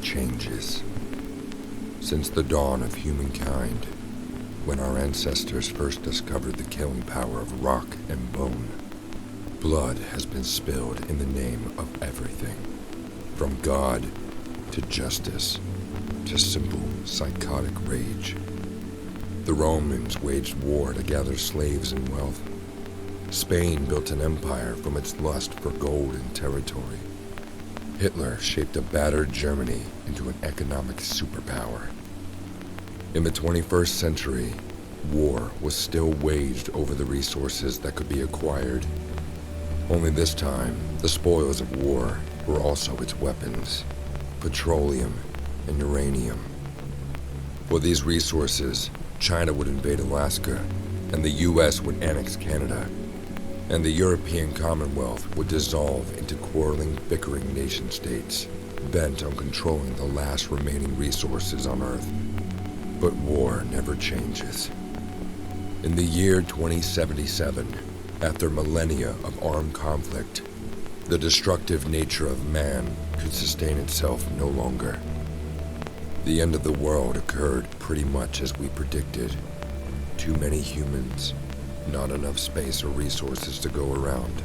changes. Since the dawn of humankind, when our ancestors first discovered the killing power of rock and bone, blood has been spilled in the name of everything, from God to justice to simple psychotic rage. The Romans waged war to gather slaves and wealth. Spain built an empire from its lust for gold and territory. Hitler shaped a battered Germany into an economic superpower. In the 21st century, war was still waged over the resources that could be acquired. Only this time, the spoils of war were also its weapons: petroleum and uranium. For these resources, China would invade Alaska, and the US would annex Canada, and the European Commonwealth would dissolve into quarreling, bickering nation-states, bent on controlling the last remaining resources on Earth. But war never changes. In the year 2077, after millennia of armed conflict, the destructive nature of man could sustain itself no longer. The end of the world occurred pretty much as we predicted. Too many humans, not enough space or resources to go around.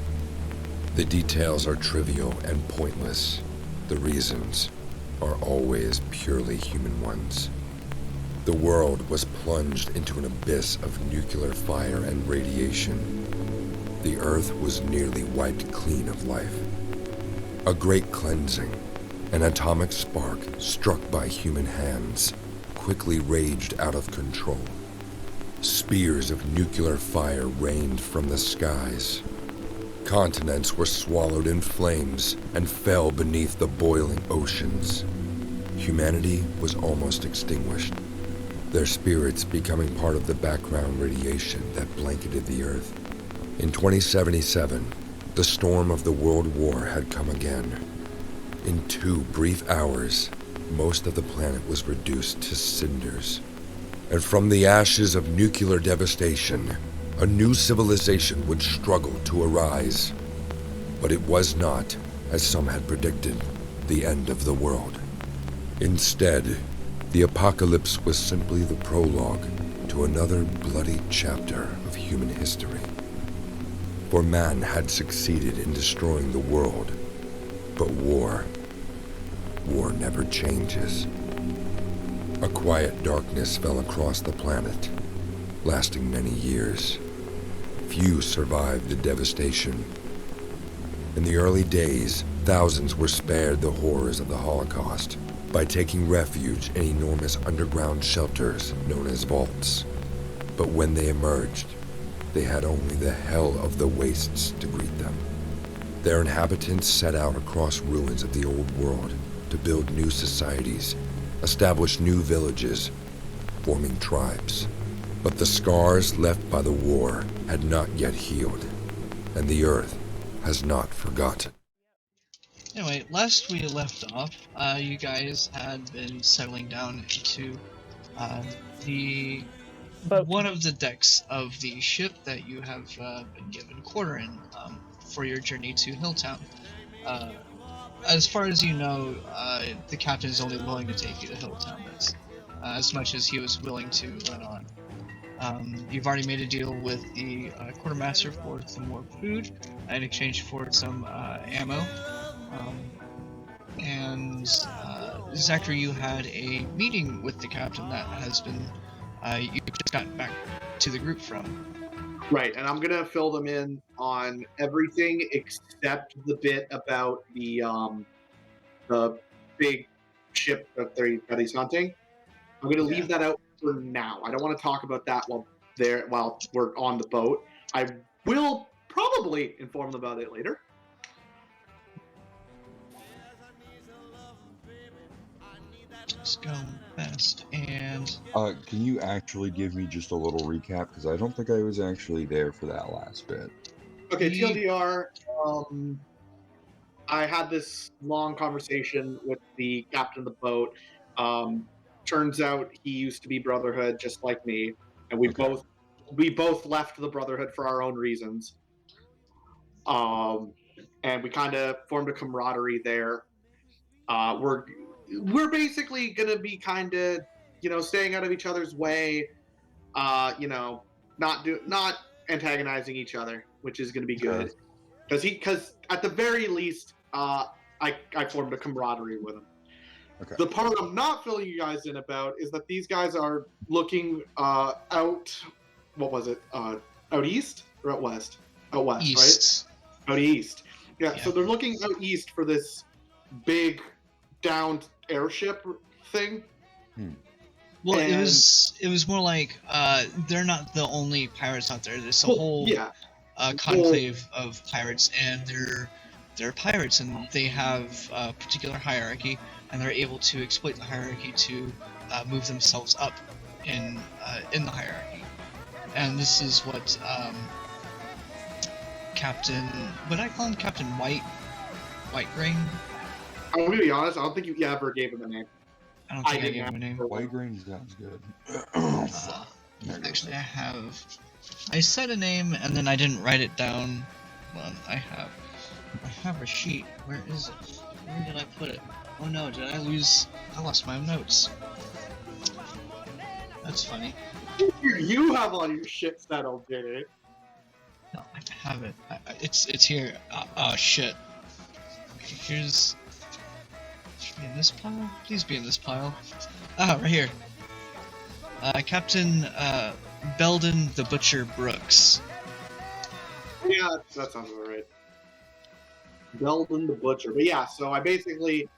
The details are trivial and pointless. The reasons are always purely human ones. The world was plunged into an abyss of nuclear fire and radiation. The Earth was nearly wiped clean of life. A great cleansing, an atomic spark struck by human hands, quickly raged out of control. Spears of nuclear fire rained from the skies. Continents were swallowed in flames and fell beneath the boiling oceans. Humanity was almost extinguished, their spirits becoming part of the background radiation that blanketed the Earth. In 2077, the storm of the World War had come again. In 2 brief hours, most of the planet was reduced to cinders. And from the ashes of nuclear devastation, a new civilization would struggle to arise. But it was not, as some had predicted, the end of the world. Instead, the apocalypse was simply the prologue to another bloody chapter of human history. For man had succeeded in destroying the world, but war never changes. A quiet darkness fell across the planet, lasting many years. Few survived the devastation. In the early days, thousands were spared the horrors of the Holocaust by taking refuge in enormous underground shelters known as vaults. But when they emerged, they had only the hell of the wastes to greet them. Their inhabitants set out across ruins of the old world to build new societies, establish new villages, forming tribes. But the scars left by the war had not yet healed, and the Earth has not forgotten. Anyway, last we left off, you guys had been settling down into the one of the decks of the ship that you have been given quarter in for your journey to Hilltown. Uh, as far as you know, the captain is only willing to take you to Hilltown. That's as much as he was willing to let on. You've already made a deal with the quartermaster for some more food in exchange for some ammo. And Zachary, you had a meeting with the captain that has been you just got back to the group from. Right, and I'm gonna fill them in on everything except the bit about the big ship that he's hunting. I'm gonna leave that out for now. I don't want to talk about that while we're on the boat. I will probably inform them about it later. Just going fast and Can you actually give me just a little recap? Because I don't think I was actually there for that last bit. Okay, TLDR. I had this long conversation with the captain of the boat. Turns out he used to be Brotherhood, just like me, and we both left the Brotherhood for our own reasons. And we kind of formed a camaraderie there. we're basically gonna be kind of, staying out of each other's way. Not antagonizing each other, which is gonna be good. Because at the very least, I formed a camaraderie with him. Okay. The part I'm not filling you guys in about is that these guys are looking out. What was it? Out east or out west? Out west, East. right? Out east. Yeah. Yeah. So they're looking out east for this big downed airship thing. Well, And- it was more like they're not the only pirates out there. There's a whole conclave of pirates, and they're pirates, and they have a particular hierarchy, and they're able to exploit the hierarchy to move themselves up in the hierarchy. And this is what Captain, would I call him Captain Whitegrain? I'm gonna be honest. I don't think you ever gave him a name. I don't think I didn't gave him a name. White grain sounds good. Actually, I said a name and then I didn't write it down. Well, I have a sheet. Where is it? Where did I put it? Oh no, I lost my notes. That's funny. You have all your shit settled, Jay. No, I have it. It's here. Shit. Here's. Should be in this pile? Please be in this pile. Ah, right here. Captain Belden the Butcher Brooks. Yeah, that sounds about right. Belden the Butcher. But yeah, so I basically,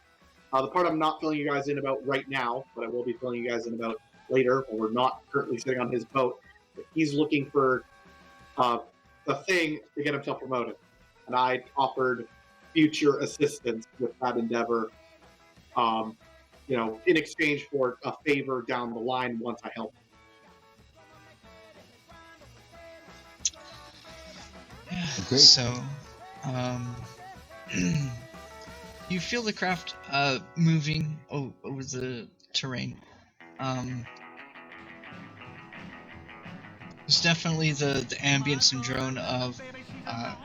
the part I'm not filling you guys in about right now, but I will be filling you guys in about later, when we're not currently sitting on his boat, he's looking for a thing to get himself promoted. And I offered future assistance with that endeavor, in exchange for a favor down the line once I help him. Okay. So, you feel the craft moving over the terrain. There's definitely the ambience and drone of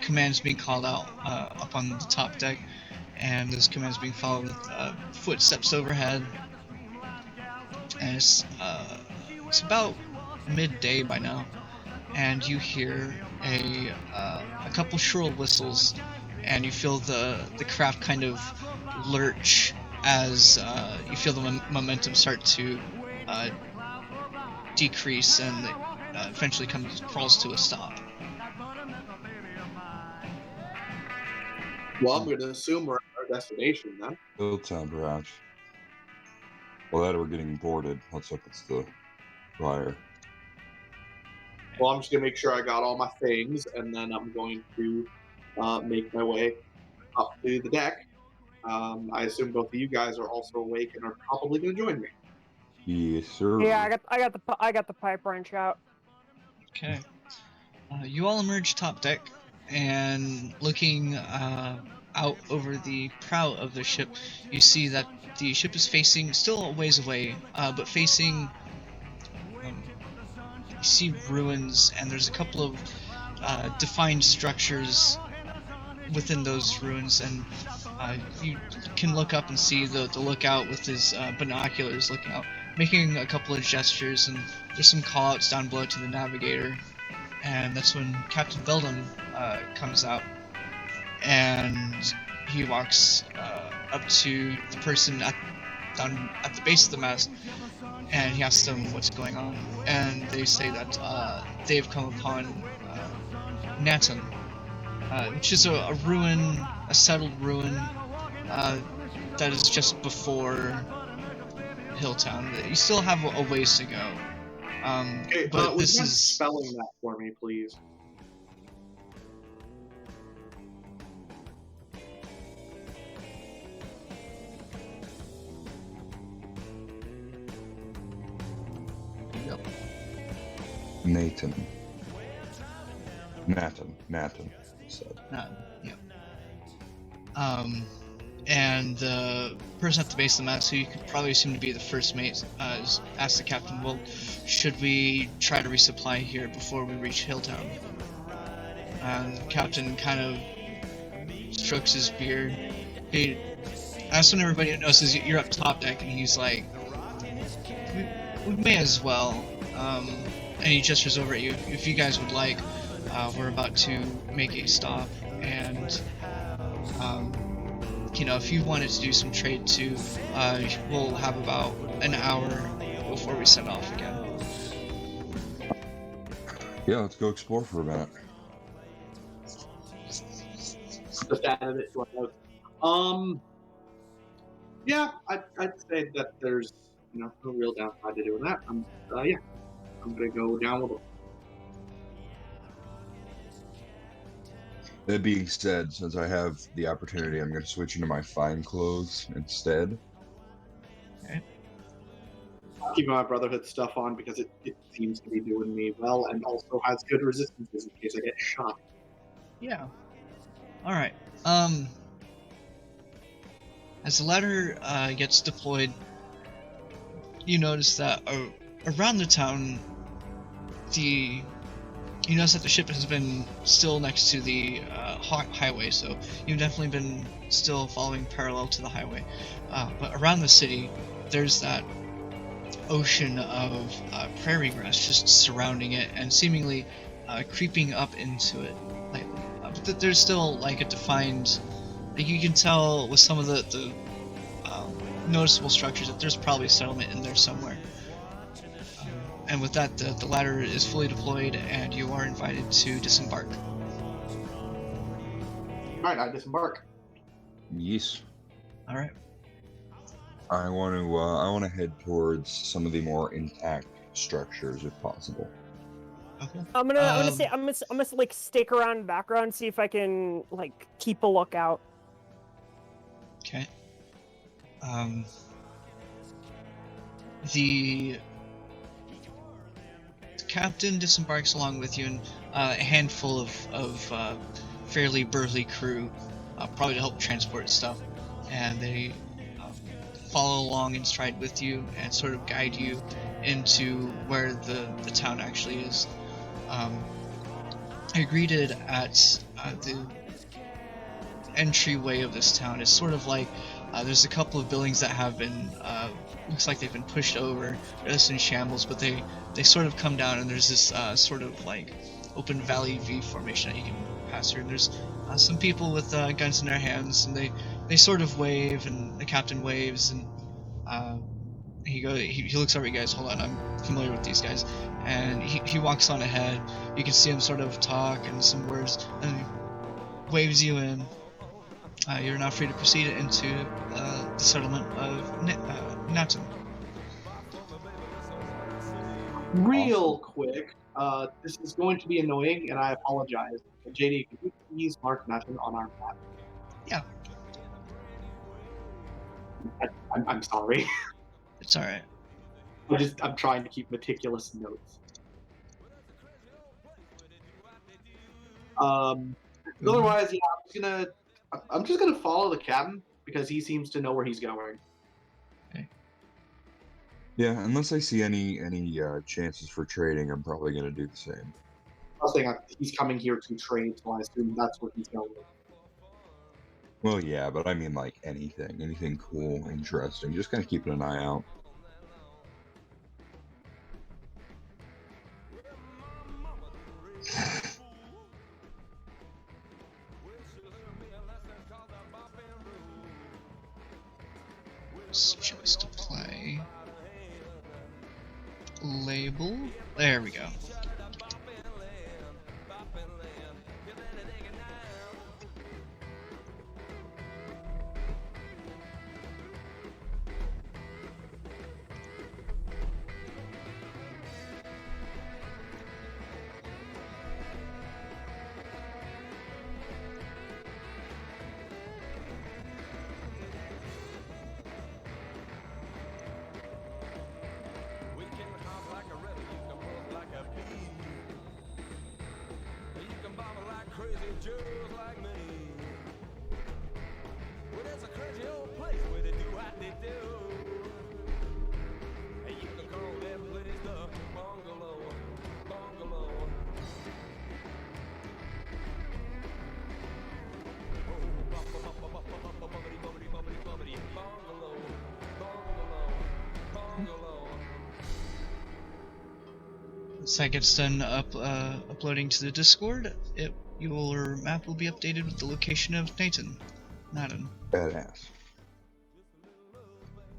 commands being called out up on the top deck, and those commands being followed with footsteps overhead. And it's about midday by now, and you hear a couple shrill whistles, and you feel the craft kind of lurch as you feel the momentum start to decrease, and it eventually crawls to a stop. Well, I'm going to assume we're at our destination then. Hilltown, perhaps. Well, that or we're getting boarded. Let's hope it's the prior. Well, I'm just going to make sure I got all my things, and then I'm going to make my way up to the deck. I assume both of you guys are also awake and are probably going to join me. Yes, sir. Yeah, I got the pipe wrench out. Okay. You all emerge top deck, and looking out over the prow of the ship, you see that the ship is facing, still a ways away, but facing, you see ruins, and there's a couple of defined structures within those ruins, and you can look up and see the lookout with his binoculars looking out, making a couple of gestures, and there's some callouts down below to the navigator. And that's when Captain Belden comes out, and he walks up to the person down at the base of the mast, and he asks them what's going on, and they say that they've come upon Nathan, which is a ruin, a settled ruin that is just before Hilltown. You still have a ways to go. Okay, but would this you mind is spelling that for me, please? Nathan. Said. yeah. And the person at the base of the mast, who you could probably assume to be the first mate, asked the captain, well, should we try to resupply here before we reach Hilltown? And the captain kind of strokes his beard. that's when everybody notices you're up top deck, and he's like, we may as well. And he gestures over at you. If you guys would like, we're about to make a stop, and you know, if you wanted to do some trade too, we'll have about an hour before we set off again. Yeah, let's go explore for a minute. Just added it to our notes. Yeah, I'd say that there's no real downside to doing that. I'm gonna go down with it. That being said, since I have the opportunity, I'm going to switch into my fine clothes instead. Okay. I'm keeping my Brotherhood stuff on because it seems to be doing me well, and also has good resistances in case I get shot. Yeah. All right. As the ladder gets deployed, you notice that around the town, you notice that the ship has been still next to the highway, so you've definitely been still following parallel to the highway. But around the city, there's that ocean of prairie grass just surrounding it and seemingly creeping up into it. But there's still like a defined, like you can tell with some of the noticeable structures that there's probably a settlement in there somewhere. And with that, the ladder is fully deployed, and you are invited to disembark. Alright, I disembark. Yes. All right. I want to head towards some of the more intact structures, if possible. Okay. I'm gonna like stick around in the background, see if I can like keep a lookout. Okay. The captain disembarks along with you, and a handful of fairly burly crew, probably to help transport stuff, and they follow along in stride with you and sort of guide you into where the town actually is. You're greeted at the entryway of this town. It's sort of like there's a couple of buildings that have been looks like they've been pushed over, they're just in shambles, but they sort of come down, and there's this sort of like open valley V formation that you can pass through. And there's some people with guns in their hands, and they sort of wave, and the captain waves, and he looks over at you guys. Hold on, I'm familiar with these guys. And he walks on ahead. You can see him sort of talk and some words, and he waves you in. You're now free to proceed into the settlement of Natun. Real quick, this is going to be annoying, and I apologize. JD, could you please mark Natun on our map? Yeah. I'm sorry. It's alright. I'm trying to keep meticulous notes. Otherwise, yeah, I'm just gonna follow the captain because he seems to know where he's going. Okay. Yeah, unless I see any chances for trading, I'm probably going to do the same. I was saying he's coming here to trade, so I assume that's where he's going. Well, yeah, but I mean like anything cool, interesting. Just kind of keeping an eye out. Choice to play. Label. There we go. So that gets done uploading to the Discord. Your map will be updated with the location of Nathan. Badass.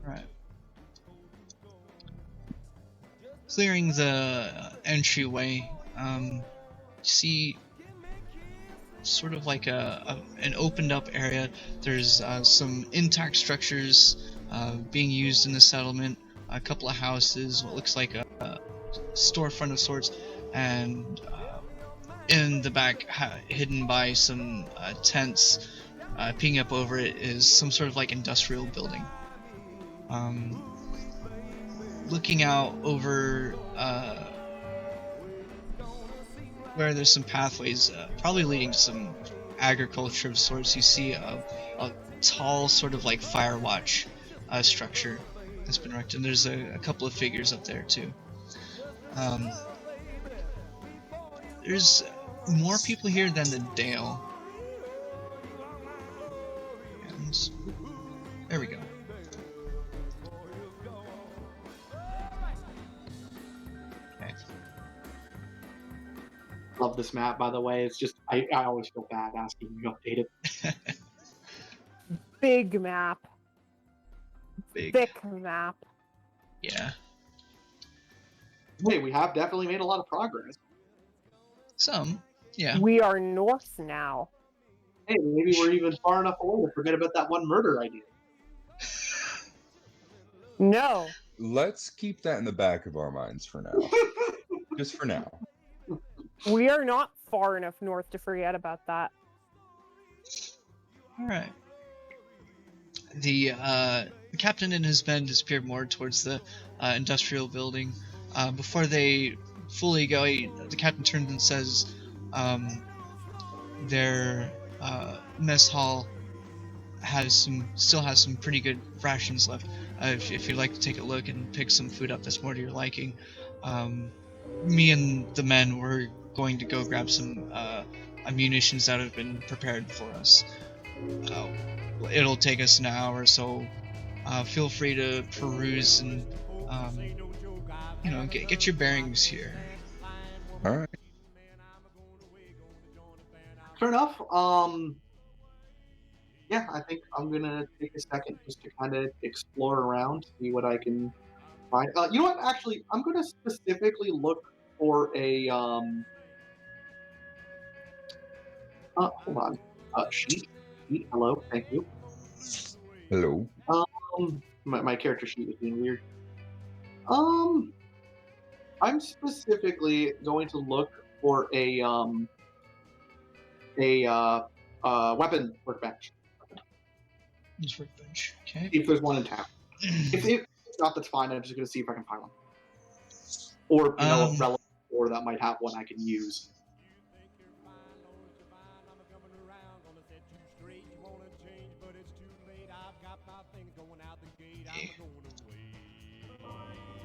Alright. Clearing the entryway, you see sort of like an opened up area. There's some intact structures being used in the settlement, a couple of houses, what looks like a storefront of sorts, and in the back, hidden by some tents, peeking up over it is some sort of like industrial building. Looking out over where there's some pathways, probably leading to some agriculture of sorts, you see a tall sort of like fire watch structure that's been erected. And there's a couple of figures up there too. There's more people here than the Dale. And there we go. Okay. Love this map, by the way. It's just I always feel bad asking you to update it. Big map. Big. Thick map. Yeah. Wait, we have definitely made a lot of progress. Some. Yeah. We are north now. Hey, maybe we're even far enough away to forget about that one murder idea. No. Let's keep that in the back of our minds for now. Just for now. We are not far enough north to forget about that. Alright. The captain and his men disappeared more towards the industrial building. Before they fully go, the captain turns and says their mess hall still has some pretty good rations left. If you'd like to take a look and pick some food up that's more to your liking, me and the men were going to go grab some munitions that have been prepared for us. It'll take us an hour, so feel free to peruse and get your bearings here. All right. Fair enough. Yeah, I think I'm gonna take a second just to kind of explore around, see what I can find. You know what? Actually, I'm gonna specifically look for a hold on. Sheet. Hello. Thank you. Hello. My character sheet is being weird. I'm specifically going to look for a weapon workbench. Workbench. Okay. See if there's one in town. If not, that's fine. I'm just going to see if I can find one. Or, a relevant store that might have one I can use.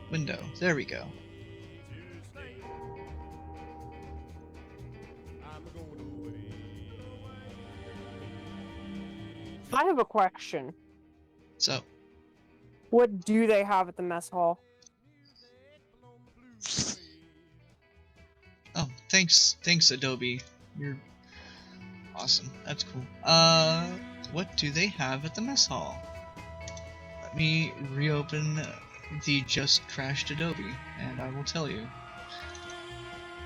Window. There we go. I have a question. So, what do they have at the mess hall? oh, thanks, Adobe. You're awesome. That's cool. What do they have at the mess hall? Let me reopen the just crashed Adobe, and I will tell you.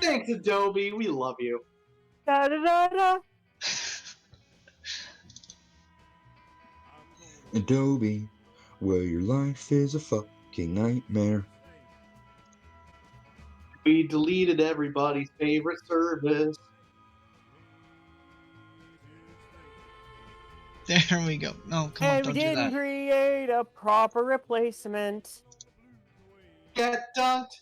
Thanks, Adobe. We love you. Da da da da. Adobe, well, your life is a fucking nightmare. We deleted everybody's favorite service. There we go. No, come on, And we don't do didn't that. create a proper replacement. Get dunked.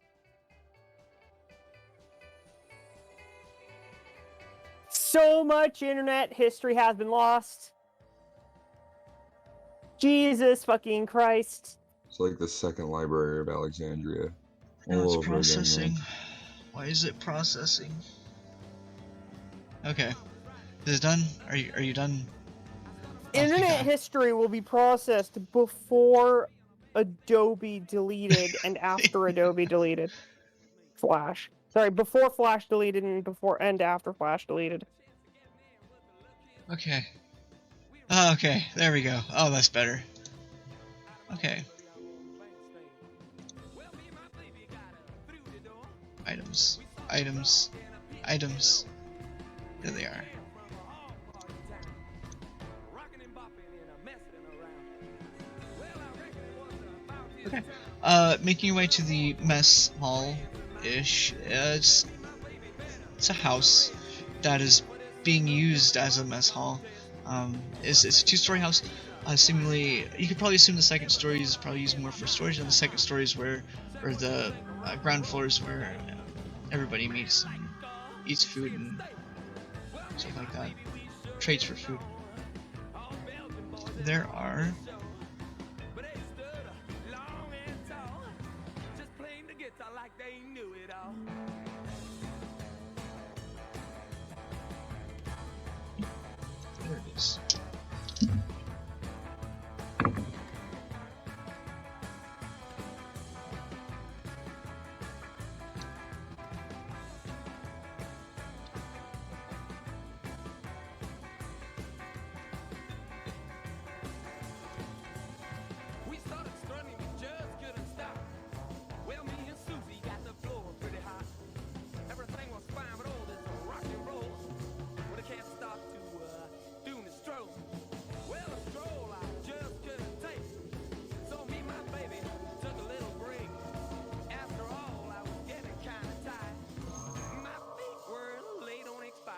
So much internet history has been lost. Jesus fucking Christ. It's like the second library of Alexandria. No, all it's over again, processing. man. Why is it processing? Okay. Is it done? Are you done? Oh, thank Internet God. history will be processed before Adobe deleted and after Adobe deleted Flash. Sorry, before Flash deleted and after Flash deleted. Okay. Oh, okay, there we go. Oh, that's better. Okay. Items. Items. Items. There they are. Okay. Making your way to the mess hall-ish. It's a house that is being used as a mess hall. It's a two-story house. Seemingly, you could probably assume the second story is probably used more for storage, and the second story is or the ground floor is where everybody meets and eats food and stuff like that. Trades for food. There are there it is.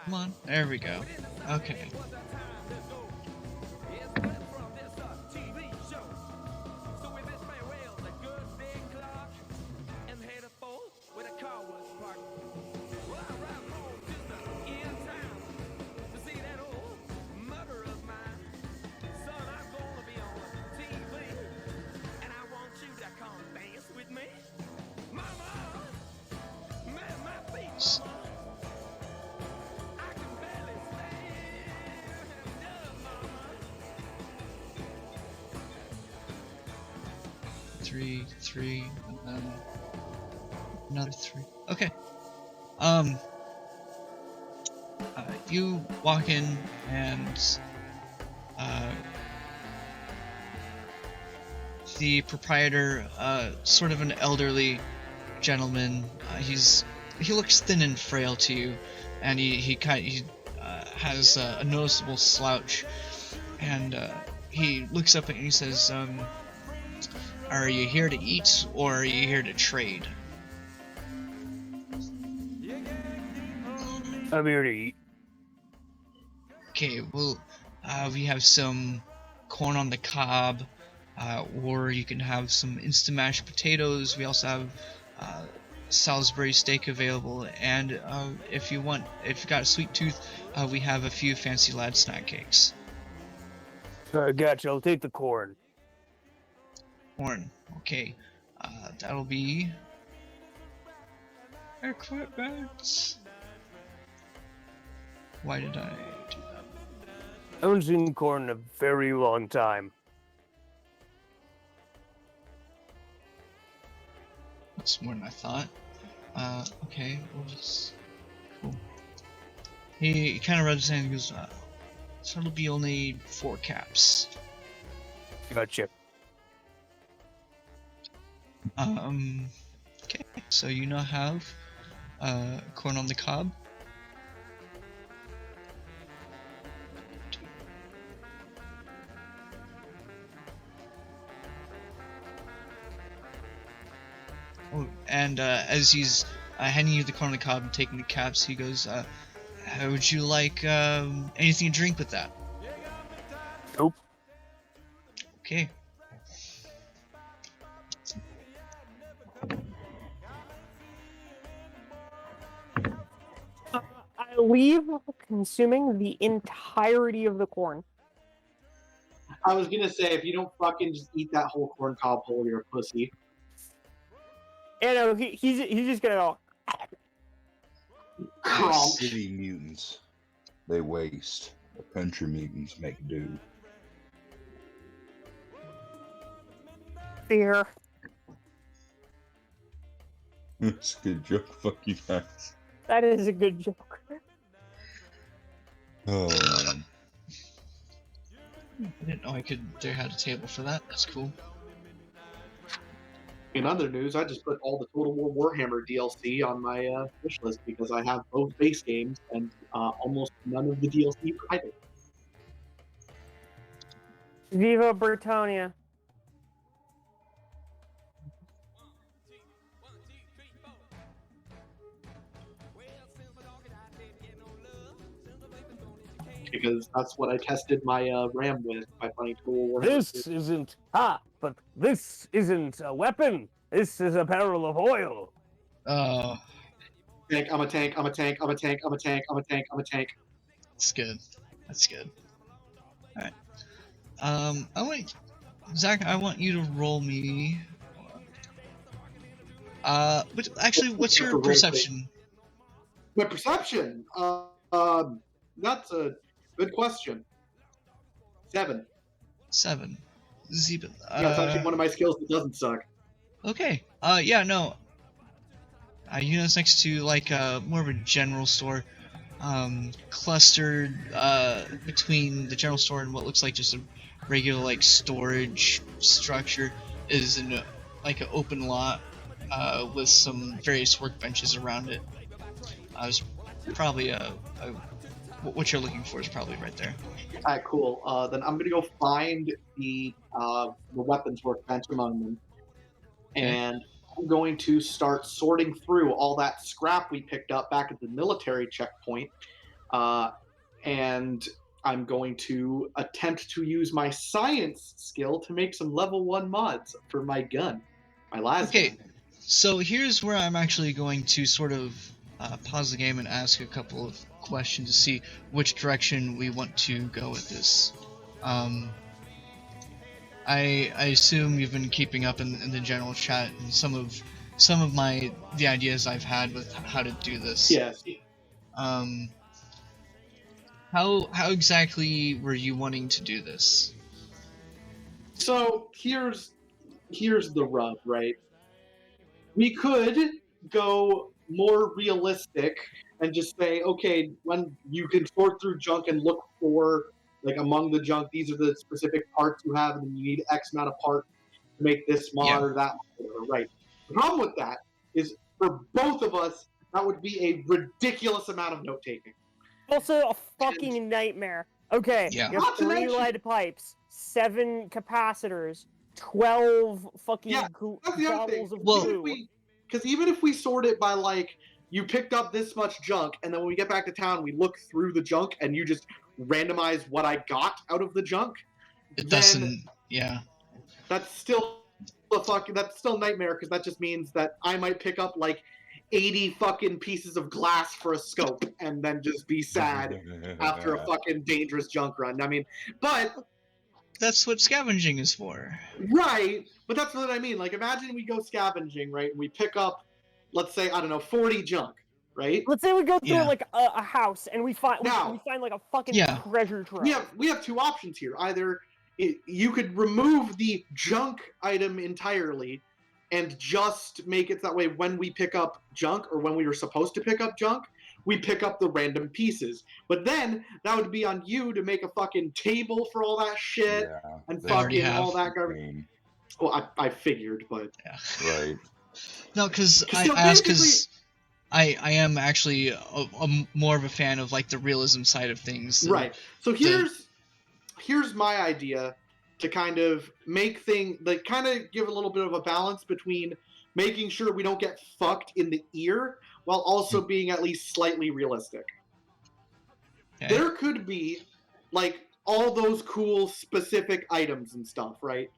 Come on, there we go. Okay. Three, and then another 3. Okay. You walk in and the proprietor, sort of an elderly gentleman. He looks thin and frail to you, and he has a noticeable slouch, and he looks up at you and he says, "Are you here to eat or are you here to trade?" I'm here to eat. Okay, well, we have some corn on the cob, or you can have some instant mashed potatoes. We also have Salisbury steak available, and if you've got a sweet tooth, we have a few Fancy Lad snack cakes. I gotcha. I'll take the corn. Corn, okay. That'll be equipment. Why did I do that? I haven't seen corn in a very long time. That's more than I thought. Okay, we'll just... Cool. He kind of rubs his hand and goes, so it'll be only 4 caps. Gotcha. Okay, so you now have, corn on the cob. Oh, and as he's handing you the corn on the cob and taking the caps, he goes, would you like anything to drink with that? Nope. Okay. I leave consuming the entirety of the corn. I was gonna say, if you don't fucking just eat that whole corn cob whole, you're a pussy. And he's just gonna go. City mutants, they waste. The country mutants make do. Fear. It's a good joke. Fuck you guys. That is a good joke. Oh man. I didn't know they had a table for that. That's cool. In other news, I just put all the Total War Warhammer DLC on my wish list because I have both base games and almost none of the DLC for either. Viva Britannia. Because that's what I tested my RAM with by playing Total War. This isn't but this isn't a weapon. This is a barrel of oil. Oh, Tank, I'm a tank, I'm a tank, I'm a tank, I'm a tank, I'm a tank, I'm a tank. that's good. That's good. Alright. Zach, I want you to roll me. But actually, what's your perception? My perception? That's a good question. 7. 7. Zebin. Yeah, it's actually one of my skills that doesn't suck. Okay. Yeah, no. You know, it's next to like more of a general store, clustered between the general store and what looks like just a regular like storage structure is an like an open lot with some various workbenches around it. It's probably what you're looking for is probably right there. Alright, cool. Then I'm gonna go find the weapons workbench among them, and I'm going to start sorting through all that scrap we picked up back at the military checkpoint, and I'm going to attempt to use my science skill to make some level 1 mods for my gun, my last gun. So here's where I'm actually going to sort of pause the game and ask a couple of questions to see which direction we want to go with this. I assume you've been keeping up in the general chat and some of the ideas I've had with how to do this. Yes. How exactly were you wanting to do this? So here's the rub, right? We could go more realistic and just say, okay, when you can sort through junk and look for, like, among the junk, these are the specific parts you have, and then you need X amount of parts to make this mod or that mod, right? The problem with that is, for both of us, that would be a ridiculous amount of note-taking. Also a fucking nightmare. Okay, Yeah. you have 3 lead pipes, 7 capacitors, 12 fucking That's the other thing. bottles of Well- glue. Because even if we sort it by, like, you picked up this much junk, and then when we get back to town, we look through the junk, and you just randomize what I got out of the junk, It then doesn't. Yeah. that's still nightmare, because that just means that I might pick up, like, 80 fucking pieces of glass for a scope, and then just be sad after a fucking dangerous junk run. I mean, but... That's what scavenging is for. Right, but that's what I mean. Like, imagine we go scavenging, right? And we pick up, let's say, I don't know, 40 junk, right? Let's say we go through Yeah. like a house and we find Now- we find like a fucking Yeah. treasure trove. We have 2 options here. Either you could remove the junk item entirely and just make it that way when we pick up junk, or when we were supposed to pick up junk, we pick up the random pieces. But then that would be on you to make a fucking table for all that shit and they already fucking have. all that garbage. Well, I figured, but Yeah. Right. No, because I So asked because I am actually a more of a fan of like the realism side of things. than- right. So here's my idea to kind of make things, like, kind of give a little bit of a balance between making sure we don't get fucked in the ear while also being at least slightly realistic. Okay. There could be, like, all those cool specific items and stuff, right?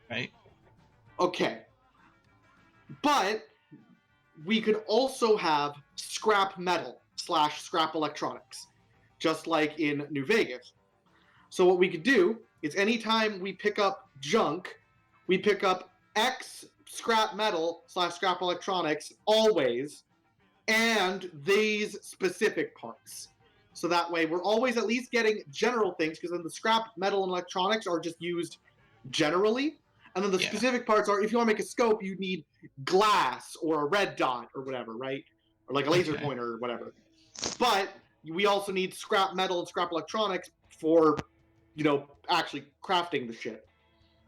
Right. Okay. But we could also have scrap metal / scrap electronics, just like in New Vegas. So what we could do is anytime we pick up junk, we pick up X scrap metal / scrap electronics always, and these specific parts. So that way we're always at least getting general things, because then the scrap metal and electronics are just used generally, And then the Yeah. specific parts are, if you want to make a scope, you need glass or a red dot or whatever, right? Or like a laser Okay. pointer or whatever. But we also need scrap metal and scrap electronics for, actually crafting the shit.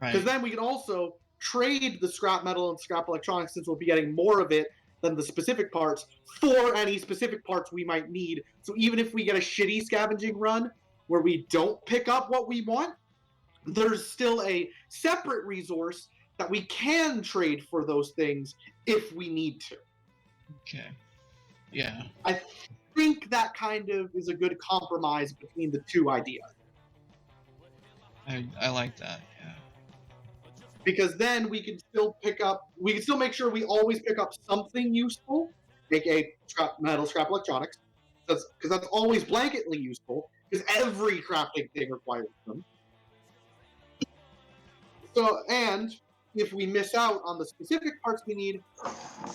Right. Because then we can also trade the scrap metal and scrap electronics, since we'll be getting more of it than the specific parts, for any specific parts we might need. So even if we get a shitty scavenging run where we don't pick up what we want, there's still a separate resource that we can trade for those things if we need to. Okay. Yeah. I think that kind of is a good compromise between the two ideas. I like that. Yeah. Because then we can still make sure we always pick up something useful, aka scrap metal, scrap electronics, because that's always blanketly useful, because every crafting thing requires them. So, and if we miss out on the specific parts we need,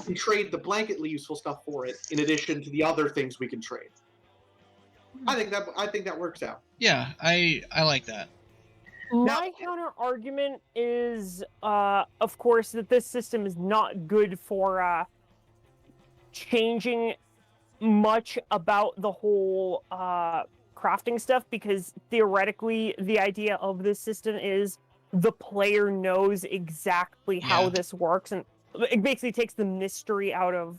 we trade the blanketly useful stuff for it, in addition to the other things we can trade. I think that works out. Yeah, I like that. My counter argument is, of course, that this system is not good for changing much about the whole crafting stuff, because theoretically, the idea of this system is the player knows exactly how this works, and it basically takes the mystery out of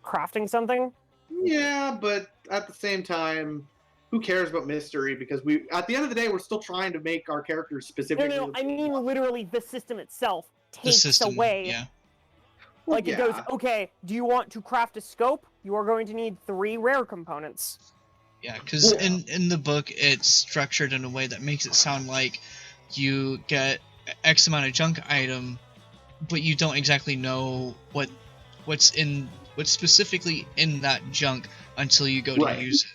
crafting something. Yeah, but at the same time, who cares about mystery? Because at the end of the day, we're still trying to make our characters specifically. No, I mean literally the system itself takes away. Yeah. Like it goes, okay, do you want to craft a scope? You are going to need 3 rare components. Yeah, because in the book, it's structured in a way that makes it sound like you get X amount of junk item, but you don't exactly know what's specifically in that junk until you go to use it.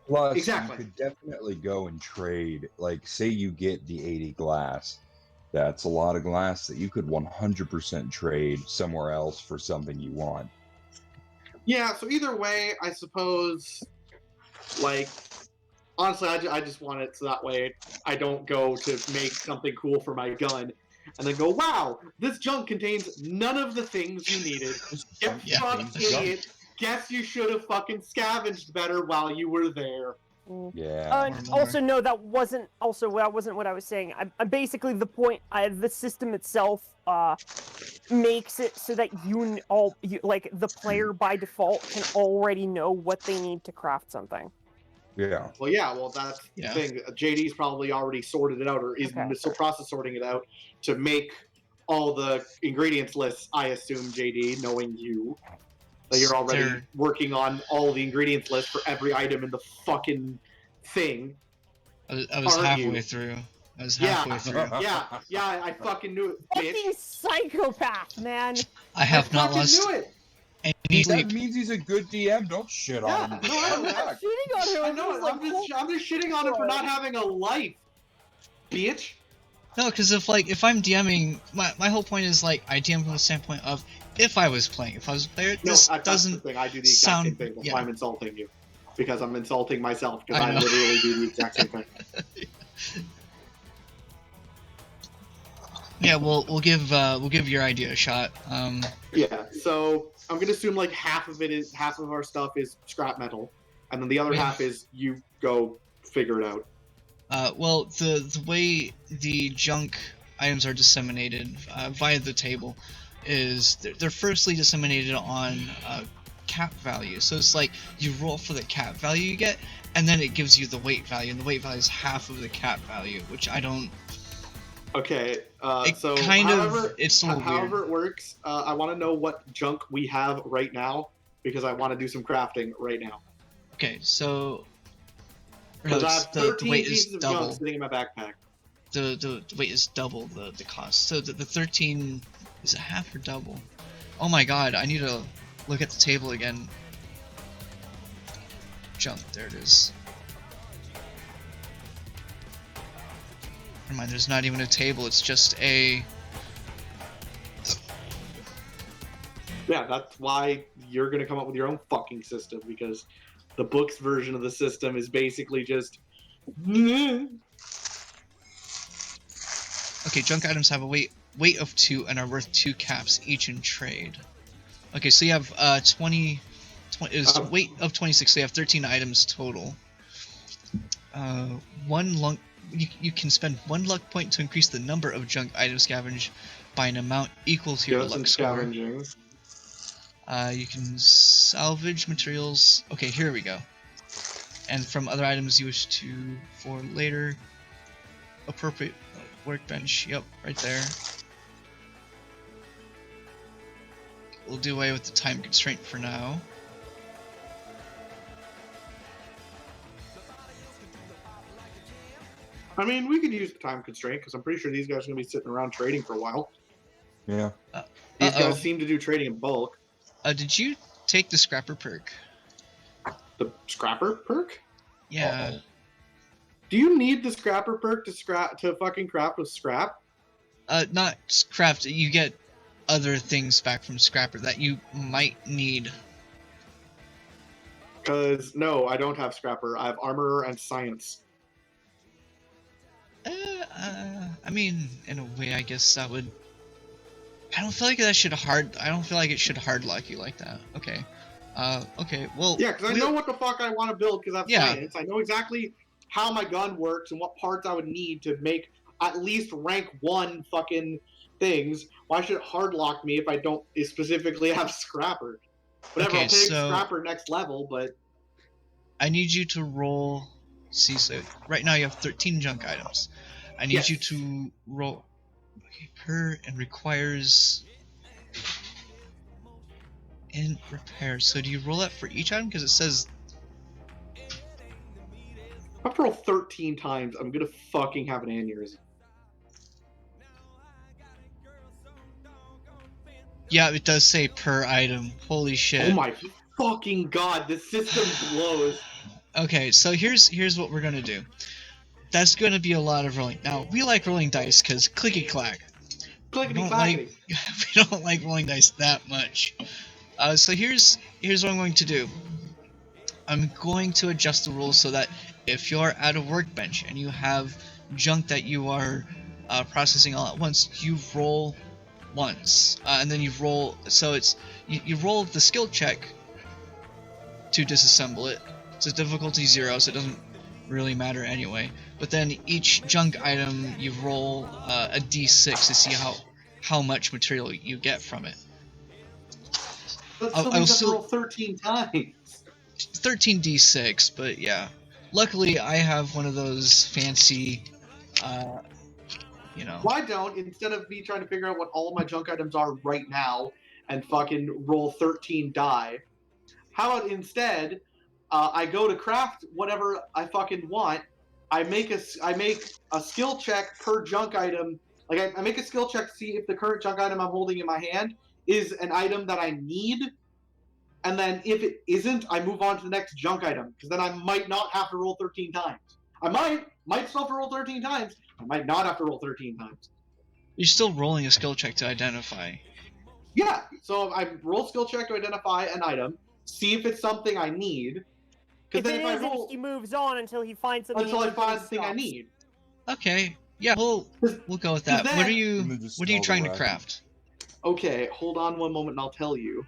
Plus, Exactly. you could definitely go and trade. Like, say you get the 80 glass. That's a lot of glass that you could 100% trade somewhere else for something you want. Yeah, so either way, I suppose, like, honestly, I just want it so that way I don't go to make something cool for my gun and then go, wow, this junk contains none of the things you needed. Get fucked, idiot. Guess you should have fucking scavenged better while you were there. Yeah. And also, no, that wasn't what I was saying. I basically, the point, the system itself makes it so that the player by default can already know what they need to craft something. Yeah. Well, that's the thing. JD's probably already sorted it out, or is in the process sorting it out to make all the ingredients lists, I assume, JD, knowing you. That you're already working on all the ingredients list for every item in the fucking thing. I was halfway through. Yeah, I fucking knew it, bitch. Fucking psychopath, man. I have not lost knew it. any sleep. That means he's a good DM. Don't shit on him. No, I'm not shitting on him. I know. I'm just shitting on him for not having a life, bitch. No, because if I'm DMing, my whole point is like I DM from the standpoint of if I was playing, if I was a player, this doesn't thing. I do the exact same thing. That's why I'm insulting you, because I'm insulting myself because I literally do the exact same thing. Yeah, we'll give your idea a shot. Yeah, so I'm gonna assume like half of our stuff is scrap metal, and then the other half is you go figure it out. Well, the way the junk items are disseminated via the table is they're firstly disseminated on cap value. So it's like you roll for the cap value you get, and then it gives you the weight value, and the weight value is half of the cap value, which I don't. Okay, it's a little however it works, I want to know what junk we have right now, because I want to do some crafting right now. Okay, so because I have 13 the weight pieces is of double. junk sitting in my backpack. The weight is double the cost. So the 13 is it half or double? Oh my god, I need to look at the table again. Junk, there it is. Never mind, there's not even a table, it's just a... Yeah, that's why you're gonna come up with your own fucking system, because the book's version of the system is basically just... Okay, junk items have a weight weight of 2 and are worth 2 caps each in trade. Okay, so you have 20 is weight of 26, so you have 13 items total. You can spend 1 luck point to increase the number of junk items scavenged by an amount equal to your luck score. You can salvage materials. Okay, here we go. And from other items you wish to for later. Appropriate workbench. Yep, right there. We'll do away with the time constraint for now. I mean, we could use the time constraint because I'm pretty sure these guys are going to be sitting around trading for a while. Yeah. These guys seem to do trading in bulk. Did you take the scrapper perk? The scrapper perk? Yeah. Uh-oh. Do you need the scrapper perk to fucking craft with scrap? Not craft. You get other things back from scrapper that you might need. Because no, I don't have scrapper. I have armor and science. I mean, in a way, I guess that would. I don't feel like that should hard. I don't feel like it should hard lock you like that. Okay. Okay. Well. Yeah, because I know what the fuck I want to build because I have Yeah. science. I know exactly how my gun works and what parts I would need to make at least rank 1 fucking things. Why should it hard lock me if I don't specifically have scrapper? Whatever, Okay, I'll take so- scrapper next level, but I need you to roll. See, so right now you have 13 junk items. I need Yes. you to roll. Okay, per and requires. And repair. So do you roll that for each item? Because it says. if I have to roll 13 times, I'm gonna fucking have an aneurysm. Yeah, it does say per item. Holy shit. Oh my fucking god, this system blows. Okay, so here's what we're gonna do. That's gonna be a lot of rolling. Now we like rolling dice because clicky clack. We Clickety don't clackety. we don't like rolling dice that much. So here's what I'm going to do. I'm going to adjust the rules so that if you're at a workbench and you have junk that you are processing all at once, you roll once, and then you roll. So it's you roll the skill check to disassemble it. It's a difficulty 0, so it doesn't really matter anyway. But then each junk item you roll a d6 to see how much material you get from it. But I'll still have to still- roll 13 times. 13d6, but yeah. Luckily, I have one of those fancy, you know. Why don't, instead of me trying to figure out what all of my junk items are right now and fucking roll 13 die, how about instead, I go to craft whatever I fucking want, I make a skill check per junk item, like I make a skill check to see if the current junk item I'm holding in my hand is an item that I need, and then if it isn't, I move on to the next junk item, because then I might not have to roll 13 times. I might still have to roll 13 times, I might not have to roll 13 times. You're still rolling a skill check to identify. Yeah, so I roll skill check to identify an item, see if it's something I need, If because it then if I isn't, roll he moves on until he finds something. until I he needs, find and the he thing I stops. need. Okay, yeah, we'll go with that. that- What are And you then just What are you smell the trying to rack. craft? Okay, hold on one moment and I'll tell you.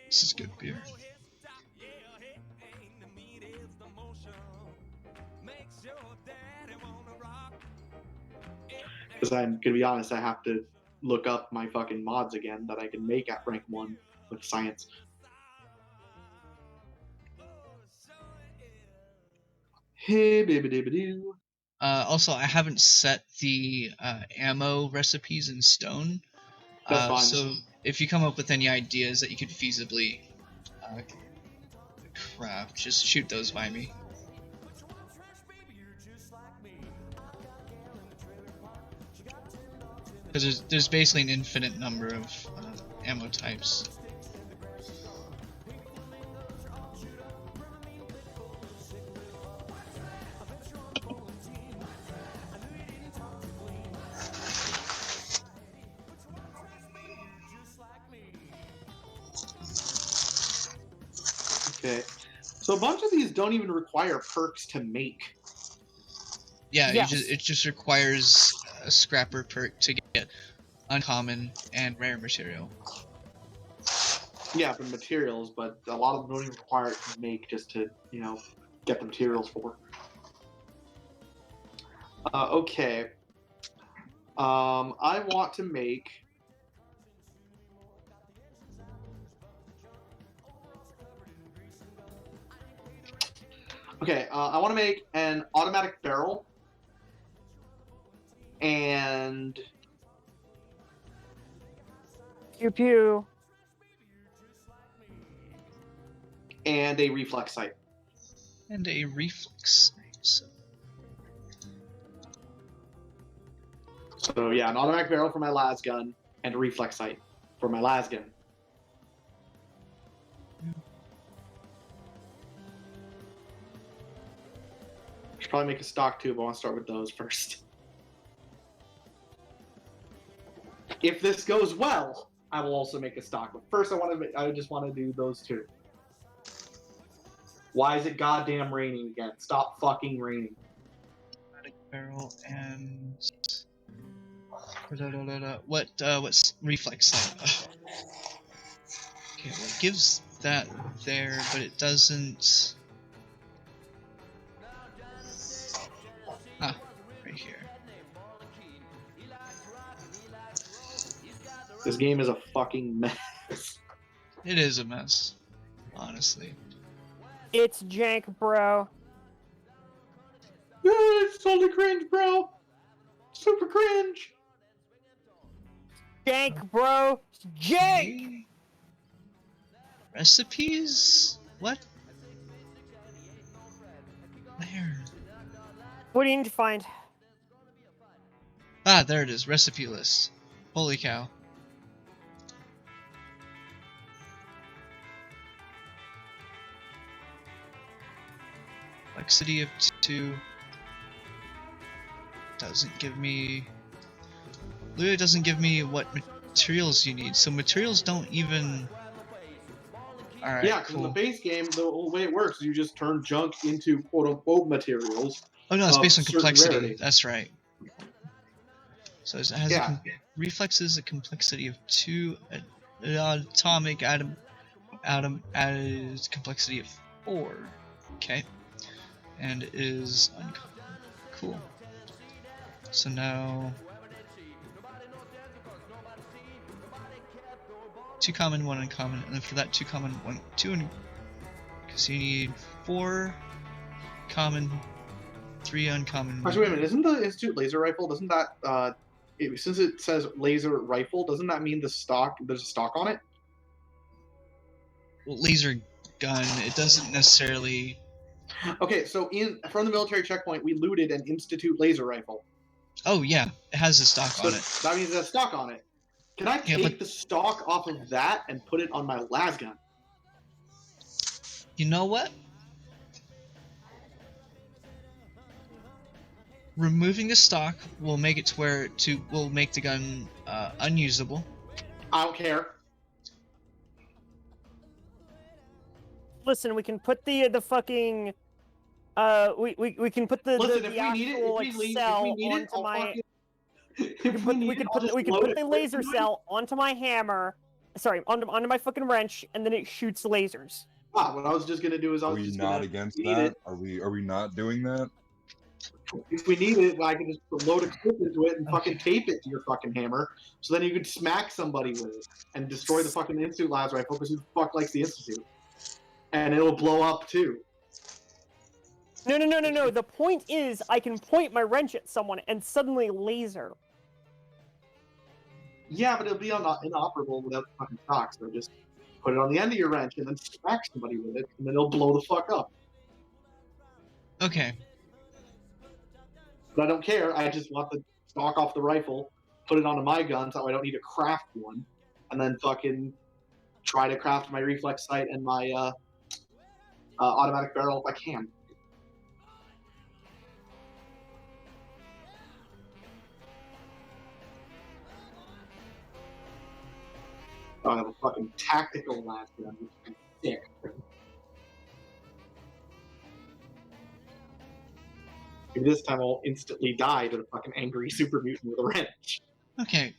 This is good beer. Because I'm gonna be honest, I have to look up my fucking mods again that I can make at rank 1 with science. Hey, baby-dibby-doo. Also, I haven't set the ammo recipes in stone. That's fine. So if you come up with any ideas that you could feasibly craft, just shoot those by me. Because there's basically an infinite number of ammo types. Okay. So a bunch of these don't even require perks to make. Yeah, Yes. it just requires a scrapper perk to get uncommon and rare material. Yeah, for materials, but a lot of them don't even require it to make just to, get the materials for. Okay. I want to make. Okay, I want to make an automatic barrel and Pew pew. a reflex sight. And a reflex. So yeah, an automatic barrel for my las gun and a reflex sight for my las gun. Should probably make a stock too, but I want to start with those first. If this goes well, I will also make a stock. But first, I just want to do those two. Why is it goddamn raining again? Stop fucking raining. Barrel and what's reflex sight? Okay, well, it gives that there, but it doesn't. Ah, right here. This game is a fucking mess. It is a mess, honestly. It's jank, bro. It's totally cringe, bro. Super cringe. Jank, bro. Jank. Okay. Recipes? What? Where? What do you need to find? Ah, there it is. Recipe list. Holy cow. Complexity of 2 doesn't give me. Literally doesn't give me what materials you need. So materials don't even. Alright, Yeah, because cool. in the base game, the way it works is you just turn junk into quote-unquote materials. Oh no, it's of based on certain complexity. rarity. That's right. So it has Yeah. reflexes a complexity of 2, atomic atom complexity of 4. Okay, and it is uncommon. Cool. So now 2 common, 1 uncommon, and then for that 2 common, 1 2, because you need 4 common, 3 uncommon. Actually, wait a minute. Isn't the Institute laser rifle? Doesn't that since it says laser rifle, doesn't that mean there's a stock on it? Well, laser gun. It doesn't necessarily. Okay, so from the military checkpoint, we looted an Institute laser rifle. Oh yeah, it has a stock So on it. that means there's a stock on it. Can I Yeah, take but- the stock off of that and put it on my las gun? You know what? Removing the stock will make it to where will make the gun unusable. I don't care. Listen, we can put the fucking we can put the Listen, the if we need it, actual if we cell need it, onto I'll my. fucking. We can put the laser cell onto my hammer. Sorry, onto my fucking wrench, and then it shoots lasers. Ah, what I was just gonna do is I Are was we just not gonna. against if we need that? it- Are we not doing that? If we need it, I can just load a clip into it and fucking tape it to your fucking hammer, so then you could smack somebody with it and destroy the fucking Institute laser rifle because who the fuck likes the Institute? And it'll blow up too. No. The point is, I can point my wrench at someone and suddenly laser. Yeah, but it'll be inoperable without the fucking stock. So just put it on the end of your wrench and then smack somebody with it, and then it'll blow the fuck up. Okay. But I don't care. I just want the stock off the rifle, put it onto my gun, so I don't need to craft one, and then fucking try to craft my reflex sight and my automatic barrel if I can. I have a fucking tactical last gun, which is sick. Maybe this time I'll instantly die to the fucking angry super mutant with a wrench. Okay,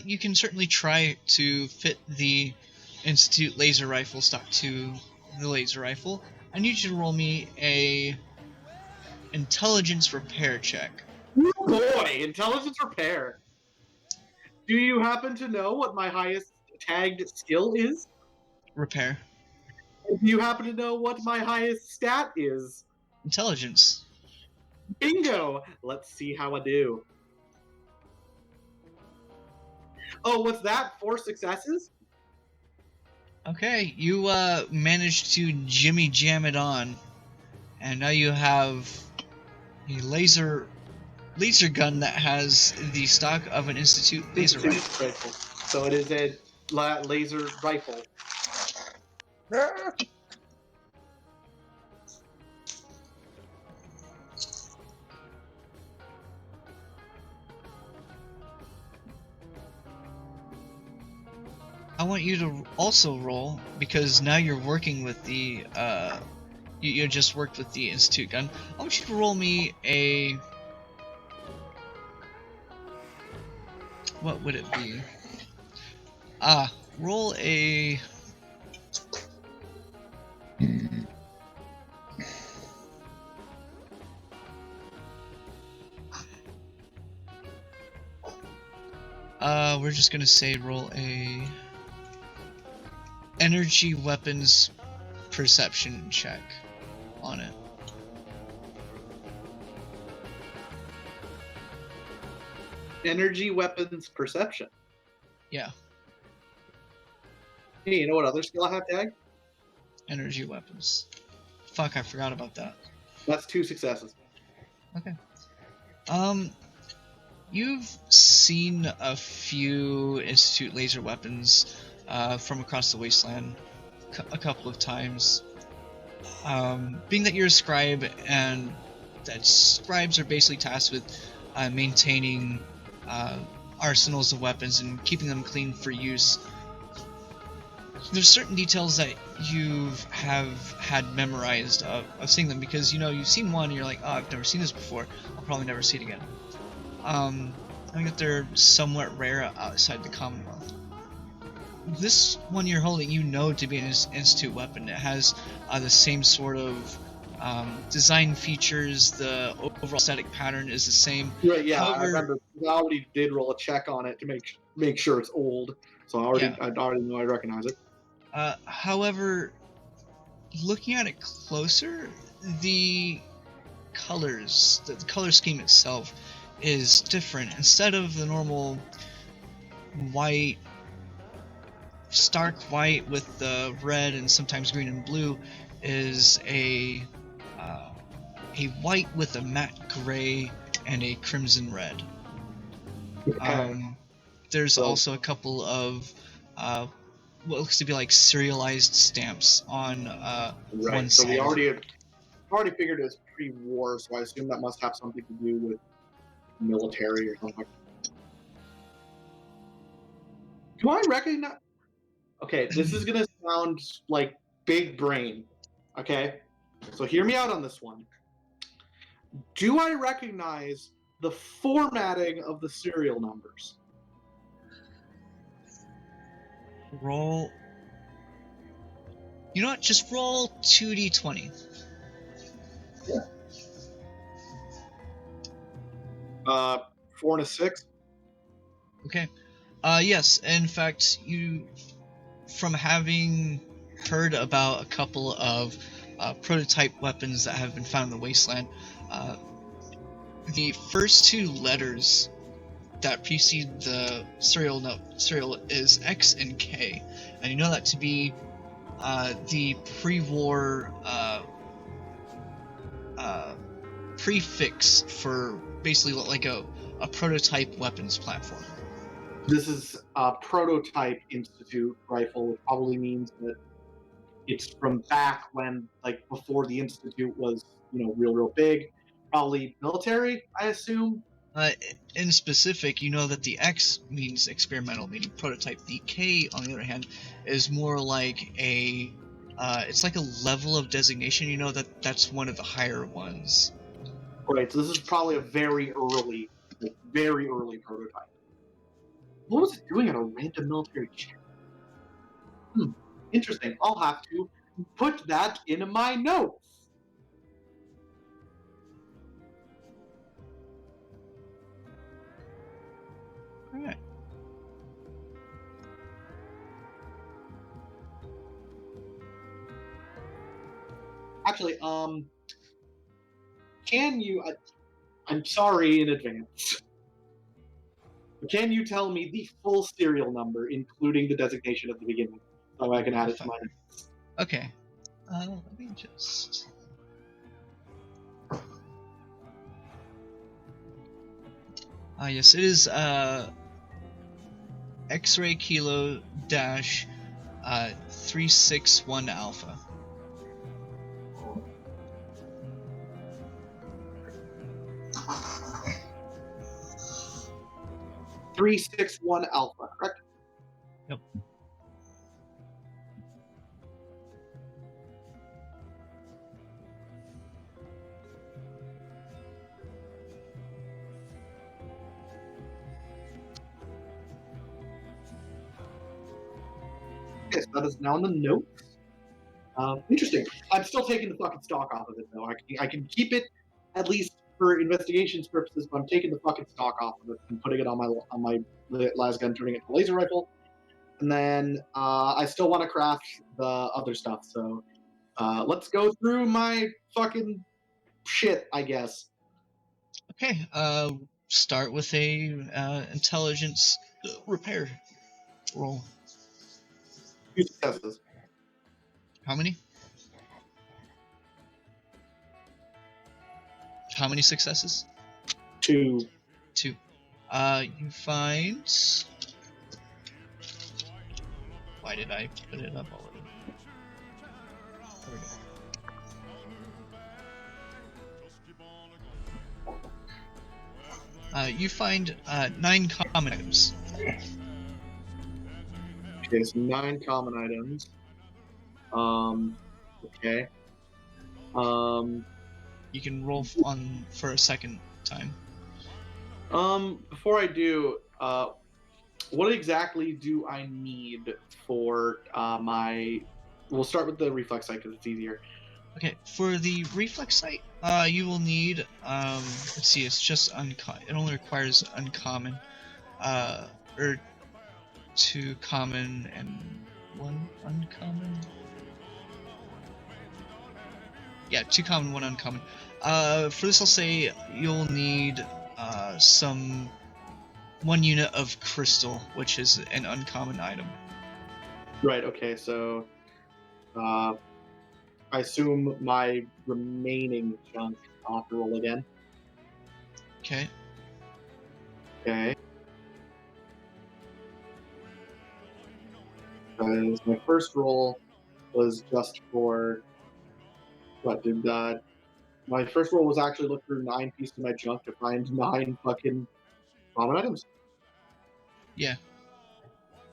you can certainly try to fit the Institute laser rifle stock to the laser rifle. I need you to roll me a intelligence repair check. Oh boy, intelligence repair. Do you happen to know what my highest tagged skill is? Repair. Do you happen to know what my highest stat is? Intelligence. Bingo! Let's see how I do. Oh, what's that? 4 successes? Okay, you managed to jimmy jam it on, and now you have a laser gun that has the stock of an Institute laser rifle. So it is a laser rifle. I want you to also roll, because now you're working with the you just worked with the Institute gun. I want you to roll me a, what would it be? Roll a we're just gonna say roll a energy weapons perception check on it. Energy weapons perception. Yeah. Hey, you know what other skill I have tagged? Energy weapons. Fuck, I forgot about that. That's 2 successes. Okay. You've seen a few Institute laser weapons from across the wasteland a couple of times. Being that you're a scribe, and that scribes are basically tasked with maintaining arsenals of weapons and keeping them clean for use, there's certain details that you have had memorized of seeing them, because you've seen one and you're like, oh, I've never seen this before, I'll probably never see it again. I think that they're somewhat rare outside the Commonwealth. This one you're holding, to be an Institute weapon. It has the same sort of design features. The overall aesthetic pattern is the same. Right, yeah, However, I remember. I already did roll a check on it to make sure it's old, so I already know I recognize it. However, looking at it closer, the colors, the color scheme itself is different. Instead of the normal white, stark white with the red and sometimes green and blue, is a white with a matte gray and a crimson red. There's also a couple of what looks to be like serialized stamps on one So side. we already figured it was pre-war, so I assume that must have something to do with military or something. Do I recognize? Okay, this is gonna sound like big brain. Okay, so hear me out on this one. Do I recognize the formatting of the serial numbers? Roll. You know what? Just roll 2d20. Yeah. 4 and a 6. Okay. Yes. In fact, from having heard about a couple of prototype weapons that have been found in the wasteland, the first 2 letters that precede the serial is X and K, and you know that to be the pre-war prefix for basically like a prototype weapons platform. This is a prototype Institute rifle, which probably means that it's from back when, like, before the Institute was, real big. Probably military, I assume. In specific, you know that the X means experimental, meaning prototype. The K, on the other hand, is more like it's like a level of designation. You know that's one of the higher ones. Right, so this is probably a very early prototype. What was it doing at a random military check? Interesting. I'll have to put that in my notes. All right. Actually, can you? I'm sorry in advance. Can you tell me the full serial number, including the designation at the beginning, so I can add it to my notes? Okay. Let me just. Yes, it is X-ray Kilo dash 361 Alpha. (361 Alpha), correct? Yep. Okay, so that is now in the notes. Interesting. I'm still taking the fucking stock off of it, though. I can keep it at least for investigations purposes, but I'm taking the fucking stock off of it and putting it on my lasgun, turning it to a laser rifle. And then I still want to craft the other stuff. So let's go through my fucking shit, I guess. Okay. Start with a intelligence repair roll. 2 successes. How many? How many successes? 2. 2. You find. Why did I put it up already? There we go. You find 9 common items. Okay, so 9 common items. Okay. You can roll on for a second time. Before I do, what exactly do I need for my? We'll start with the reflex sight because it's easier. Okay, for the reflex sight, you will need. Let's see, it's just uncommon. It only requires uncommon, or 2 common and 1 uncommon. Yeah, 2 common, 1 uncommon. For this, I'll say you'll need some 1 unit of crystal, which is an uncommon item. Right. Okay. So, I assume my remaining junk. I'll have to roll again. Okay. Okay. Because my first roll was just for what did my first roll was actually look through 9 pieces of my junk to find 9 fucking common items. Yeah.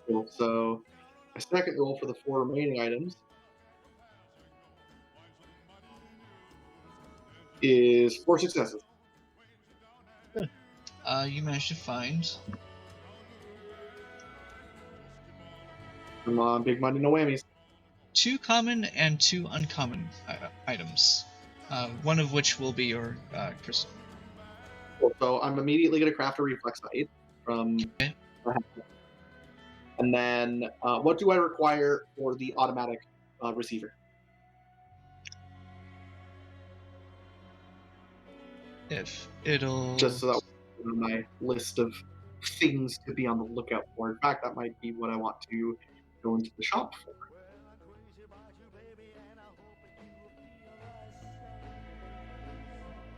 Cool. So my second roll for the 4 remaining items is 4 successes. You managed to find. Come on, big money, no whammies. 2 common and 2 uncommon items. One of which will be your crystal. Cool. So I'm immediately going to craft a reflex sight from. Okay. And then, what do I require for the automatic receiver? If it'll. Just so that on my list of things to be on the lookout for. In fact, that might be what I want to go into the shop for.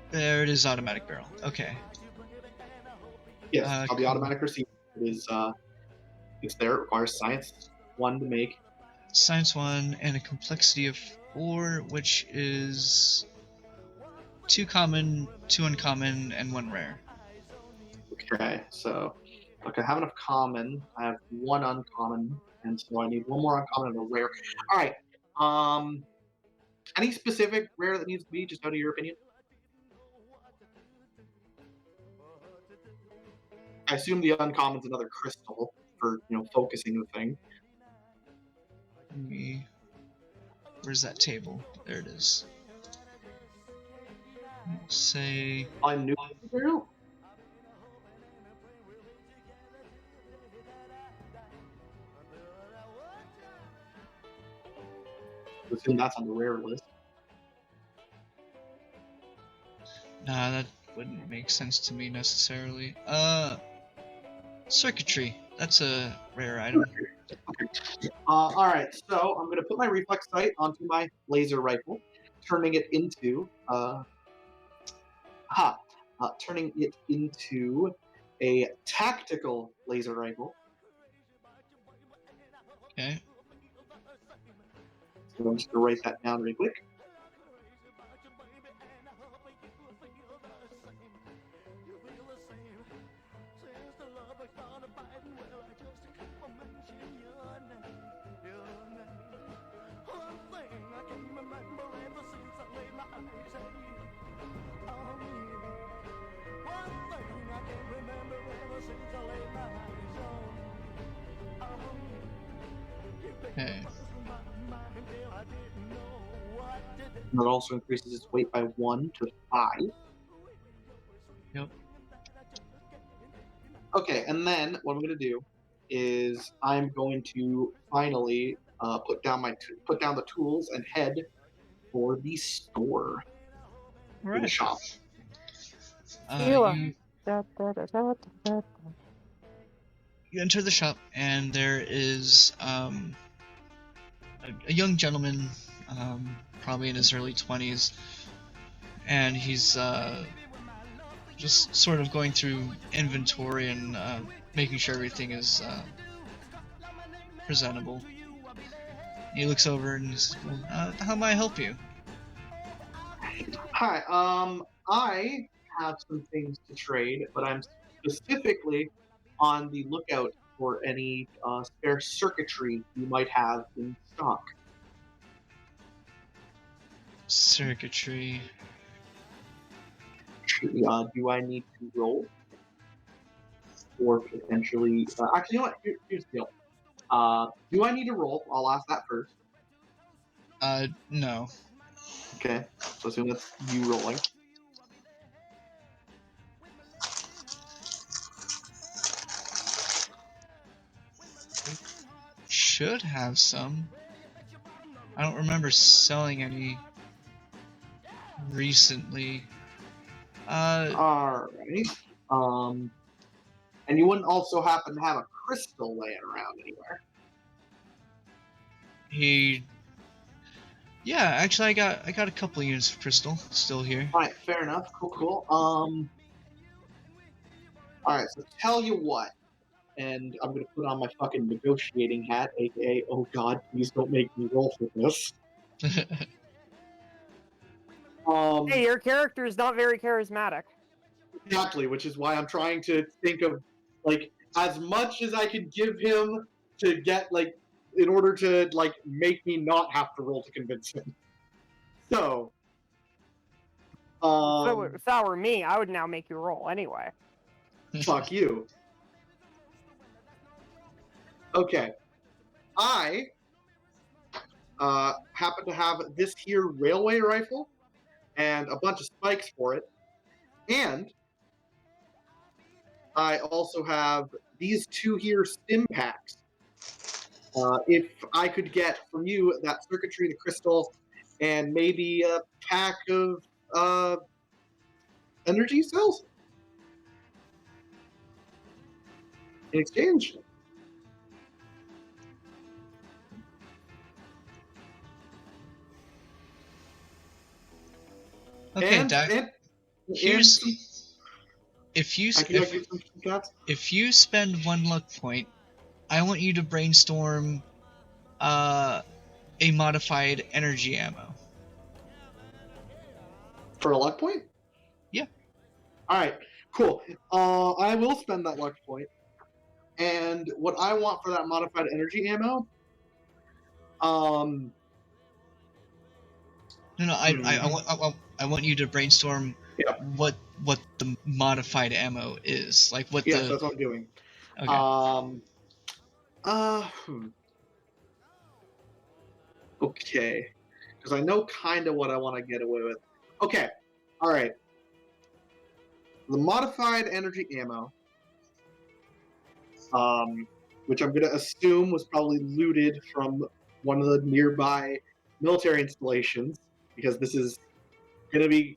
There it is, automatic barrel. Okay. Yes, the cool. automatic receiver is it's there. It requires science 1 to make. Science 1 and a complexity of 4, which is 2 common, 2 uncommon, and 1 rare. Okay, so look, I have enough common. I have 1 uncommon, and so I need 1 more uncommon and a rare. All right. Any specific rare that needs to be, just out of your opinion? I assume the uncommon's another crystal for focusing the thing. Where's that table? There it is. Say On new material. I assume that's on the rare list. nah, that wouldn't make sense to me necessarily. Circuitry. That's a rare item. All right, so I'm going to put my reflex sight onto my laser rifle, turning it into a tactical laser rifle. Okay. So I'm just going to write that down really quick. Okay. And that also increases its weight by 1 to 5. Yep. Okay, and then what I'm going to do is I'm going to finally put down the tools and head for the store, for the Right. shop. You enter the shop, and there is a young gentleman, probably in his early 20s, and he's just sort of going through inventory and making sure everything is presentable. He looks over and says, "How may I help you?" Hi, I have some things to trade, but I'm specifically on the lookout for any spare circuitry you might have in stock. Circuitry. Do I need to roll? Or potentially... actually, you know what? Here's the deal. Do I need to roll? I'll ask that first. No. Okay, so assume that's you rolling. Should have some. I don't remember selling any recently. Alright. And you wouldn't also happen to have a crystal laying around anywhere? Yeah, actually, I got a couple of units of crystal still here. Alright, fair enough. Cool. Alright, so tell you what. And I'm gonna put on my fucking negotiating hat, aka, oh god, please don't make me roll for this. Hey, your character is not very charismatic. Exactly, which is why I'm trying to think of, like, as much as I can give him to get, like, in order to, like, make me not have to roll to convince him. So, If that were me, I would now make you roll anyway. fuck you. Okay. I happen to have this here railway rifle and a bunch of spikes for it. And I also have these two here stim packs. If I could get from you that circuitry, the crystal, and maybe a pack of energy cells in exchange. Okay, and, Dak. and Here's some, if you spend 1 luck point, I want you to brainstorm a modified energy ammo. For a luck point? Yeah. Alright, cool. I will spend that luck point. And what I want for that modified energy ammo... No, I want you to brainstorm Yep. what the modified ammo is, like what Yes, the. that's what I'm doing. Okay. Hmm. Okay, because I know kind of what I want to get away with. Okay, all right. The modified energy ammo, which I'm gonna assume was probably looted from one of the nearby military installations, because this is gonna be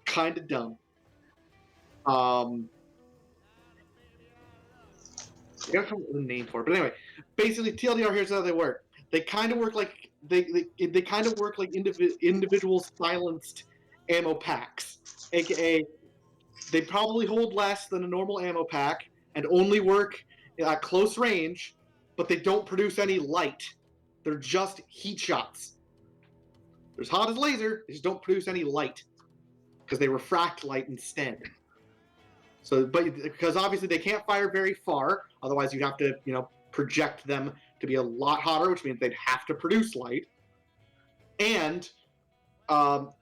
kind of dumb. I gotta come up with a name for it, but anyway, basically TLDR. Here's how they work. They kind of work like they kind of work like individual silenced ammo packs, aka they probably hold less than a normal ammo pack and only work at close range, but they don't produce any light. They're just heat shots. They're as hot as laser, they just don't produce any light because they refract light instead. So, but because obviously they can't fire very far, otherwise you'd have to, project them to be a lot hotter, which means they'd have to produce light. And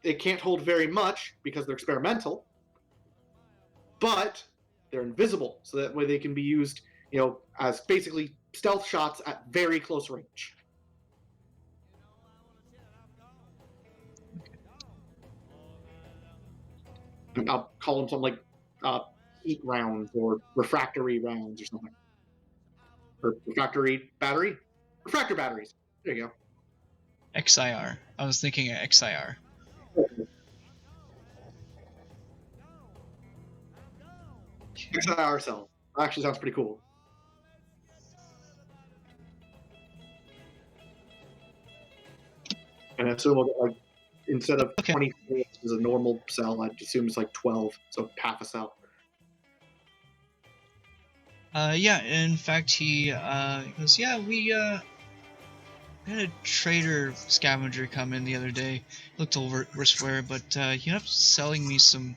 they can't hold very much because they're experimental, but they're invisible, so that way they can be used, as basically stealth shots at very close range. I'll call them something like heat rounds or refractory rounds or something. Or refractory battery? Refractor batteries. There you XIR. I was thinking of XIR. go. XIR cell. Actually sounds pretty cool. And I assume we'll get like, instead of Okay. 24 as a normal cell, I'd assume it's like 12, so half a cell. Yeah, in fact, he goes, yeah, we had a trader scavenger come in the other day. Looked over where, but he ended up selling me some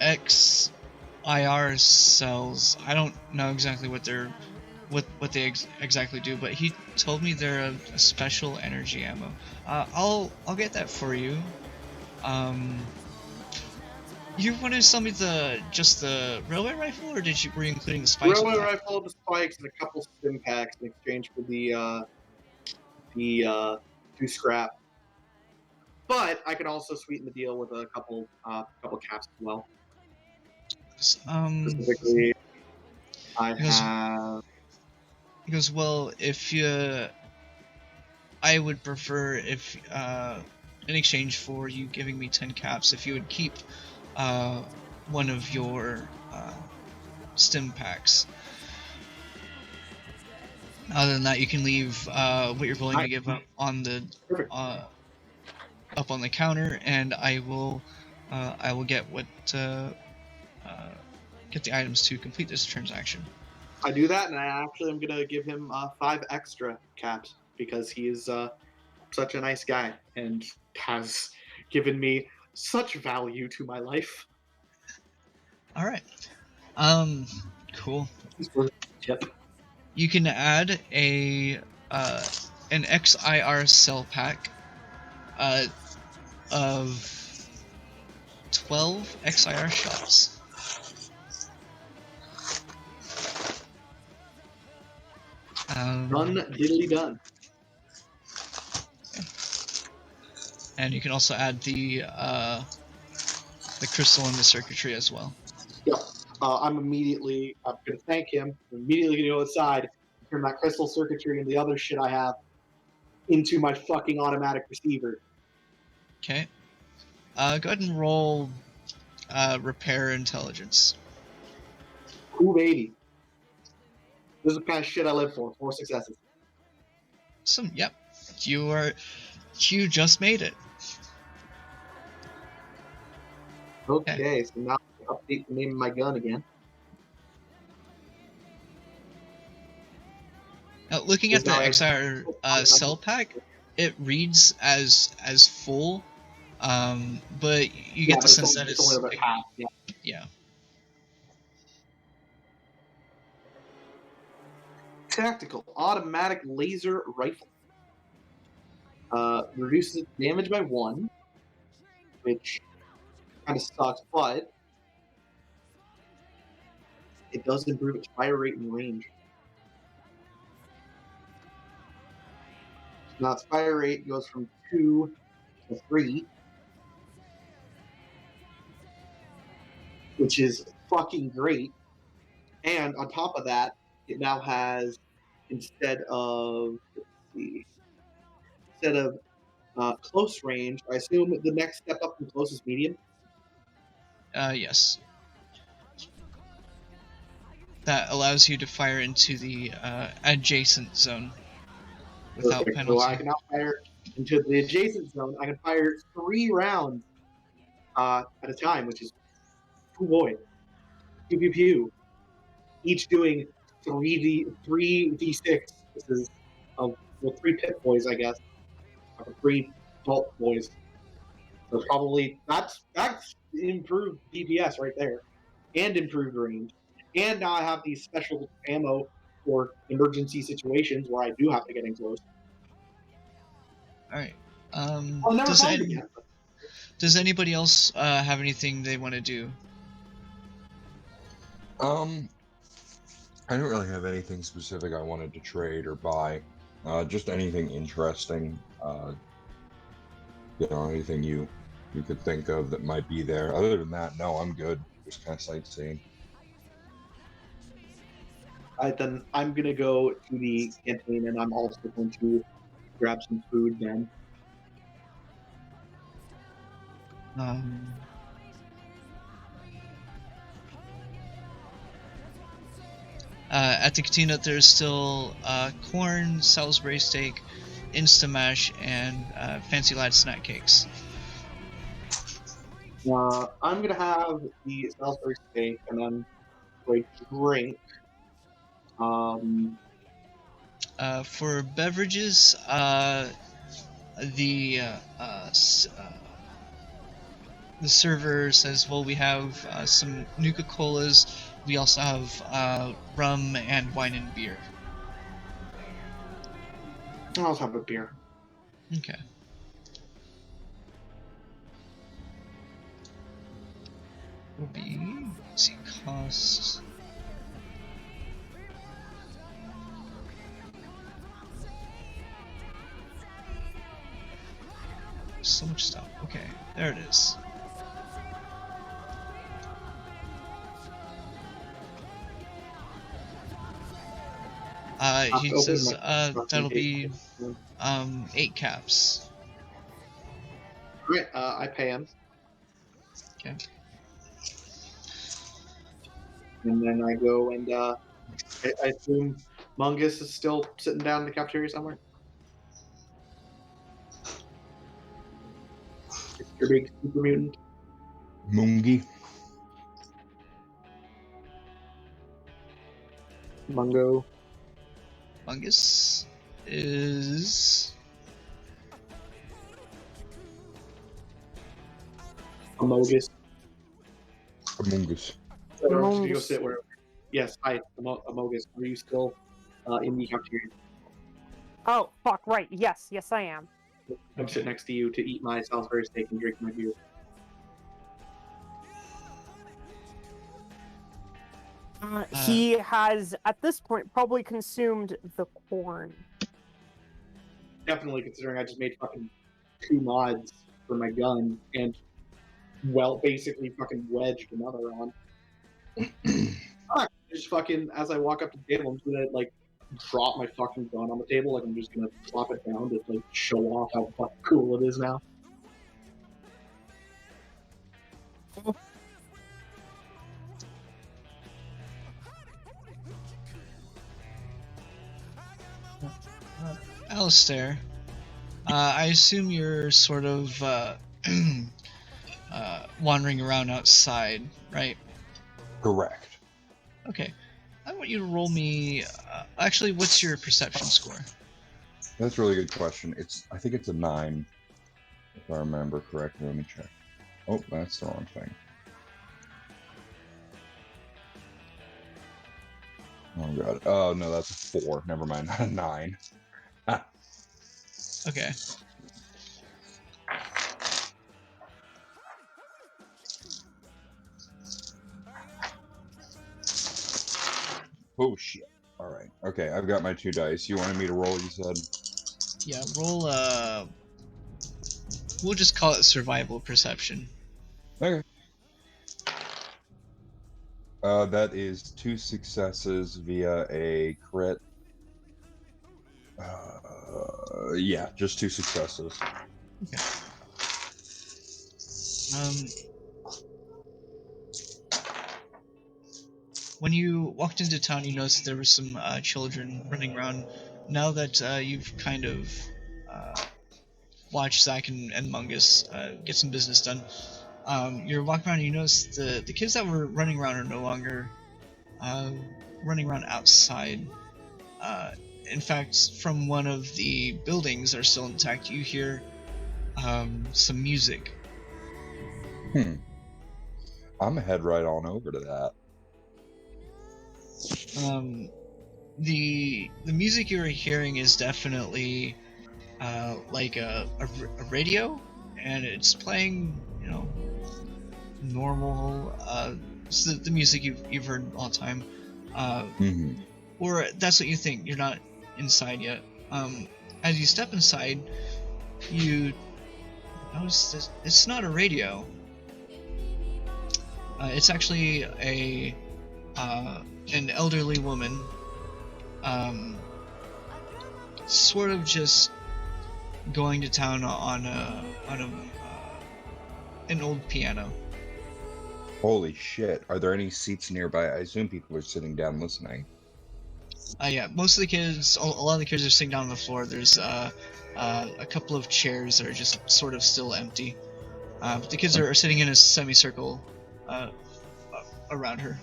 XIR cells. I don't know exactly what they exactly do, but he told me they're a special energy ammo. I'll get that for you. You want to sell me just the railway rifle, or were you including the spikes? Railway rifle, the spikes, and a couple stim packs in exchange for the 2 scrap. But I can also sweeten the deal with a couple caps as well. Specifically, I have. He goes, well, I would prefer if, in exchange for you giving me 10 caps, if you would keep one of your stim packs. Other than that, you can leave what you're willing to give up on the up on the counter, and I will get get the items to complete this transaction. I do that, and I actually am gonna give him 5 extra caps because he is such a nice guy and has given me such value to my life. All right. Cool. Yep. You can add an XIR cell pack of 12 XIR shots. Done, diddly done. And you can also add the crystal and the circuitry as well. Yep. I'm going to thank him. I'm immediately going to go outside and turn that crystal circuitry and the other shit I have into my fucking automatic receiver. Okay. Go ahead and roll repair intelligence. Ooh, baby. This is the kind of shit I live for. 4 successes. Awesome. Yep. You just made it. Okay, so now I'll update the name of my gun again. Now, looking at the XIR cell pack, it reads as full, but you get the sense that it's only about half. Yeah. Tactical automatic laser rifle. Reduces damage by 1, which kind of sucks, but it does improve its fire rate and range. Now its fire rate goes from 2 to 3, which is fucking great. And on top of that, it now has, instead of close range, I assume the next step up from close is medium. Yes. That allows you to fire into the adjacent zone without Perfect. penalty. So I can now fire into the adjacent zone. I can fire 3 rounds at a time, which is, oh boy, pew pew pew. Each doing 3d6. This is, well, 3 pit boys, I guess. Or 3 bolt boys. So probably that's improved DPS right there, and improved range. And now I have these special ammo for emergency situations where I do have to get in close. Alright. I'll never find it yet. Does anybody else have anything they want to do? I don't really have anything specific I wanted to trade or buy. Just anything interesting. Anything you could think of that might be there. Other than that, no, I'm good. Just kind of sightseeing. Then I'm gonna go to the canteen, and I'm also going to grab some food then. At the cantina, there's still corn, Salisbury steak, Instamash, and Fancy Lad snack cakes. I'm gonna have the Salisbury steak, and then a drink. For beverages, the server says, well, we have some Nuka-Colas. We also have rum and wine and beer. I'll also have a beer. Okay. Will be, let's see, cost. So much stuff. Okay, there it is. He says that'll be 8 caps. Great. I pay him. Okay. And then I go and I assume Mungus is still sitting down in the cafeteria somewhere. Your big super mutant. Mungi. Mungo. Mungus is Amogus. Amogus. Or should you go sit where? Yes, hi, Amogus. Are you still in the cafeteria? Oh, fuck, right. Yes, I am. I'm sitting next to you to eat my Salisbury steak and drink my beer. He has, at this point, probably consumed the corn. Definitely, considering I just made fucking 2 mods for my gun and, well, basically fucking wedged another on. Just fucking, as I walk up to the table, I'm just gonna, like, drop my fucking gun on the table. Like, I'm just gonna plop it down to, like, show off how fucking cool it is now. Alistair. I assume you're sort of wandering around outside, right? Correct. Okay. I want you to roll me. Actually, what's your perception score? That's a really good question. I think it's a 9, if I remember correctly. Let me check. Oh, that's the wrong thing. Oh god. Oh no, that's a 4. Never mind. Not a 9. Okay. Oh shit. All right. Okay, I've got my 2 dice. You wanted me to roll, you said? Yeah, roll we'll just call it survival perception. Okay. That is 2 successes via a crit. Yeah, just 2 successes. Okay. Um, when you walked into town, you noticed there were some children running around. Now that you've kind of uh, watched Zach and Mungus get some business done, you're walking around and you notice the kids that were running around are no longer uh, running around outside. Uh, in fact, from one of the buildings that are still intact, you hear some music. I'm gonna head right on over to that. The music you're hearing is definitely like a radio, and it's playing, you know, normal it's the music you've heard all the time, or that's what you think. You're not inside yet. As you step inside, you notice that it's not a radio. It's actually an elderly woman, sort of just going to town on an old piano. Holy shit. Are there any seats nearby? I assume people are sitting down listening. Yeah, most of the kids, a lot of the kids are sitting down on the floor. There's a couple of chairs that are just sort of still empty. But the kids are sitting in a semicircle around her.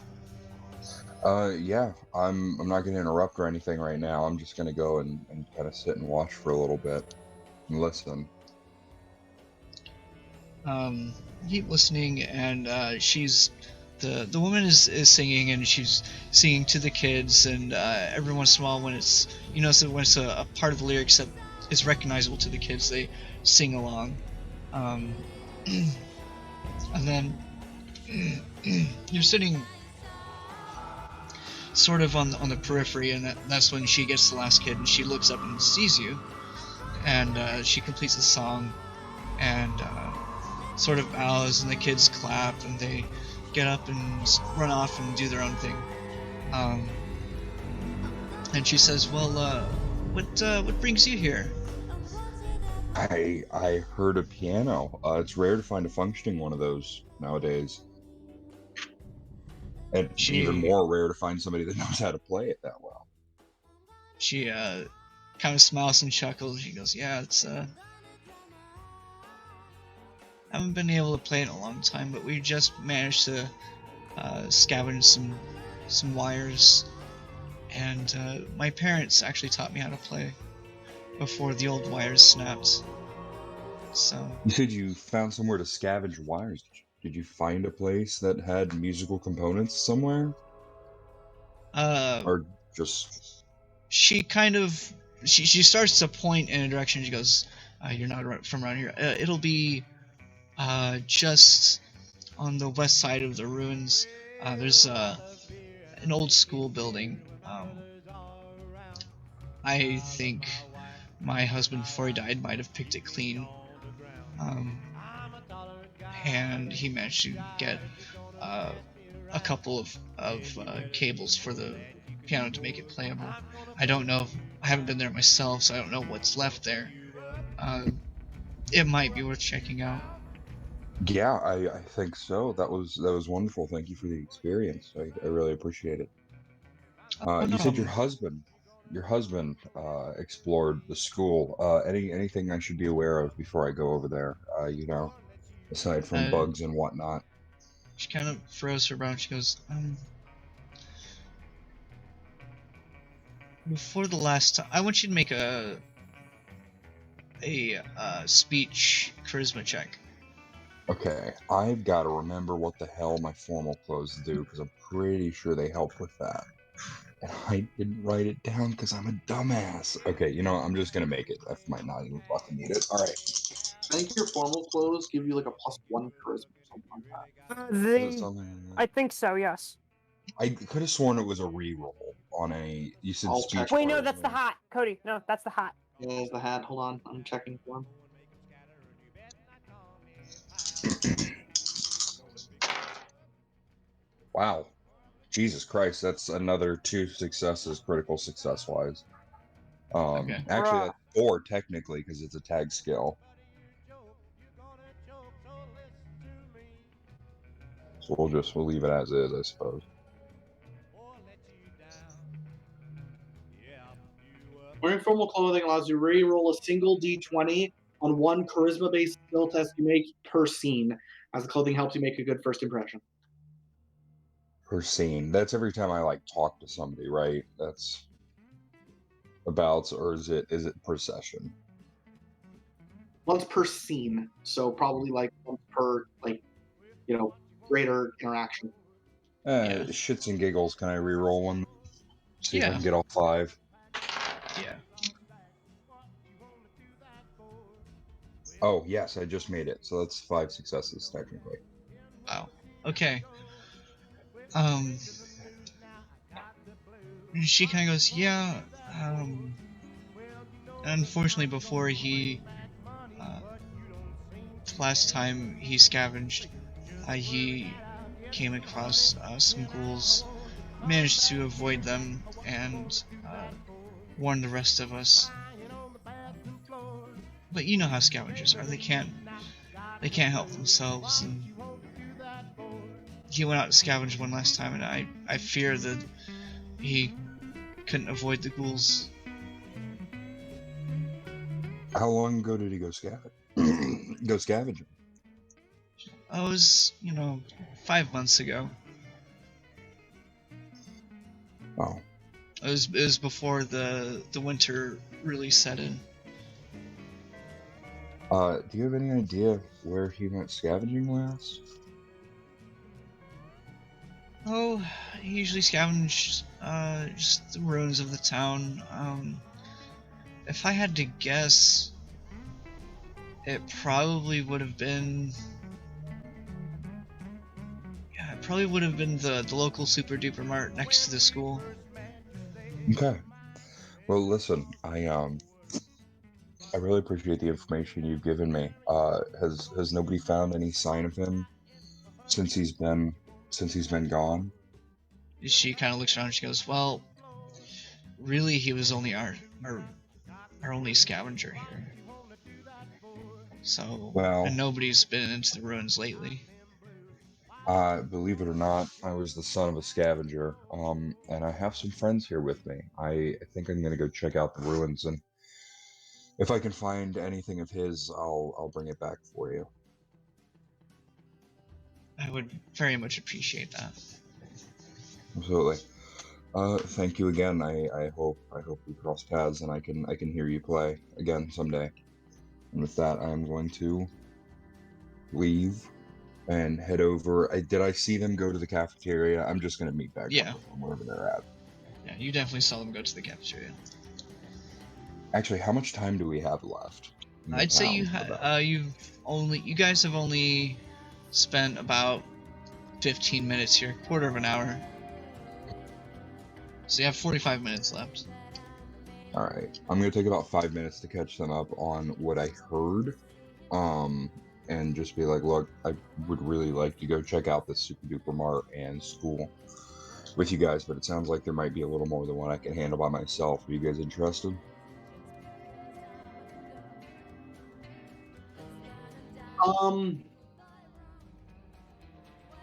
Yeah, I'm not gonna interrupt or anything right now. I'm just gonna go and kind of sit and watch for a little bit and listen. Keep listening, and she's the woman is singing, and she's singing to the kids, and every once in a while, when it's, you know, so when it's a part of the lyrics that is recognizable to the kids, they sing along. And then you're sitting sort of on the periphery, and that's when she gets the last kid, and she looks up and sees you, and she completes the song, and sort of bows, and the kids clap, and they get up and run off and do their own thing. And she says, "Well, what brings you here?" I heard a piano. It's rare to find a functioning one of those nowadays. And even more rare to find somebody that knows how to play it that well. She kind of smiles and chuckles. She goes, "Yeah, it's I haven't been able to play it in a long time, but we just managed to scavenge some wires, and my parents actually taught me how to play before the old wires snapped." So you said you found somewhere to scavenge wires. Did you find a place that had musical components somewhere? Or just... She kind of she starts to point in a direction. She goes, "You're not from around here. It'll be just on the west side of the ruins. There's an old school building. I think my husband, before he died, might have picked it clean. And he managed to get a couple of cables for the piano to make it playable. I don't know. I haven't been there myself, so I don't know what's left there. It might be worth checking out." Yeah, I think so. That was wonderful. Thank you for the experience. I really appreciate it. You said your husband explored the school. Anything I should be aware of before I go over there? You know, aside from bugs and whatnot. She kind of throws her brow. She goes, "Before the last time, I want you to make a speech charisma check." Okay, I've got to remember what the hell my formal clothes do, because I'm pretty sure they help with that. And I didn't write it down because I'm a dumbass. Okay, you know what? I'm just going to make it. I might not even fucking need it. All right. I think your formal clothes give you like a +1 charisma or something like that. I think so, yes. I could have sworn it was a reroll on a. You said I'll speech. check. Wait, no, bars, that's the right? hat, Cody. No, that's the hat. There's the hat. Hold on, I'm checking for him. Wow. Jesus Christ, that's another 2 successes, critical success wise. Okay. Actually, Bruh. that's 4 technically because it's a tag skill. So we'll leave it as is, I suppose. Wearing formal clothing allows you to re-roll a single d20 on one charisma-based skill test you make per scene, as the clothing helps you make a good first impression. Per scene. That's every time I like talk to somebody, right? That's about, or is it per session? Once per scene, so probably like once per greater interaction. Yeah. Shits and giggles. Can I re-roll one? See if I Yeah. can get all 5. Yeah. Oh yes, I just made it. So that's 5 successes technically. Wow. Okay. She kind of goes, yeah. Unfortunately, before he, last time he scavenged, he came across some ghouls, managed to avoid them, and warned the rest of us. But you know how scavengers are; they can't help themselves. And he went out to scavenge one last time, and I fear that he couldn't avoid the ghouls. How long ago did he go scavenging? It was, 5 months ago. Oh. It was before the winter really set in. Do you have any idea where he went scavenging last? Oh, he usually scavenged just the ruins of the town. If I had to guess, it probably would have been. Yeah, it probably would have been the local super duper mart next to the school. Okay. Well, listen, I really appreciate the information you've given me. Has nobody found any sign of him since he's been gone? She kind of looks around and she goes, "Well, really, he was only our only scavenger here. So, Well, and nobody's been into the ruins lately." Believe it or not, I was the son of a scavenger, and I have some friends here with me. I think I'm gonna go check out the ruins, and if I can find anything of his, I'll bring it back for you. I would very much appreciate that. Absolutely. Thank you again. I hope we cross paths and I can hear you play again someday. And with that, I'm going to leave and head over. Did I see them go to the cafeteria? I'm just going to meet back Yeah. up with them wherever they're at. Yeah, you definitely saw them go to the cafeteria. Actually, how much time do we have left? I'd say you guys have only spent about 15 minutes here, quarter of an hour. So you have 45 minutes left. All right, I'm gonna take about 5 minutes to catch them up on what I heard, and just be like, look, I would really like to go check out this super duper mart and school with you guys, but it sounds like there might be a little more than what I can handle by myself. Are you guys interested?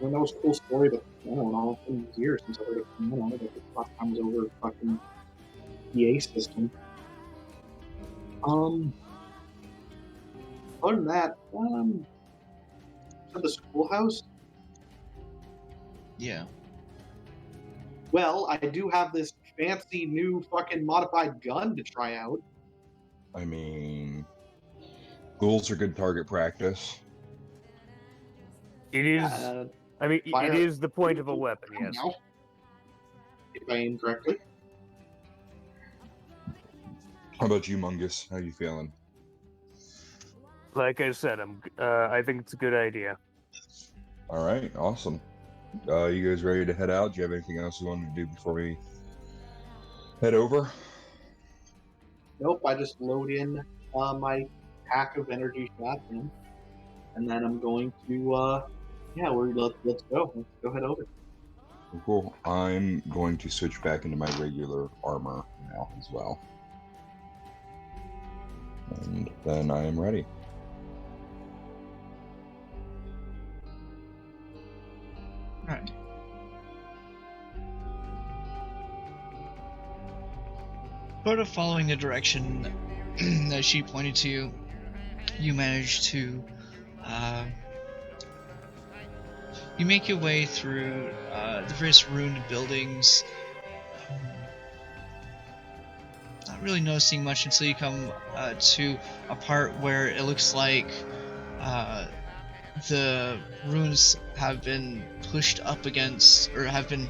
I mean, that was a cool story, but I don't know, it's been years since I heard it from one. I think the last time was over fucking EA system. Other than that, at the schoolhouse. Yeah. Well, I do have this fancy new fucking modified gun to try out. I mean, ghouls are good target practice. It is. I mean, fire- it is the point of a weapon, yes. Now, if I aim correctly. How about you, Mungus? How you feeling? Like I said, I think it's a good idea. All right, awesome. You guys ready to head out? Do you have anything else you want to do before we head over? Nope, I just load in my pack of energy shots in, and then I'm going to, let's go. Let's go head over. Cool. I'm going to switch back into my regular armor now as well. And then I am ready. Alright. Sort of following the direction that she pointed to, you manage to you make your way through the various ruined buildings, not really noticing much until you come to a part where it looks like the ruins have been pushed up against, or have been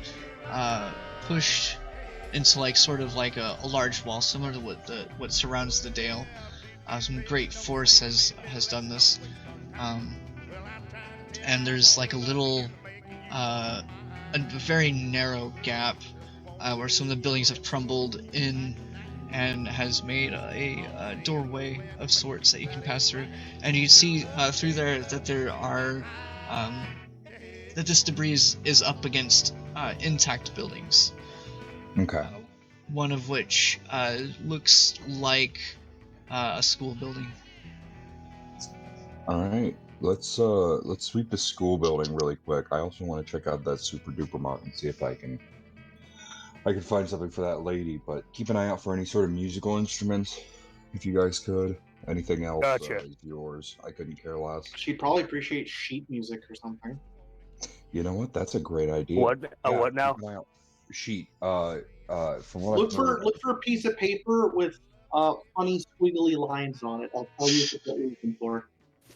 pushed into like sort of like a large wall, similar to what surrounds the Dale. Some great force has done this, and there's like a little, a very narrow gap where some of the buildings have crumbled in, and has made a doorway of sorts that you can pass through, and you see through there that there are that this debris is up against intact buildings. Okay. One of which looks like a school building. All right. Let's sweep the school building really quick. I also want to check out that super duper mart and see if I can find something for that lady. But keep an eye out for any sort of musical instruments, if you guys could. Anything else Gotcha. is yours. I couldn't care less. She'd probably appreciate sheet music or something. You know what? That's a great idea. What? What now? Keep an eye out. Sheet. From what Look I've for heard, look for a piece of paper with funny squiggly lines on it. I'll tell you what you're looking for.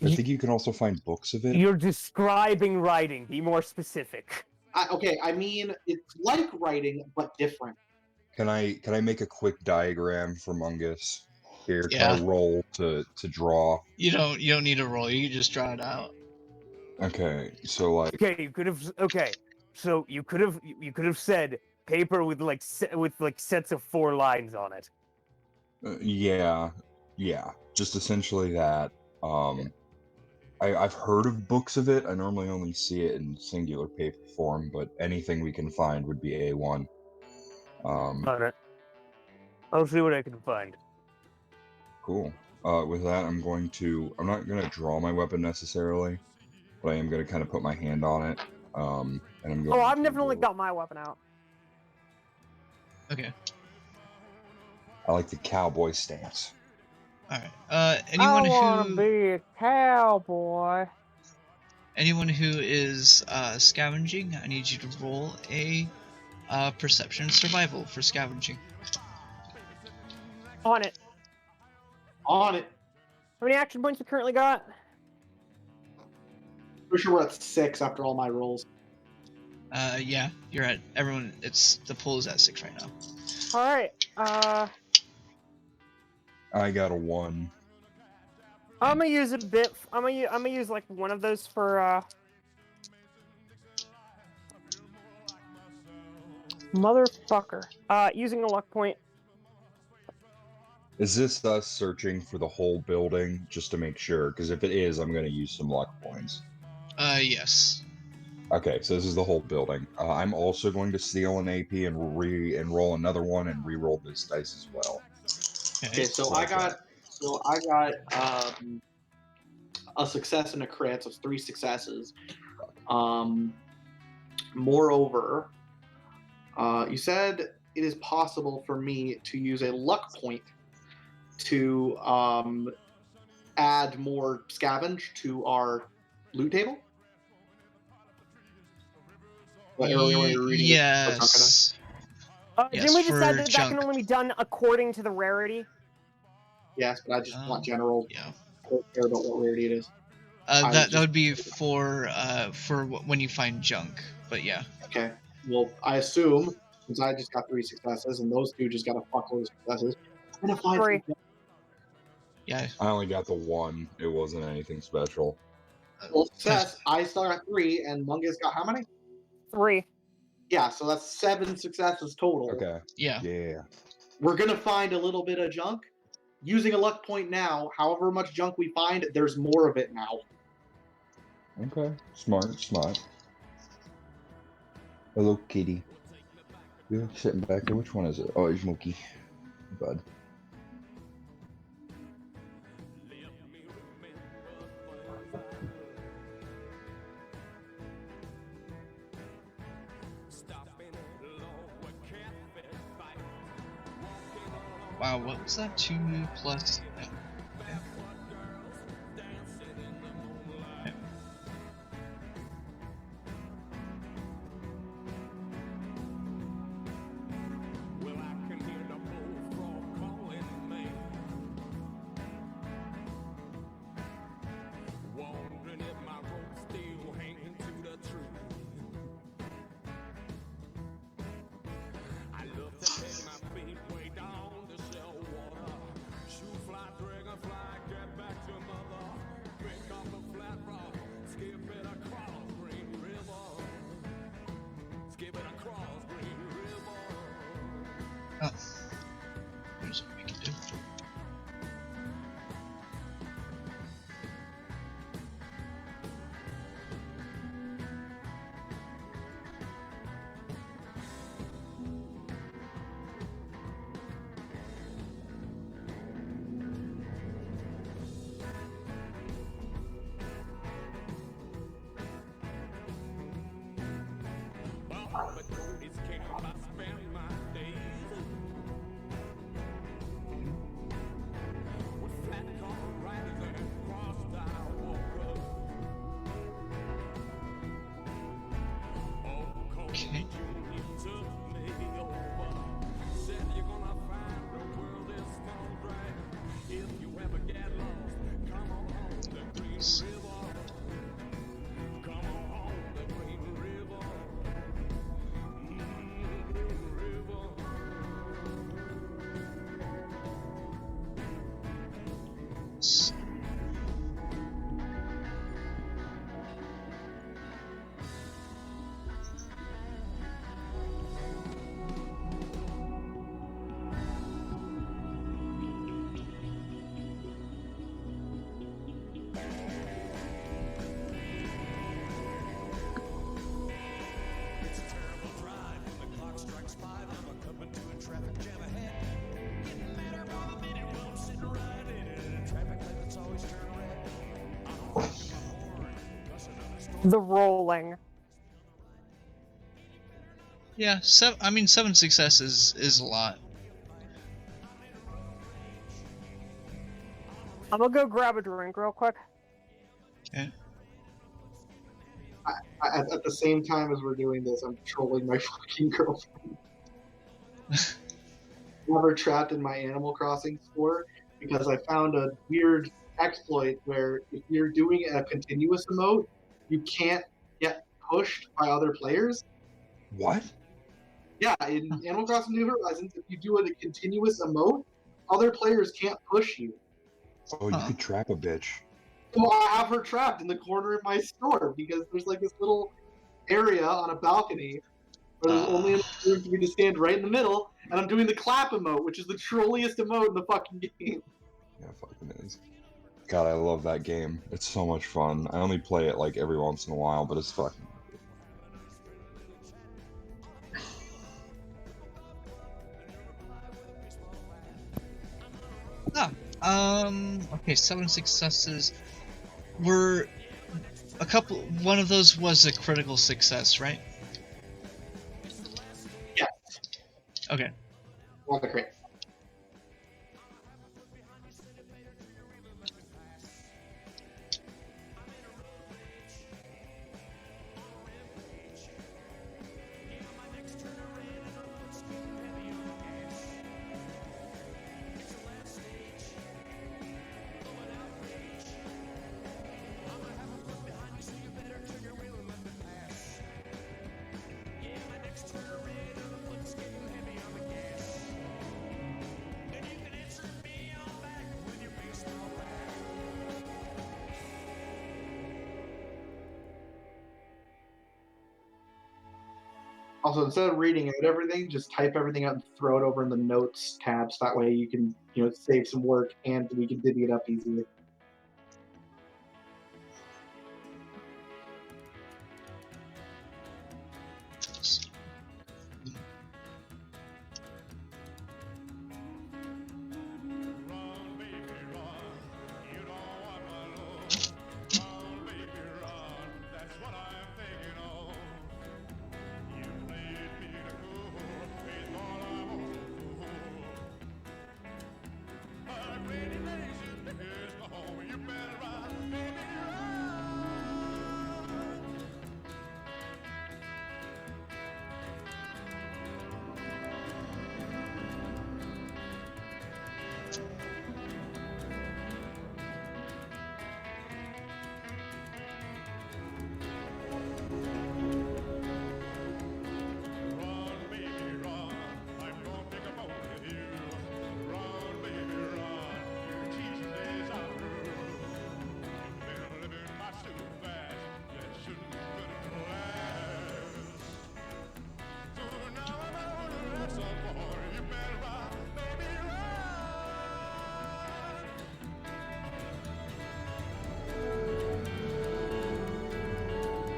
I think you can also find books of it. You're describing writing. Be more specific. I mean it's like writing but different. Can I make a quick diagram for Mungus? Here, Yeah. can I roll to draw? You don't need a roll. You can just draw it out. Okay, so like. Okay, you could have. Okay, so you could have said paper with like sets of 4 lines on it. Yeah, just essentially that. I've heard of books of it. I normally only see it in singular paper form, but anything we can find would be A1. On it. I'll see what I can find. Cool. With that, I'm not going to draw my weapon necessarily, but I am going to kind of put my hand on it. And I'm going. Oh, I've definitely got my weapon out. Okay. I like the cowboy stance. All right. Anyone I want to who be a cowboy. anyone who is scavenging, I need you to roll a perception survival for scavenging. On it. On it. How many action points we currently got? Pretty sure we're at 6 after all my rolls. Yeah, you're at everyone. The pool is at 6 right now. All right. I got a 1. I'm gonna use a bit. I'm gonna use like one of those for motherfucker. Using a luck point. Is this us searching for the whole building just to make sure? Because if it is, I'm going to use some luck points. Yes. Okay, so this is the whole building. I'm also going to steal an AP and roll another one and re-roll this dice as well. Okay, so I got a success and a crit, so it's 3 successes. Moreover, you said it is possible for me to use a luck point to add more scavenge to our loot table. Yes. Didn't we for decide that junk. can only be done according to the rarity? Yes, but I just want general. Yeah. I don't care about what rarity it is. That would be for when you find junk. But yeah. Okay. Well, I assume since I just got 3 successes and those 2 just got a fuckload of successes, I'm gonna find 3. Yeah. I only got the 1. It wasn't anything special. Well, success. I still got 3, and Mungus got how many? 3. Yeah, so that's 7 successes total. Okay. Yeah. Yeah. We're gonna find a little bit of junk. Using a luck point now, however much junk we find, there's more of it now. Okay. Smart. Hello, kitty. You're sitting back there. Which one is it? Oh, it's Mookie. Bud. Wow, what was that? 2 plus. Okay. Okay. Oh. Here's what we can do. Okay. S- The rolling. Yeah, 7 successes is a lot. I'm gonna go grab a drink real quick. Okay. At the same time as we're doing this, I'm trolling my fucking girlfriend. Never trapped in my Animal Crossing store because I found a weird exploit where if you're doing a continuous emote, you can't get pushed by other players. What? Yeah, in Animal Crossing New Horizons, if you do a continuous emote, other players can't push you. Oh, you could trap a bitch. So I have her trapped in the corner of my store because there's like this little area on a balcony where there's only enough room for me to stand right in the middle, and I'm doing the clap emote, which is the trolliest emote in the fucking game. Yeah, fucking is. God, I love that game. It's so much fun. I only play it like every once in a while, but it's fucking. Okay, 7 successes. Were a couple. One of those was a critical success, right? Yes. Okay. Well, great. Also, instead of reading out everything, just type everything out and throw it over in the notes tabs. That way you can, save some work and we can divvy it up easily.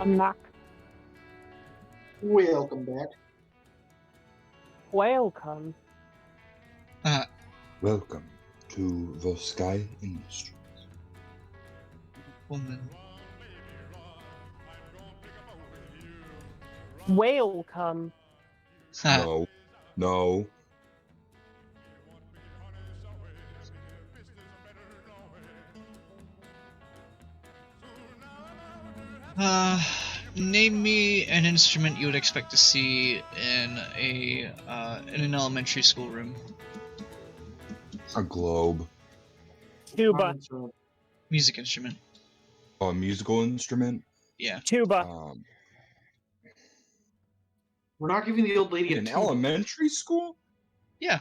I'm back. Welcome back. Welcome. Welcome to the Sky Industries. Woman. Welcome. No. No. Name me an instrument you would expect to see in an elementary school room. A globe. Tuba. Music instrument. Oh, a musical instrument? Yeah. Tuba. We're not giving the old lady In a tuba. elementary school? Yeah.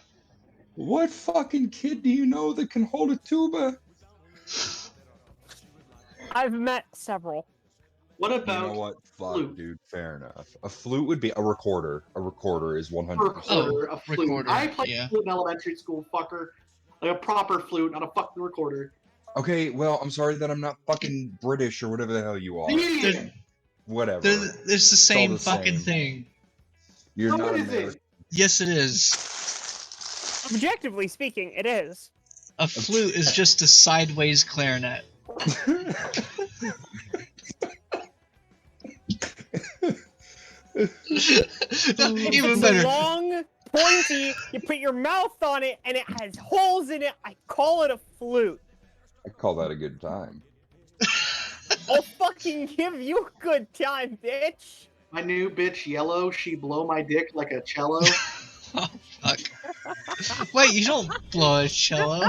What fucking kid do you know that can hold a tuba? I've met several. What You about know what? Fuck, flute? dude. Fair enough. A flute would be a recorder. A recorder is 100%. Recorder, a flute. recorder, I played yeah. flute in elementary school, fucker. Like a proper flute, not a fucking recorder. Okay, well, I'm sorry that I'm not fucking British or whatever the hell you are. Idiot! Whatever. It's the same the fucking same. thing. You're No, not it American. isn't. Yes, it is. Objectively speaking, it is. A flute is just a sideways clarinet. No, even It's better. long, pointy. You put your mouth on it, and it has holes in it. I call it a flute. I call that a good time. I'll fucking give you a good time, bitch. My new bitch, Yellow, she blow my dick like a cello. Oh, fuck. Wait, you don't blow a cello.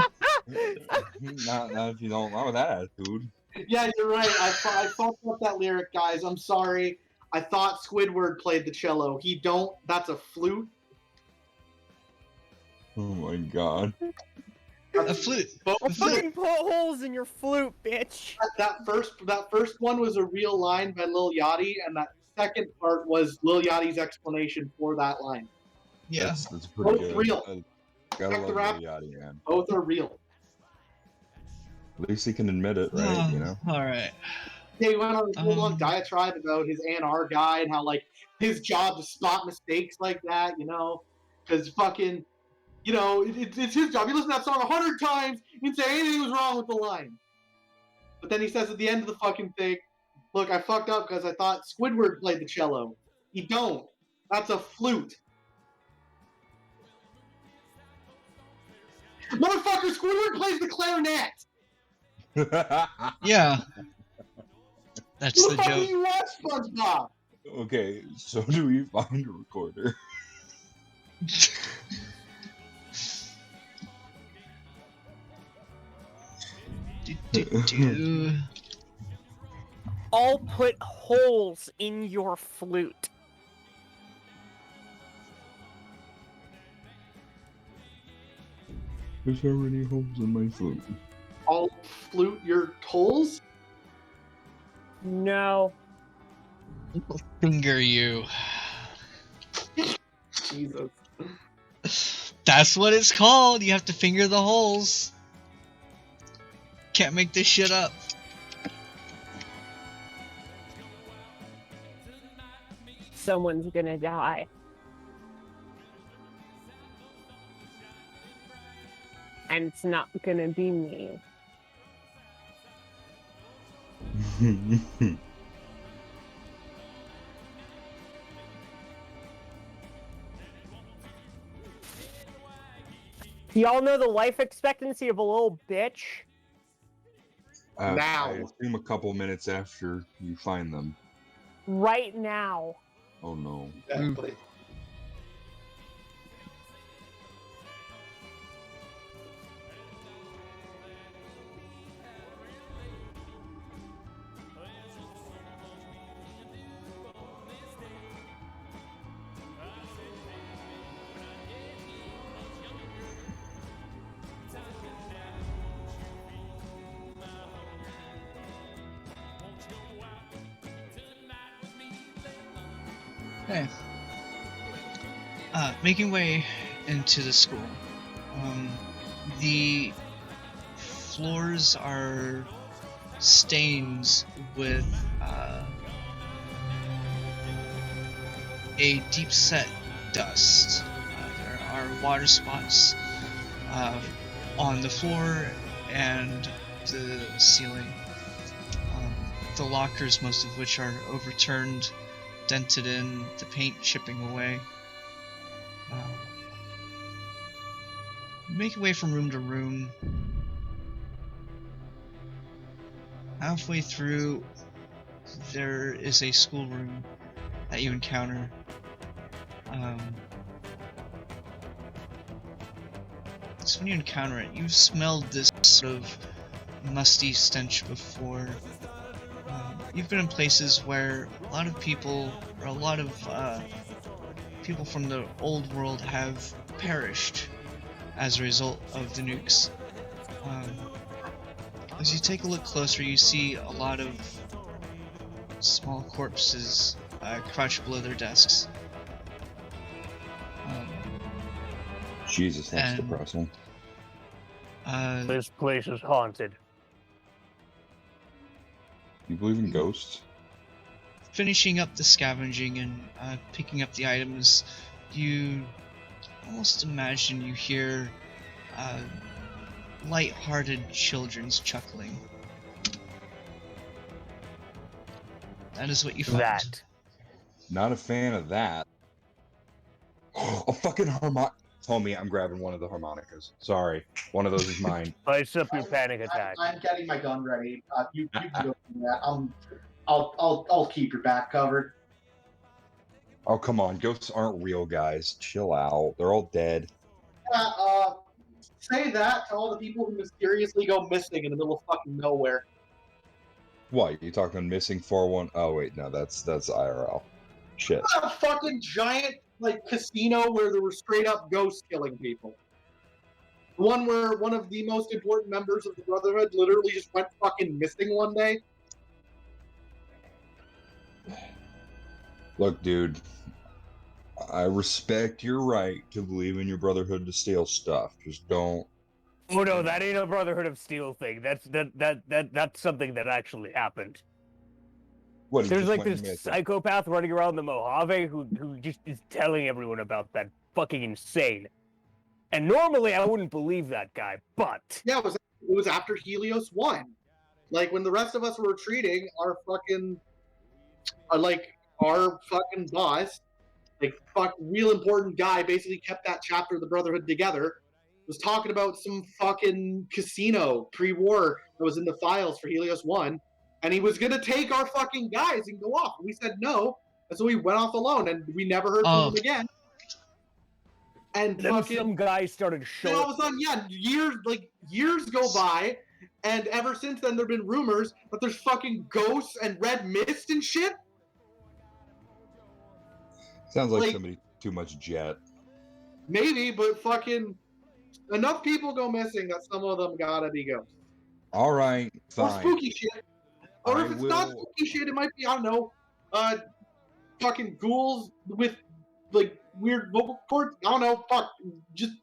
Not if you don't know that attitude. Yeah, you're right. I fucked up that lyric, guys. I'm sorry. I thought Squidward played the cello. He don't. That's a flute. Oh my god. A flute. I'll A flute. fucking put holes in your flute, bitch. That first one was a real line by Lil Yachty, and that second part was Lil Yachty's explanation for that line. Yeah. That's pretty Both good. real. Gotta Check the love rap. Lil Yachty, man. Both are real. At least he can admit it, right? You know? Alright. Yeah, he went on a whole long Um, diatribe about his A&R guy and how, like, his job to spot mistakes like that, because fucking, it's his job. He listened to that song 100 times, he didn't say anything was wrong with the line. But then he says at the end of the fucking thing, look, I fucked up because I thought Squidward played the cello. He don't. That's a flute. Motherfucker, Squidward plays the clarinet! Yeah. That's Who the the fuck do joke. you watch, SpongeBob? Okay, so do we find a recorder? Do. I'll put holes in your flute. There's already holes in my flute. I'll flute your holes? No. Finger you. Jesus. That's what it's called. You have to finger the holes. Can't make this shit up. Someone's gonna die. And it's not gonna be me. Y'all know the life expectancy of a little bitch? Now. I assume a couple minutes after you find them. Right now. Oh no. Exactly. Okay. Making way into the school. The floors are stained with a deep set dust. There are water spots on the floor and the ceiling. The lockers, most of which are overturned, dented in, the paint chipping away. Make your way from room to room. Halfway through, there is a schoolroom that you encounter. So when you encounter it, you've smelled this sort of musty stench before. You've been in places where a lot of people, or a lot of people from the old world have perished as a result of the nukes. As you take a look closer, you see a lot of small corpses crouched below their desks. Jesus, that's and- depressing. This place is haunted. You believe in ghosts? Finishing up the scavenging and picking up the items, you almost imagine you hear light-hearted children's chuckling. That is what you find. That. Not a fan of that. A fucking harmonic. Homie, I'm grabbing one of the harmonicas. Sorry, one of those is mine. Spice up your panic attack. I'm getting my gun ready. You can go through that. I'll keep your back covered. Oh, come on. Ghosts aren't real, guys. Chill out. They're all dead. Say that to all the people who mysteriously go missing in the middle of fucking nowhere. What? You talking missing 4-1? Oh, wait. No, that's IRL. Shit. A fucking giant casino where there were straight up ghosts killing people. The one where one of the most important members of the Brotherhood literally just went fucking missing one day. Look, dude. I respect your right to believe in your Brotherhood to steal stuff. Just don't. Oh no, that ain't a Brotherhood of Steel thing. That's something that actually happened. What, he There's just like went this missing? psychopath running around the Mojave who just is telling everyone about that. Fucking insane. And normally I wouldn't believe that guy, but Yeah, it was after Helios won. Like when the rest of us were retreating, our fucking boss, real important guy, basically kept that chapter of the Brotherhood together. Was talking about some fucking casino pre-war that was in the files for Helios 1, and he was gonna take our fucking guys and go off. We said no, and so he went off alone, and we never heard from him again. And then fucking some guy started then showing. all of a sudden, years go by, and ever since then there've been rumors that there's fucking ghosts and red mist and shit. Sounds like like- somebody too much jet. Maybe, but fucking enough people go missing that some of them gotta be ghosts. All right, Or fine. spooky shit. Or I if it's not will- spooky shit, it might be, I don't know, fucking ghouls with weird vocal cords. I don't know. Fuck. Just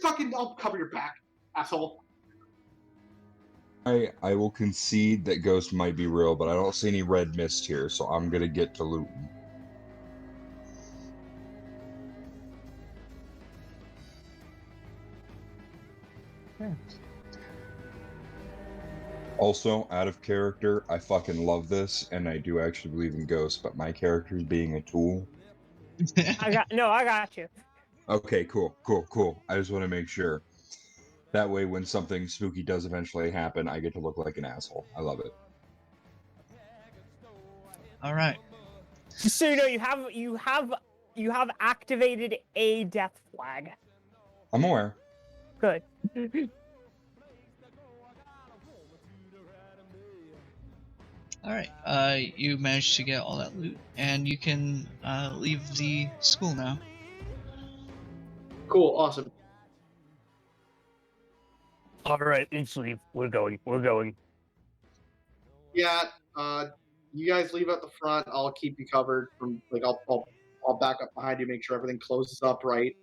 fucking. I'll cover your back, asshole. I will concede that Ghost might be real, but I don't see any red mist here, so I'm gonna get to looting. Also, out of character, I fucking love this, and I do actually believe in ghosts, but my character is being a tool. I got you. Okay, cool. I just want to make sure. That way, when something spooky does eventually happen, I get to look like an asshole. I love it. All right. Just so you know, you have activated a death flag. I'm aware. Good. All right. You managed to get all that loot, and you can leave the school now. Cool. Awesome. All right, let's leave. We're going. Yeah. You guys leave at the front. I'll keep you covered from like I'll back up behind you, make sure everything closes up right.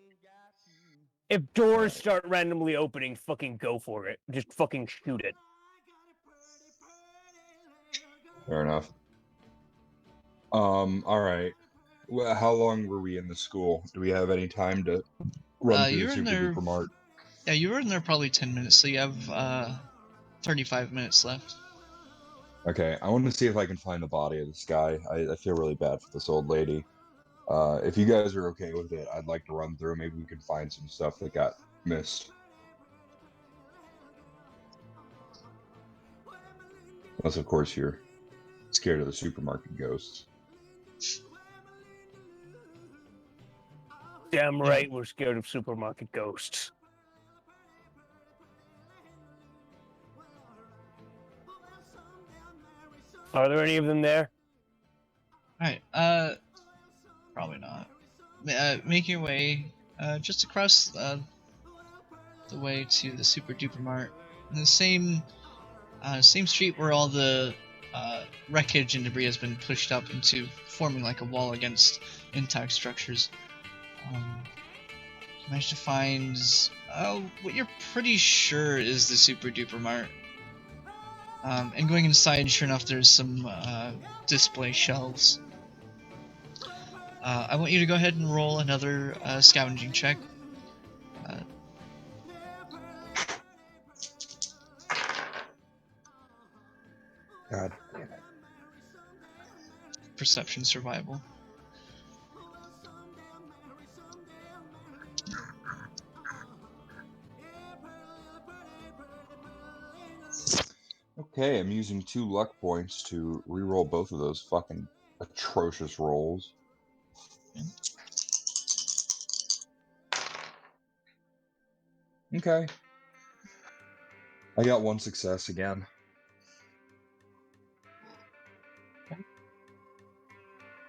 If doors start randomly opening, fucking go for it. Just fucking shoot it. Fair enough. All right. Well, how long were we in the school? Do we have any time to run through you the were in Super there- Duper Mart? Yeah, you were in there probably 10 minutes, so you have 35 minutes left. Okay, I want to see if I can find the body of this guy. I feel really bad for this old lady. If you guys are okay with it, I'd like to run through. Maybe we can find some stuff that got missed. Unless, of course, you're scared of the supermarket ghosts. Damn right, we're scared of supermarket ghosts. Are there any of them there? Alright, probably not. Make your way just across the way to the Super Duper Mart. In the same street where all the wreckage and debris has been pushed up into forming like a wall against intact structures. You managed to find what you're pretty sure is the Super Duper Mart. And going inside, sure enough, there's some display shelves. I want you to go ahead and roll another scavenging check. God damn it. Perception survival. Okay, I'm using 2 luck points to re-roll both of those fucking atrocious rolls. Okay. I got 1 success again.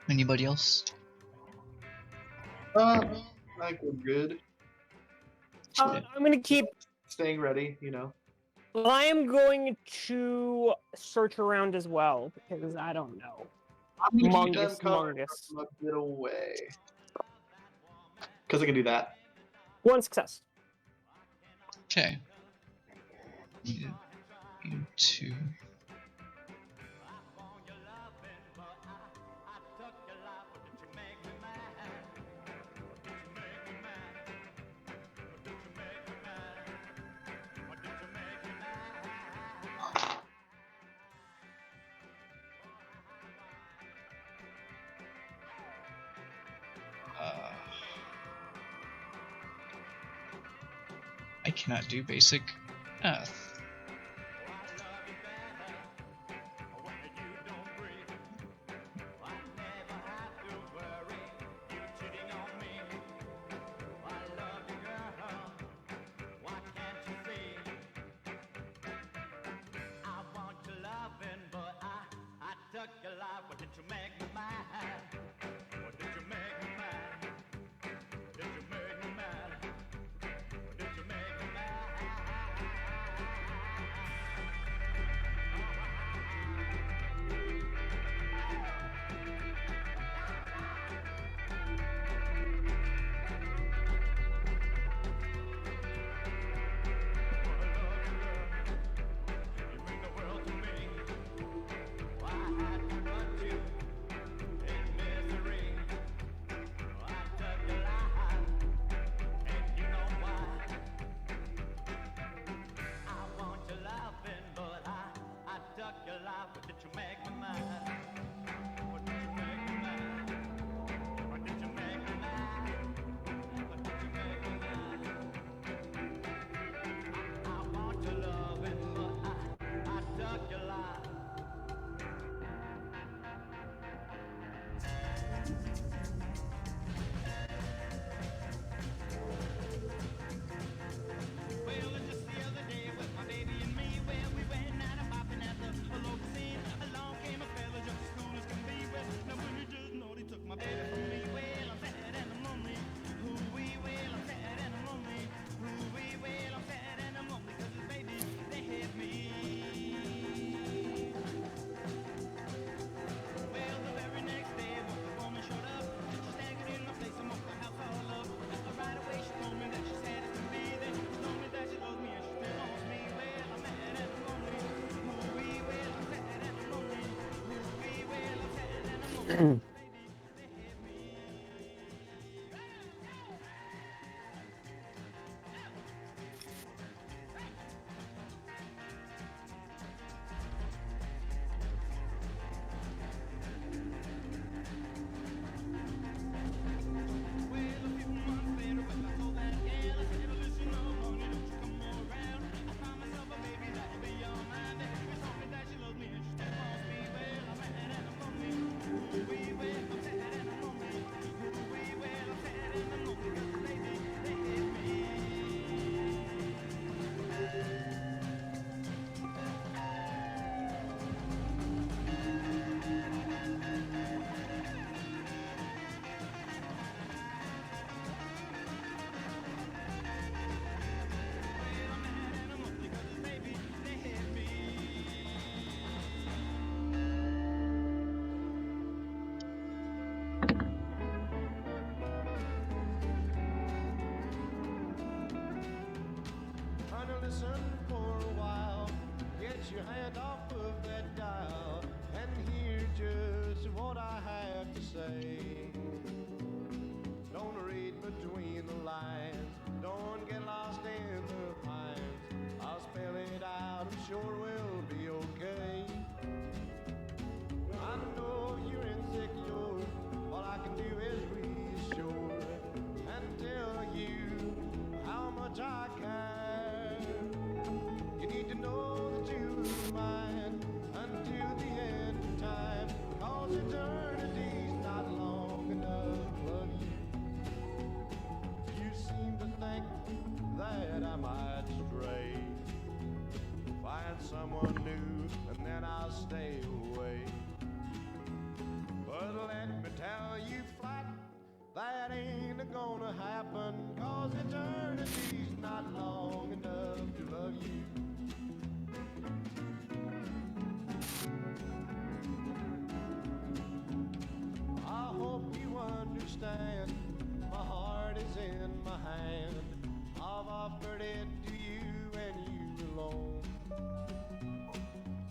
Anybody else? I think we're good. I'm gonna keep. Staying ready, you know. I am going to search around as well because I don't know. I'm gonna keep them Mungus, covered Mungus. from a bit away. Because I can do that. 1 success. Okay. You two. I cannot do basic math. life, but did you make me mad? But did you make me mad? But did you make me mad? But did you make me mad? I want your loving, but I took your life. Well, just the other day with my baby and me, well, we went out and bopping at the local scene. Along came a fella just as cool as can be. Well, now when you just know he took my baby from me, well, I'm sad and I'm lonely. Ooh-wee, well, I'm sad and I'm lonely. Ooh-wee, well, I'm sad and I'm lonely 'cause his baby, they hit me. Well, the very next day, when the woman showed up, she staggered in my face and woke the house all up. Right away, she told me that she's sad as can be. Then she told me that she loves me and she still wants me. Well, I'm mad and I'm lonely. Ooh-wee, well, I'm sad and I'm lonely. Ooh-wee, well, I'm sad and I'm lonely. Baby, they hit me. Well, a few months later, when I told that gal, I said, listen up, honey, don't you come more around. I found myself a baby that'll be all mine. She told me that she loves me and she still wants me. Well, I'm mad and I'm lonely. Ooh-wee, well, I'm sad and I'm lonely. Ooh-wee, well, I'm sad and I'm lonely 'cause baby, they hit me. Well, I'm mad and I'm lonely 'cause baby, they hit me. Honey, listen for a while. Get your hand off of that dial and hear just what I have to say. Don't read between the lines. Don't get lost in the pines. I'll spell it out. I'm sure we'll be okay. I know you're insecure. All I can do is reassure and tell you how much I care. You need to know that you're mine until the end of time. 'Cause eternity's not long enough to love you. You seem to think that I might stray, find someone new, and then I'll stay away. But let me tell you flat, that ain't gonna happen. 'Cause eternity's not long enough to love you. I hope you understand, my heart is in my hand. I've offered it to you and you alone.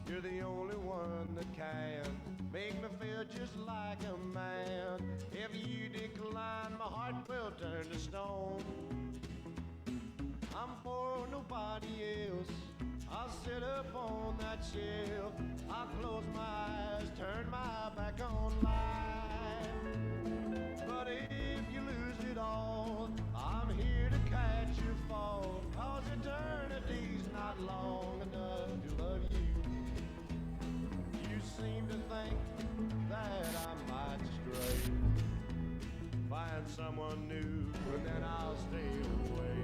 You're the only one that can make me feel just like a man. If you decline, my heart will turn to stone. I'm for nobody else. I'll sit up on that shelf. I'll close my eyes, turn my back on life. But if you lose it all, I'm here to catch your fall. 'Cause eternity's not long enough to love you. You seem to think that I might stray, find someone new, and then I'll stay away.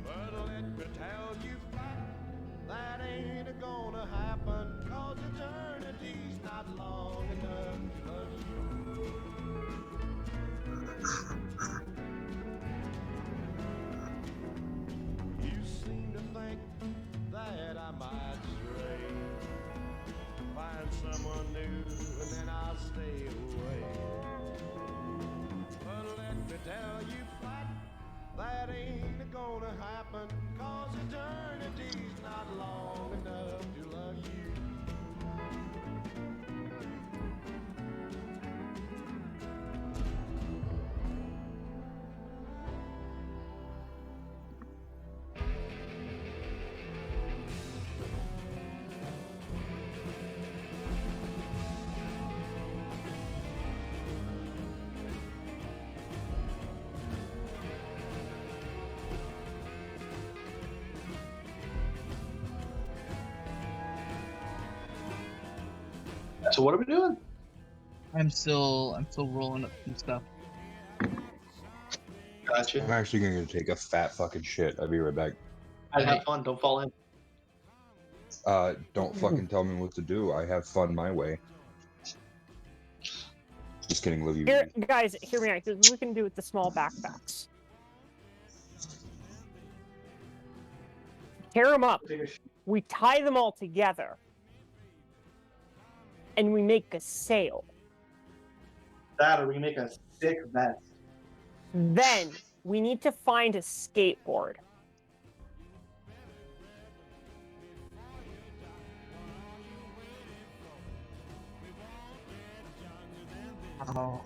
But let me tell you flat, that ain't gonna happen. 'Cause eternity's not long enough to love you. You seem to think that I might stray, find someone new, and then I'll stay away. But let me tell you flat, that ain't gonna happen. 'Cause eternity's not long enough to love you. So what are we doing? I'm still rolling up some stuff. Gotcha. I'm actually going to take a fat fucking shit. I'll be right back. I have fun. Don't fall in. Don't fucking tell me what to do. I have fun my way. Just kidding, Livy. Here, guys, hear me out. This is what we can do with the small backpacks. Tear them up. We tie them all together. And we make a sail. That, or we make a sick vest. Then we need to find a skateboard. Oh.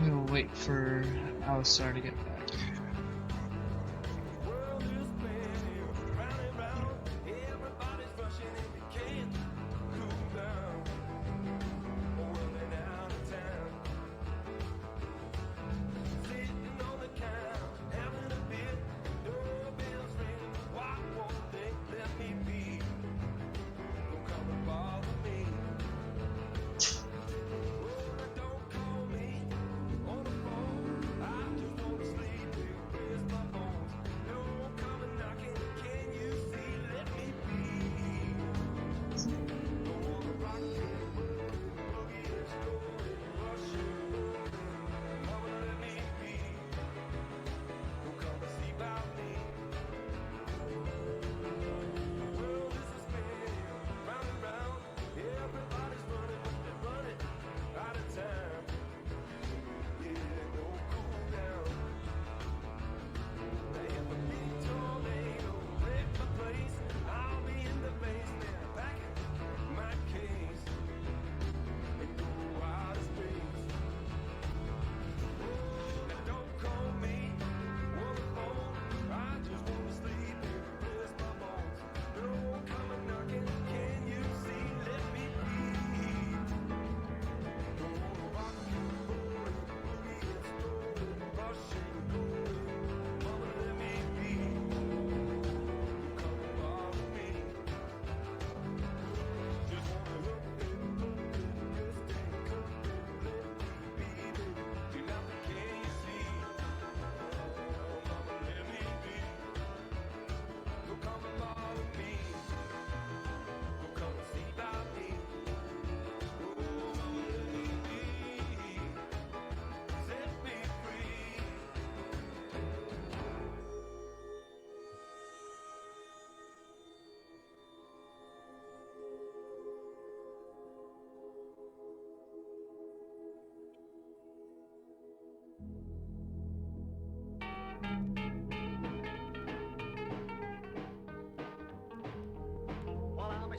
We'll wait for Alistar to get back.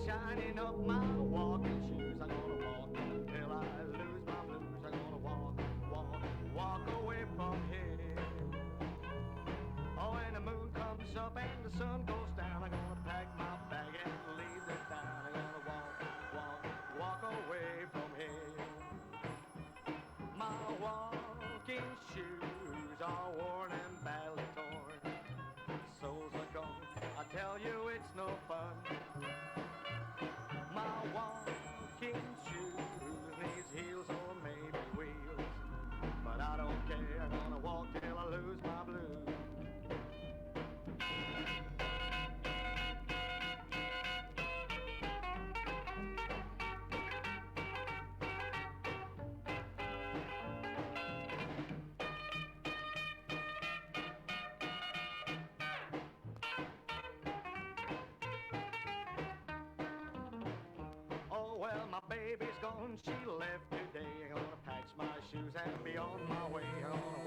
shining up my walking shoes. I'm gonna walk till I lose my blues. I'm gonna walk away from here. Oh, when the moon comes up and the sun goes down, I'm gonna pack my bag and leave this town. I'm gonna walk away from here. My walking shoes are worn and badly torn. The soles are gone. I tell you it's no fun. My walking shoes needs heels or maybe wheels, but I don't care. I'm gonna walk till I lose my blues. Oh well, my baby's gone, she left today. I'm gonna pack my shoes and be on my way. I'm gonna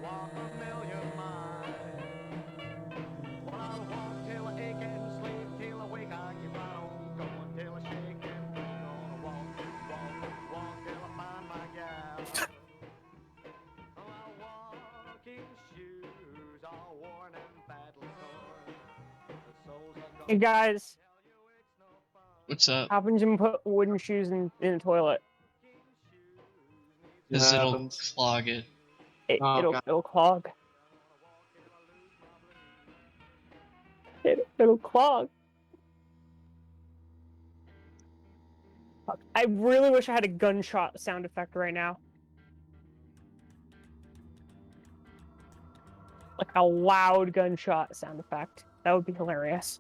walk a million miles. Well, I'll walk till I ache and sleep, till I wake. I keep right on going till I shake and bake. I'm gonna walk till I find my gal. Oh, my walking shoes are worn and badly torn. The soles are gone. Hey guys, What's up? how happens you put wooden shoes in the toilet? Because What it'll happens? clog it. Oh, It'll God. it'll clog. It'll clog. Fuck. I really wish I had a gunshot sound effect right now. Like a loud gunshot sound effect. That would be hilarious.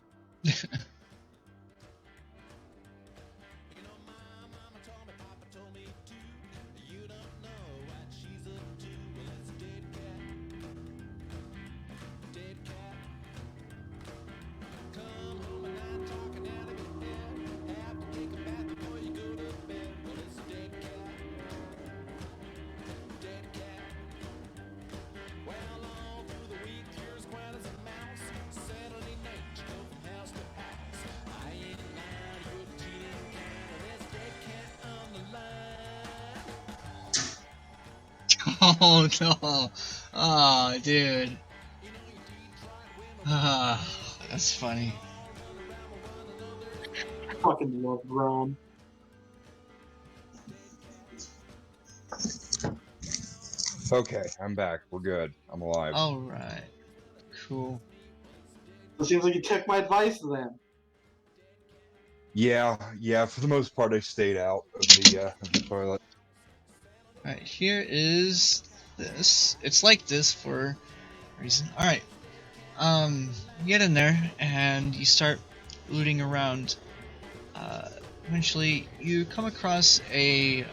Oh no. Oh, dude. Ah, that's funny. I fucking love Ron. Okay, I'm back. We're good. I'm alive. Alright. Cool. It seems like you took my advice then. Yeah. For the most part, I stayed out of the toilet. Alright, here is this. It's like this for a reason. Alright. You get in there and you start looting around. Eventually, you come across a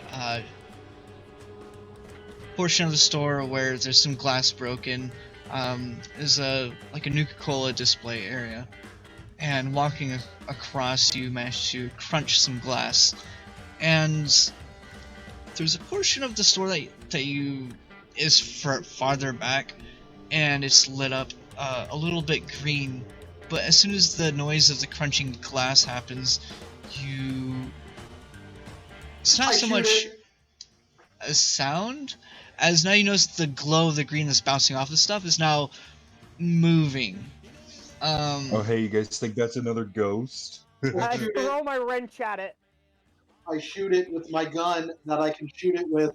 portion of the store where there's some glass broken. There's like a Nuka-Cola display area, and walking across, you manage to crunch some glass. And there's a portion of the store that you is farther back, and it's lit up a little bit green. But as soon as the noise of the crunching glass happens, it's not so much a sound as now you notice the glow of the green that's bouncing off the stuff is now moving. Oh, hey, you guys think that's another ghost? I Shoot it. throw my wrench at it. I shoot it with my gun that I can shoot it with.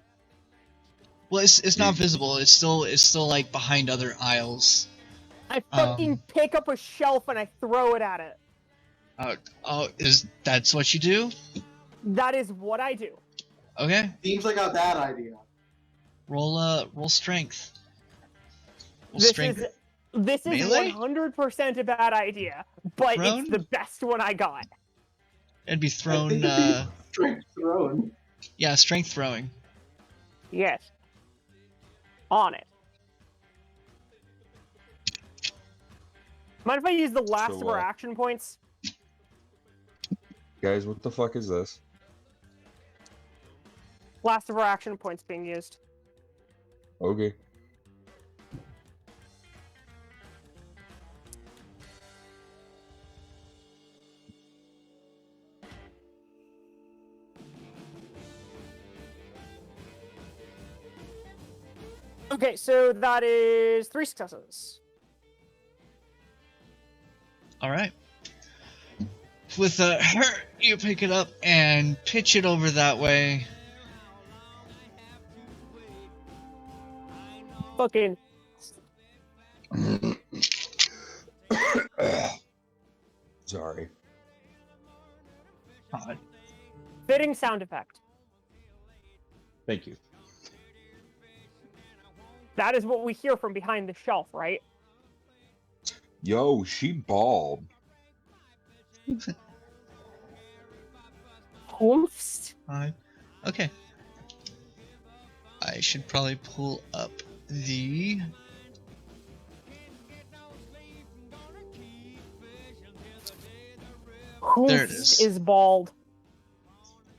Well, it's not visible. It's still like behind other aisles. I fucking pick up a shelf and I throw it at it. That's what you do? That is what I do. Okay. Seems like a bad idea. Roll strength. This is Melee? 100% a bad idea, but Thrown? it's the best one I got. It'd be I thrown. think it'd be strength thrown. Yeah, strength throwing. Yes. On it. Mind if I use the last So of our what? action points? Guys, what the fuck is this? Last of our action points being used. Okay. Okay, so that is 3 successes. All right. With a hurt, you pick it up and pitch it over that way. Fucking Sorry. fitting sound effect. Thank you. That is what we hear from behind the shelf, right? Yo, she bald. Oops. Okay. I should probably pull up the. There it is. Is bald.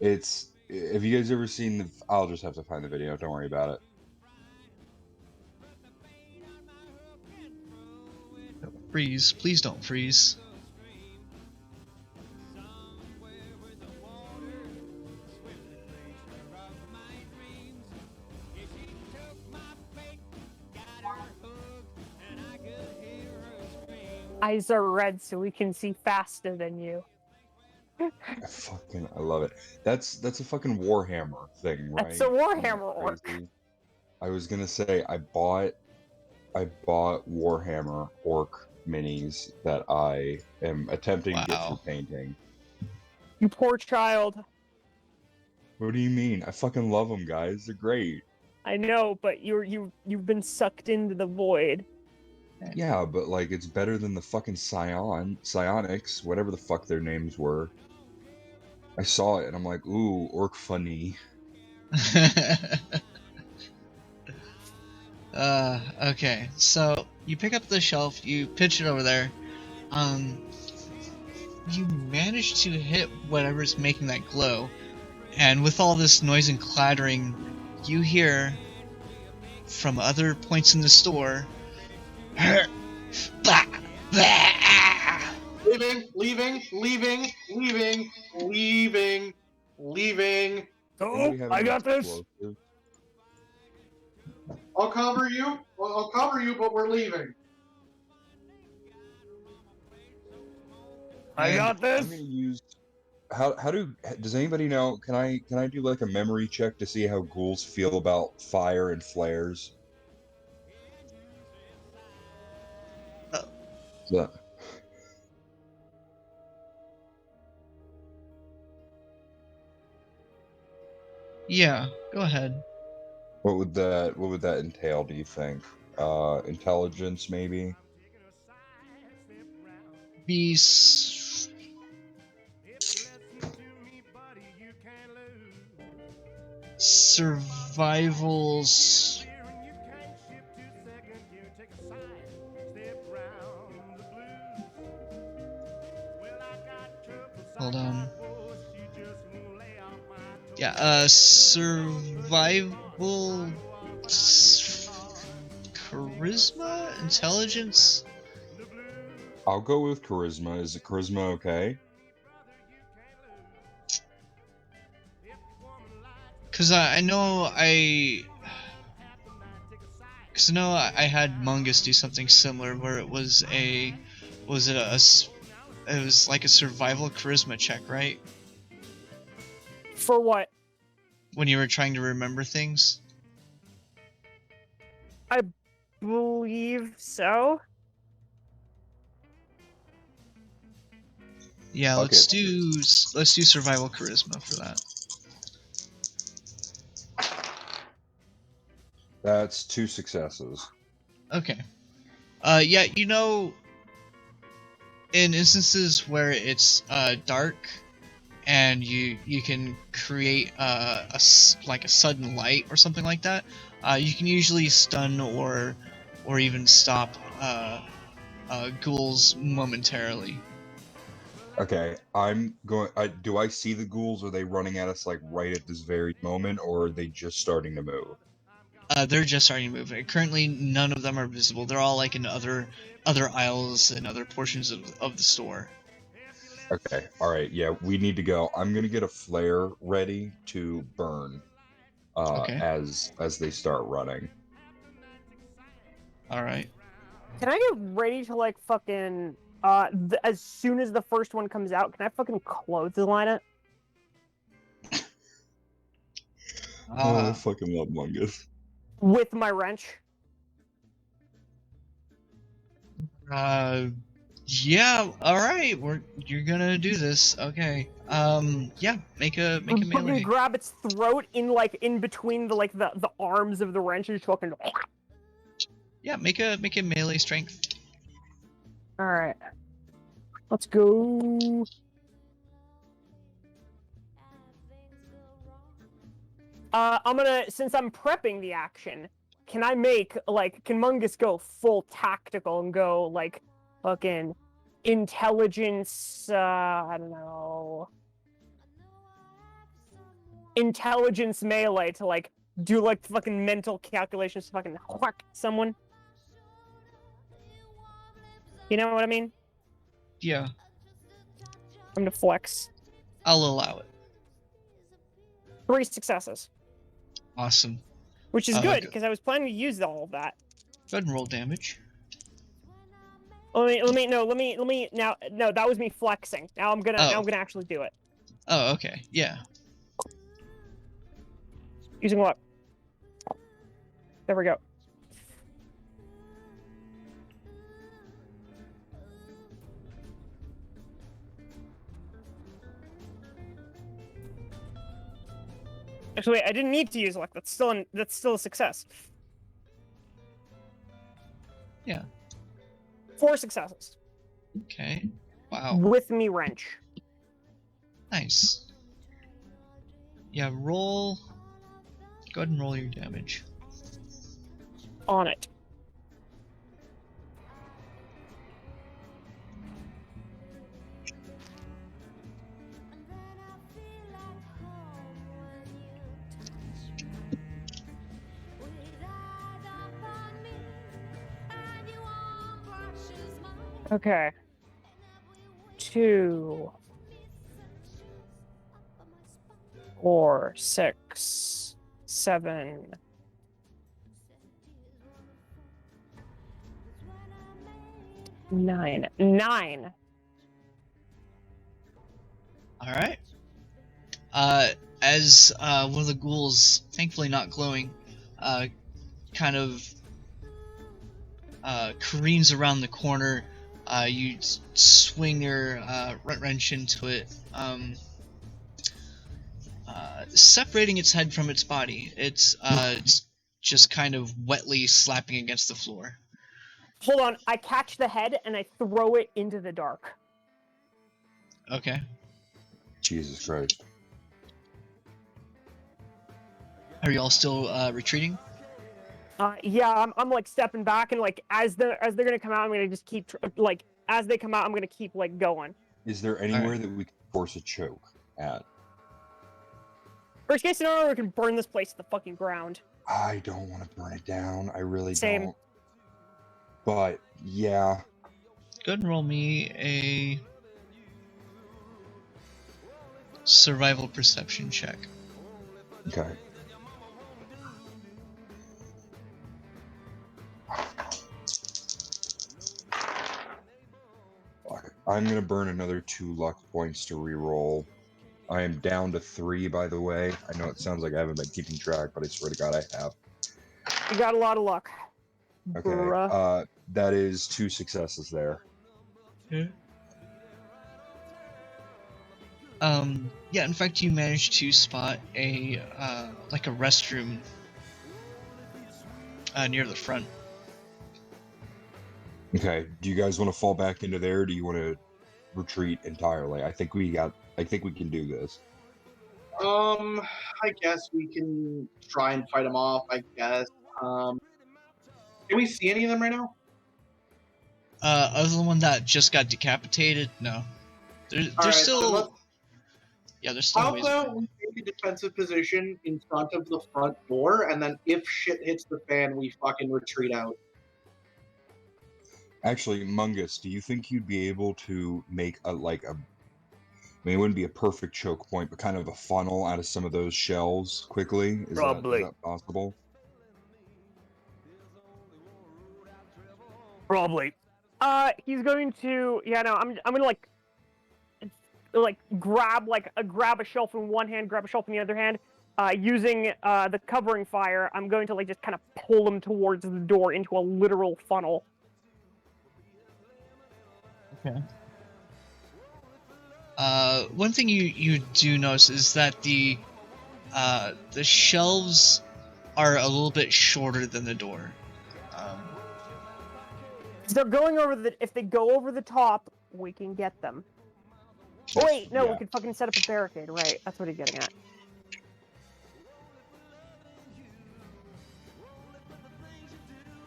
It's. Have you guys ever seen the? I'll just have to find the video. Don't worry about it. Freeze. Please don't freeze. Eyes are red so we can see faster than you. I love it. That's a fucking Warhammer thing, right? That's a Warhammer orc. Crazy. I was gonna say I bought Warhammer orc minis that I am attempting to get for painting. You poor child. What do you mean? I fucking love them, guys. They're great. I know, but you've been sucked into the void. Yeah, but like it's better than the fucking Psionics, whatever the fuck their names were. I saw it and I'm like, ooh, orc funny. Okay, so you pick up the shelf, you pitch it over there. You manage to hit whatever's making that glow, and with all this noise and clattering, you hear from other points in the store. Leaving. Oh, I got this. Explosive? I'll cover you. I'll cover you, but we're leaving. I got I'm this. gonna use. Does anybody know? Can I do like a memory check to see how ghouls feel about fire and flares? Yeah. Yeah, go ahead. What would that entail, do you think? Intelligence, maybe? Be survivals. Hold on. Yeah, survival, charisma, intelligence. I'll go with charisma. Is it charisma okay? Cause I know I had Mungus do something similar where it was it was like a survival charisma check, right? For what? When you were trying to remember things? I believe so. Yeah, Okay. let's do survival charisma for that. That's 2 successes. Okay. Yeah, in instances where it's dark and you can create a sudden light or something like that, you can usually stun or even stop ghouls momentarily. Okay, do I see the ghouls? Are they running at us like right at this very moment, or are they just starting to move? They're just starting to move. Currently, none of them are visible. They're all like in other aisles and other portions of the store. Okay, alright, yeah, we need to go. I'm gonna get a flare ready to burn Okay. as they start running. All right. Can I get ready to like fucking as soon as the first one comes out? Can I fucking clothesline it Oh, I Uh, fucking love Mungus. with my wrench? yeah. All right. You're gonna do this. Okay. Yeah. Make a Fucking melee. grab its throat in between the arms of the wrench and just fucking. Yeah. Make a melee strength. All right, let's go. I'm gonna, since I'm prepping the action, can I make can Mungus go full tactical and go like fucking intelligence? I don't know. Intelligence melee to like do like fucking mental calculations to fucking whack someone. You know what I mean? Yeah. I'm gonna flex. I'll allow it. 3 successes, Awesome. which is Oh, good okay. because I was planning to use all of that. Go ahead and roll damage. Let me now. No, that was me flexing. Now I'm gonna actually do it. Oh, okay. Yeah. Using what? There we go. Actually, wait, I didn't need to use luck. That's still a success. Yeah. 4 successes Okay. Wow. with me wrench. Nice. Yeah. Roll. Go ahead and roll your damage. On it. Okay. 2, 4, 6, 7. Nine. All right. As one of the ghouls, thankfully not glowing, kind of careens around the corner, you swing your wrench into it, separating its head from its body. It's just kind of wetly slapping against the floor. Hold on, I catch the head and I throw it into the dark. Okay. Jesus Christ. Are you all still retreating? Yeah, I'm like stepping back and like as they're gonna come out, I'm gonna just keep as they come out, I'm gonna keep like going. Is there anywhere that we can force a choke at? Worst case scenario, we can burn this place to the fucking ground. I don't want to burn it down. I really Same. don't. But yeah. Go ahead and roll me a survival perception check. Okay. Fuck. I'm gonna burn another 2 luck points to reroll. I am down to 3, by the way. I know it sounds like I haven't been keeping track, but I swear to God I have. You got a lot of luck. Okay. Bruh. That is 2 successes there. Yeah, in fact, you managed to spot a like a restroom near the front. Okay. Do you guys want to fall back into there? Or do you want to retreat entirely? I think we can do this. I guess we can try and fight them off. I guess. Can we see any of them right now? Other than the one that just got decapitated, no. They're Alright, still. Yeah, they're still. How ways about away. we take a defensive position in front of the front door, and then if shit hits the fan, we fucking retreat out. Actually, Mungus, do you think you'd be able to make I mean, it wouldn't be a perfect choke point, but kind of a funnel out of some of those shells quickly? Is Probably. that possible? Probably. He's going to. Yeah, no, I'm gonna grab a shelf in one hand, grab a shelf in the other hand. Using the covering fire, I'm going to just kind of pull him towards the door into a literal funnel. Okay. One thing you do notice is that the shelves are a little bit shorter than the door. So going over if they go over the top, we can get them. Oh, wait, no, Yeah. we could fucking set up a barricade, right? That's what he's getting at.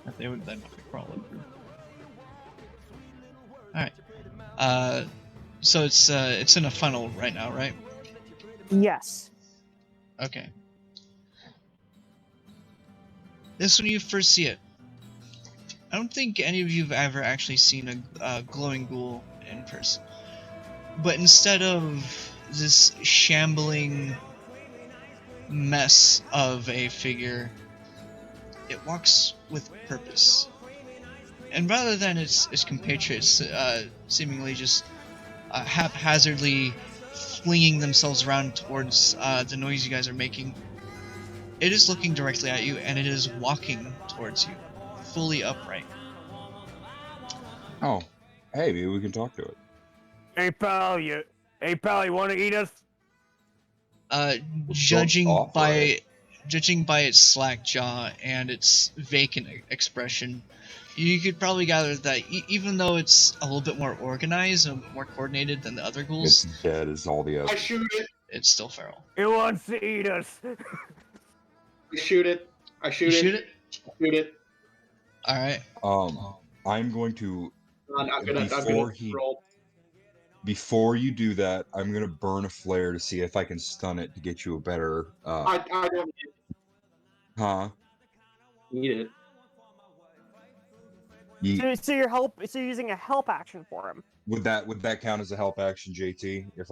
That they would then have to crawl over. Alright. So it's in a funnel right now, right? Yes. Okay. This when you first see it. I don't think any of you have ever actually seen a glowing ghoul in person. But instead of this shambling mess of a figure, it walks with purpose. And rather than its compatriots seemingly just haphazardly flinging themselves around towards the noise you guys are making, it is looking directly at you and it is walking towards you, fully upright. Oh, hey, maybe we can talk to it. Hey pal, you want to eat us? Judging offer by its slack jaw and its vacant expression, you could probably gather that even though it's a little bit more organized and more coordinated than the other ghouls, It's dead as all the I others. shoot it. it's still feral. It wants to eat us. I shoot it. I shoot You it. shoot it? Shoot it. Alright. I'm going to, I'm gonna roll. before you do that, I'm gonna burn a flare to see if I can stun it to get you a better, I don't huh? need it. So you're using a help action for him. Would that count as a help action, JT? If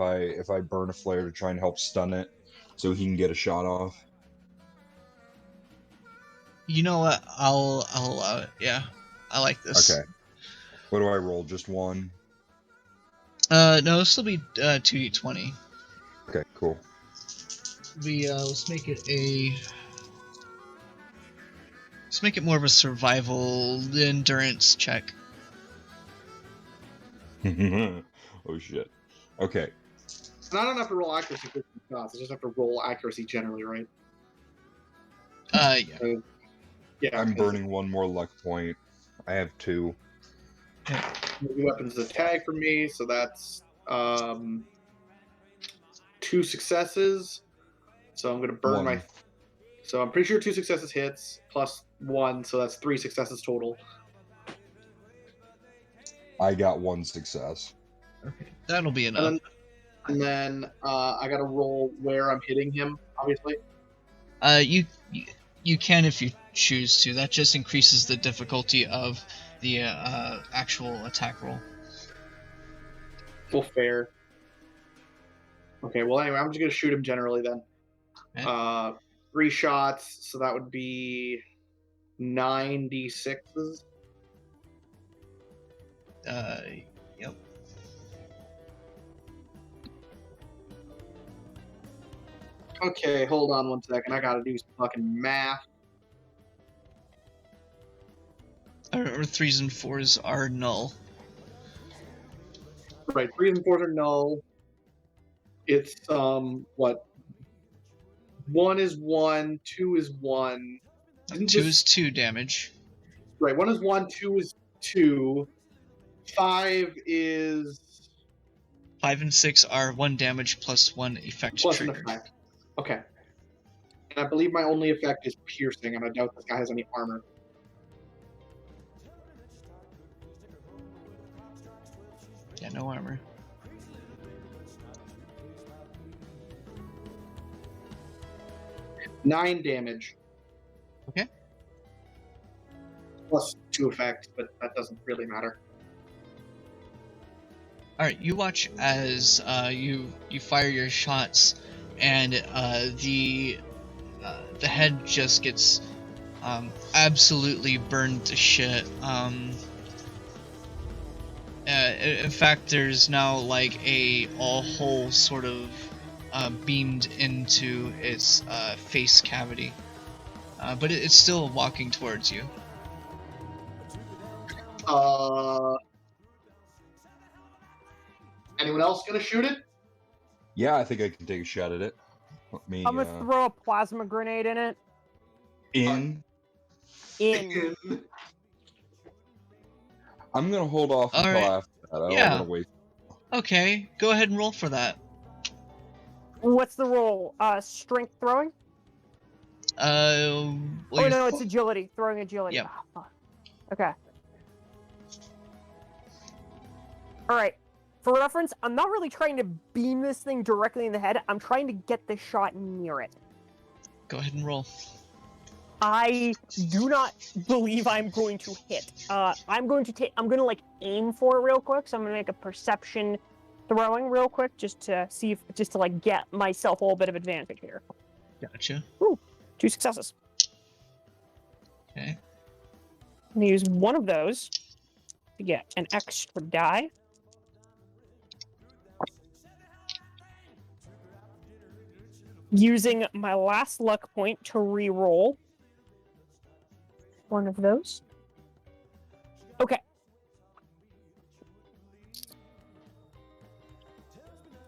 I burn a flare to try and help stun it, so he can get a shot off. You know what? I'll allow it. Yeah. I like this. Okay. What do I roll? Just one? No, this will be 2d20. Okay, cool. Let's make it more of a survival endurance check. Oh shit. Okay. And I don't have to roll accuracy for shots. I just have to roll accuracy generally, right? Yeah. Yeah. I'm burning one more luck point. I have 2. Movie weapons is a tag for me, so that's 2 successes. So I'm gonna burn One. So I'm pretty sure 2 successes hits plus 1, so that's 3 successes total. I got 1 success. Okay. That'll be enough. And then I gotta roll where I'm hitting him, obviously. You can if you choose to. That just increases the difficulty of the actual attack roll. Well, fair. Okay, well anyway, I'm just gonna shoot him generally then. Okay. 3 shots, so that would be 9d6s. Yep. Okay, hold on 1 second. I gotta do some fucking math. Or 3s and 4s are null. Right, 3s and 4s are null. It's what? 1 is 1, 2 is 1. 2 is 2 damage. Right, 1 is 1, 2 is 2. 5 is 5 and 6 are 1 damage plus 1 effect plus an trigger. effect. Okay. And I believe my only effect is piercing, and I doubt this guy has any armor. Yeah, no armor. Nine damage. Okay. Plus 2 effects, but that doesn't really matter. Alright, you watch as you fire your shots, and the head just gets absolutely burned to shit. In fact, there's now like a hole sort of beamed into its face cavity, but it's still walking towards you. Anyone else gonna shoot it? Yeah, I think I can take a shot at it. Let me I'm gonna throw a plasma grenade in it. in. I'm gonna hold off All until right. after that. I don't Yeah. want to wait. Okay, go ahead and roll for that. What's the roll? Strength throwing? Well, Oh no, it's agility. Throwing agility. Yep. Ah, fuck. Okay. All right. For reference, I'm not really trying to beam this thing directly in the head. I'm trying to get the shot near it. Go ahead and roll. I do not believe I'm going to hit. I'm gonna like aim for it real quick. So I'm gonna make a perception throwing real quick just to like get myself a little bit of advantage here. Gotcha. Ooh, 2 successes. Okay. I'm gonna use one of those to get an extra die. Using my last luck point to re-roll one of those. Okay.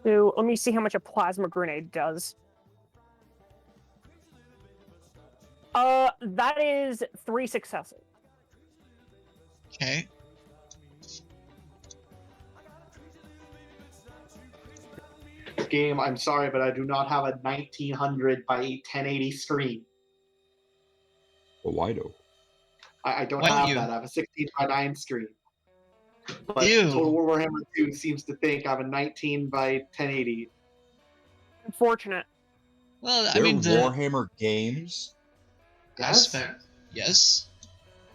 So let me see how much a plasma grenade does. That is 3 successes. Okay. Game, I'm sorry, but I do not have a 1900 by 1080 screen. Well, why do? I don't Why don't have you? that. I have a 16 by 9 screen. But Ew. Total War Warhammer 2 seems to think I have a 19 by 1080. Unfortunate. Well, I They're mean the Warhammer games. aspect. Yes.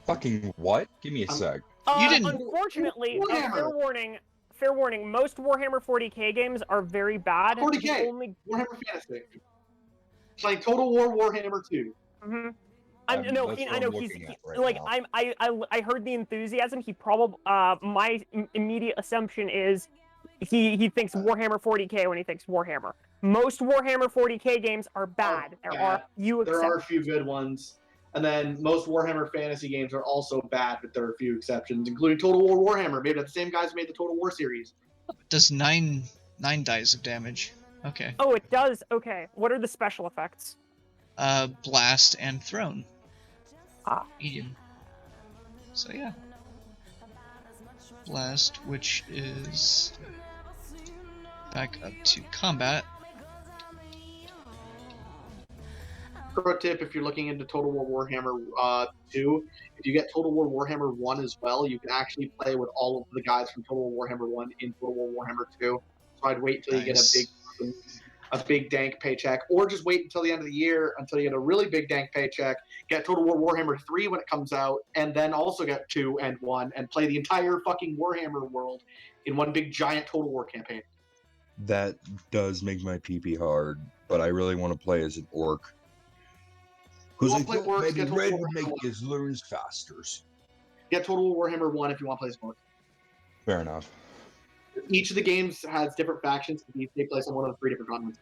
Fucking what? Give me a sec. You didn't- Unfortunately, Warhammer. fair warning. Most Warhammer 40k games are very bad. 40K. Only. Warhammer Fantasy. Playing Total War Warhammer 2. Mhm. That's I know what he's I'm looking at right like now. I heard the enthusiasm. He probably my immediate assumption is he thinks Warhammer 40k when he thinks Warhammer. Most Warhammer 40k games are bad. There yeah. are few There are a exceptions. few good ones. And then most Warhammer Fantasy games are also bad, but there are a few exceptions, including Total War Warhammer. Maybe that's the same guys who made the Total War series. Does 9 dice of damage. Okay. Oh, it does. Okay, what are the special effects? Blast and Throne. Ah. Medium. So yeah. Blast, which is back up to combat. Pro tip, if you're looking into Total War Warhammer 2, if you get Total War Warhammer 1 as well, you can actually play with all of the guys from Total War Warhammer 1 in Total War Warhammer 2. So I'd wait till you get Nice. a big dank paycheck, or just wait until the end of the year until you get a really big dank paycheck, get Total War Warhammer 3 when it comes out, and then also get 2 and 1 and play the entire fucking Warhammer world in one big giant Total War campaign. That does make my pee hard, but I really want to play as an orc. Because I Well, play thought orcs, maybe get Total Red War would make Warhammer. his learns faster. Get Total War Warhammer 1 if you want to play as Orc. Fair enough. Each of the games has different factions that take place on one of the 3 different continents.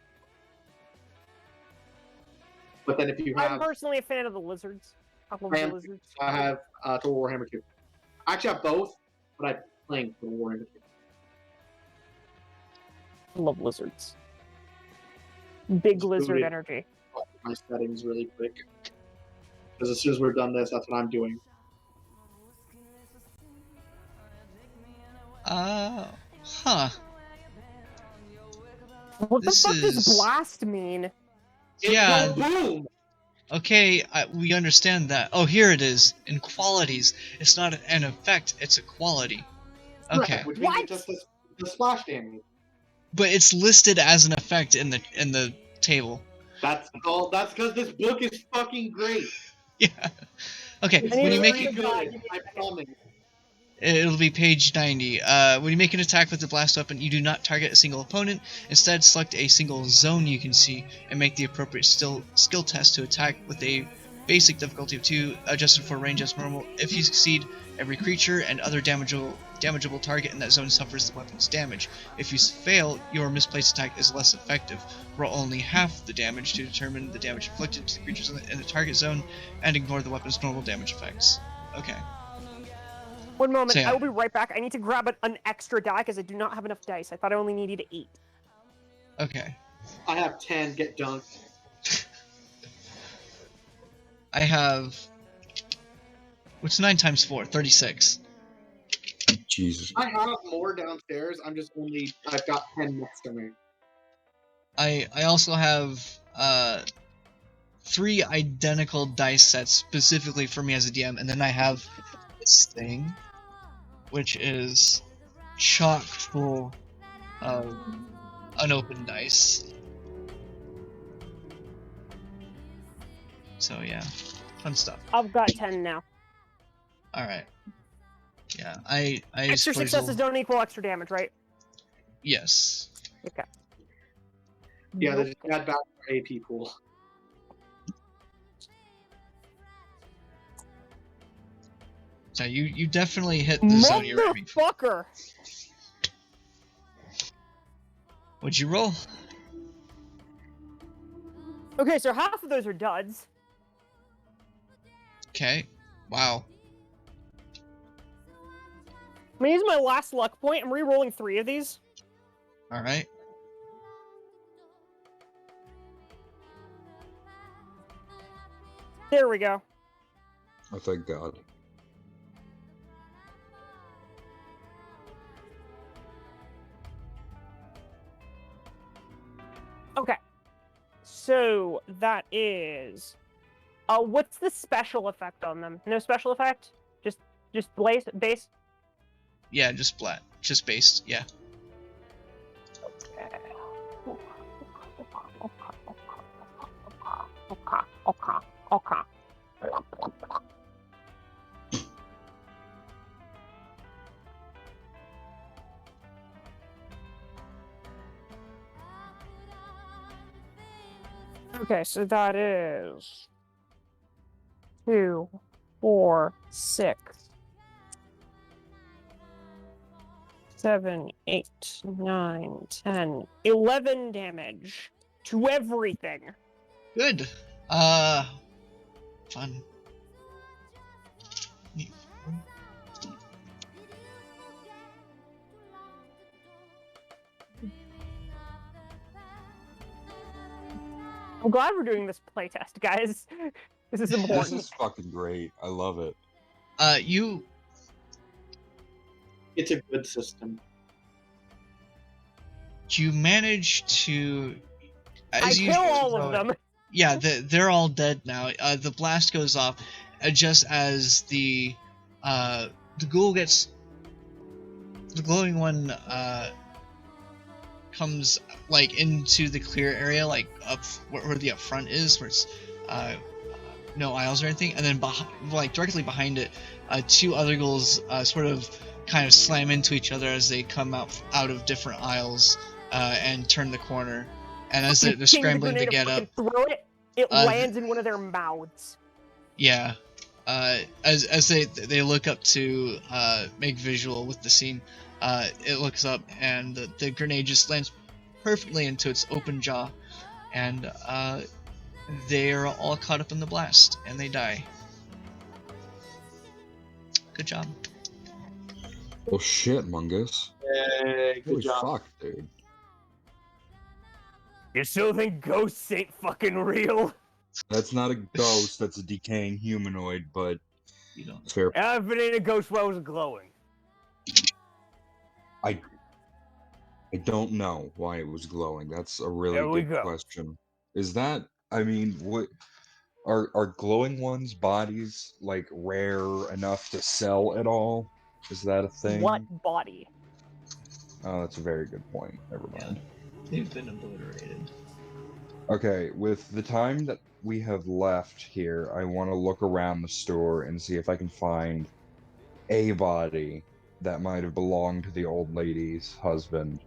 But then if you I'm have, personally a fan of the lizards. I love I the am- lizards. I have Total War Warhammer 2. I actually have both, but I'm playing Total War Warhammer 2. I love lizards. Big lizard Really- energy. My settings really quick. Because as soon as we're done this, that's what I'm doing. Huh. What the This fuck does is- blast mean? Yeah. Boom! Okay, we understand that. Oh, here it is. In qualities, it's not an effect; it's a quality. Okay, Which means What? it's just the splash damage. but it's listed as an effect in the table. That's because this book is fucking great. Yeah. Okay, It's I need when to you very make read it, the guide. good. I promise. it'll be page 90. When you make an attack with the blast weapon, you do not target a single opponent. Instead, select a single zone you can see and make the appropriate skill test to attack with a basic difficulty of 2, adjusted for range as normal. If you succeed, every creature and other damageable target in that zone suffers the weapon's damage. If you fail, your misplaced attack is less effective. Roll only half the damage to determine the damage inflicted to the creatures in the target zone, and ignore the weapon's normal damage effects. Okay. One moment, So, yeah. I will be right back. I need to grab an extra die because I do not have enough dice. I thought I only needed 8. Okay. I have 10. Get dunked. I have... What's 9 times 4? 36. Jesus. I have more downstairs. I've got 10 next to me. I also have 3 identical dice sets specifically for me as a DM, and then I have this thing, which is chock full of unopened dice. So yeah, fun stuff. I've got 10 now. All right. Yeah, I Extra suppose successes I'll- don't equal extra damage, right? Yes. Okay. Yeah, there's add back to our AP pool. So you definitely hit the zone you're aiming for. Motherfucker! What'd you roll? Okay, so half of those are duds. Okay. Wow. I'm gonna use my last luck point. I'm re-rolling 3 of these. All right. There we go. Oh, thank God. Okay. So that is what's the special effect on them? No special effect? Just base? Yeah, just flat. Just based. Yeah. Okay. Okay, so that is 2, 4, 6, 7, 8, 9, 10, 11 damage to everything. Good. Fun. I'm glad we're doing this playtest, guys. This is This important. is fucking great. I love it. You It's a good system. manage to. I As you kill all of them. Yeah, they're all dead now. The blast goes off, just as the ghoul gets. The glowing one comes like into the clear area, like up where the up front is, where it's no aisles or anything, and then like directly behind it, 2 other ghouls sort of kind of slam into each other as they come out of different aisles and turn the corner. And as they're King the scrambling to grenade get and up, throw it, it Uh, lands in one of their mouths. yeah, as they look up to make visual with the scene, it looks up and the grenade just lands perfectly into its open jaw, and they are all caught up in the blast and they die. Good job. Well, shit, Mungus. Hey, good Holy job. fuck, dude. You still think ghosts ain't fucking real? That's not a ghost. That's a decaying humanoid, but You don't. fair. If it ain't a ghost, why was it glowing? I don't know why it was glowing. That's a really There we good go. question. Is that? I mean, what are glowing ones' bodies like rare enough to sell at all? Is that a thing? What body? Oh, that's a very good point. Never mind. They've been obliterated. Okay, with the time that we have left here, I want to look around the store and see if I can find a body that might have belonged to the old lady's husband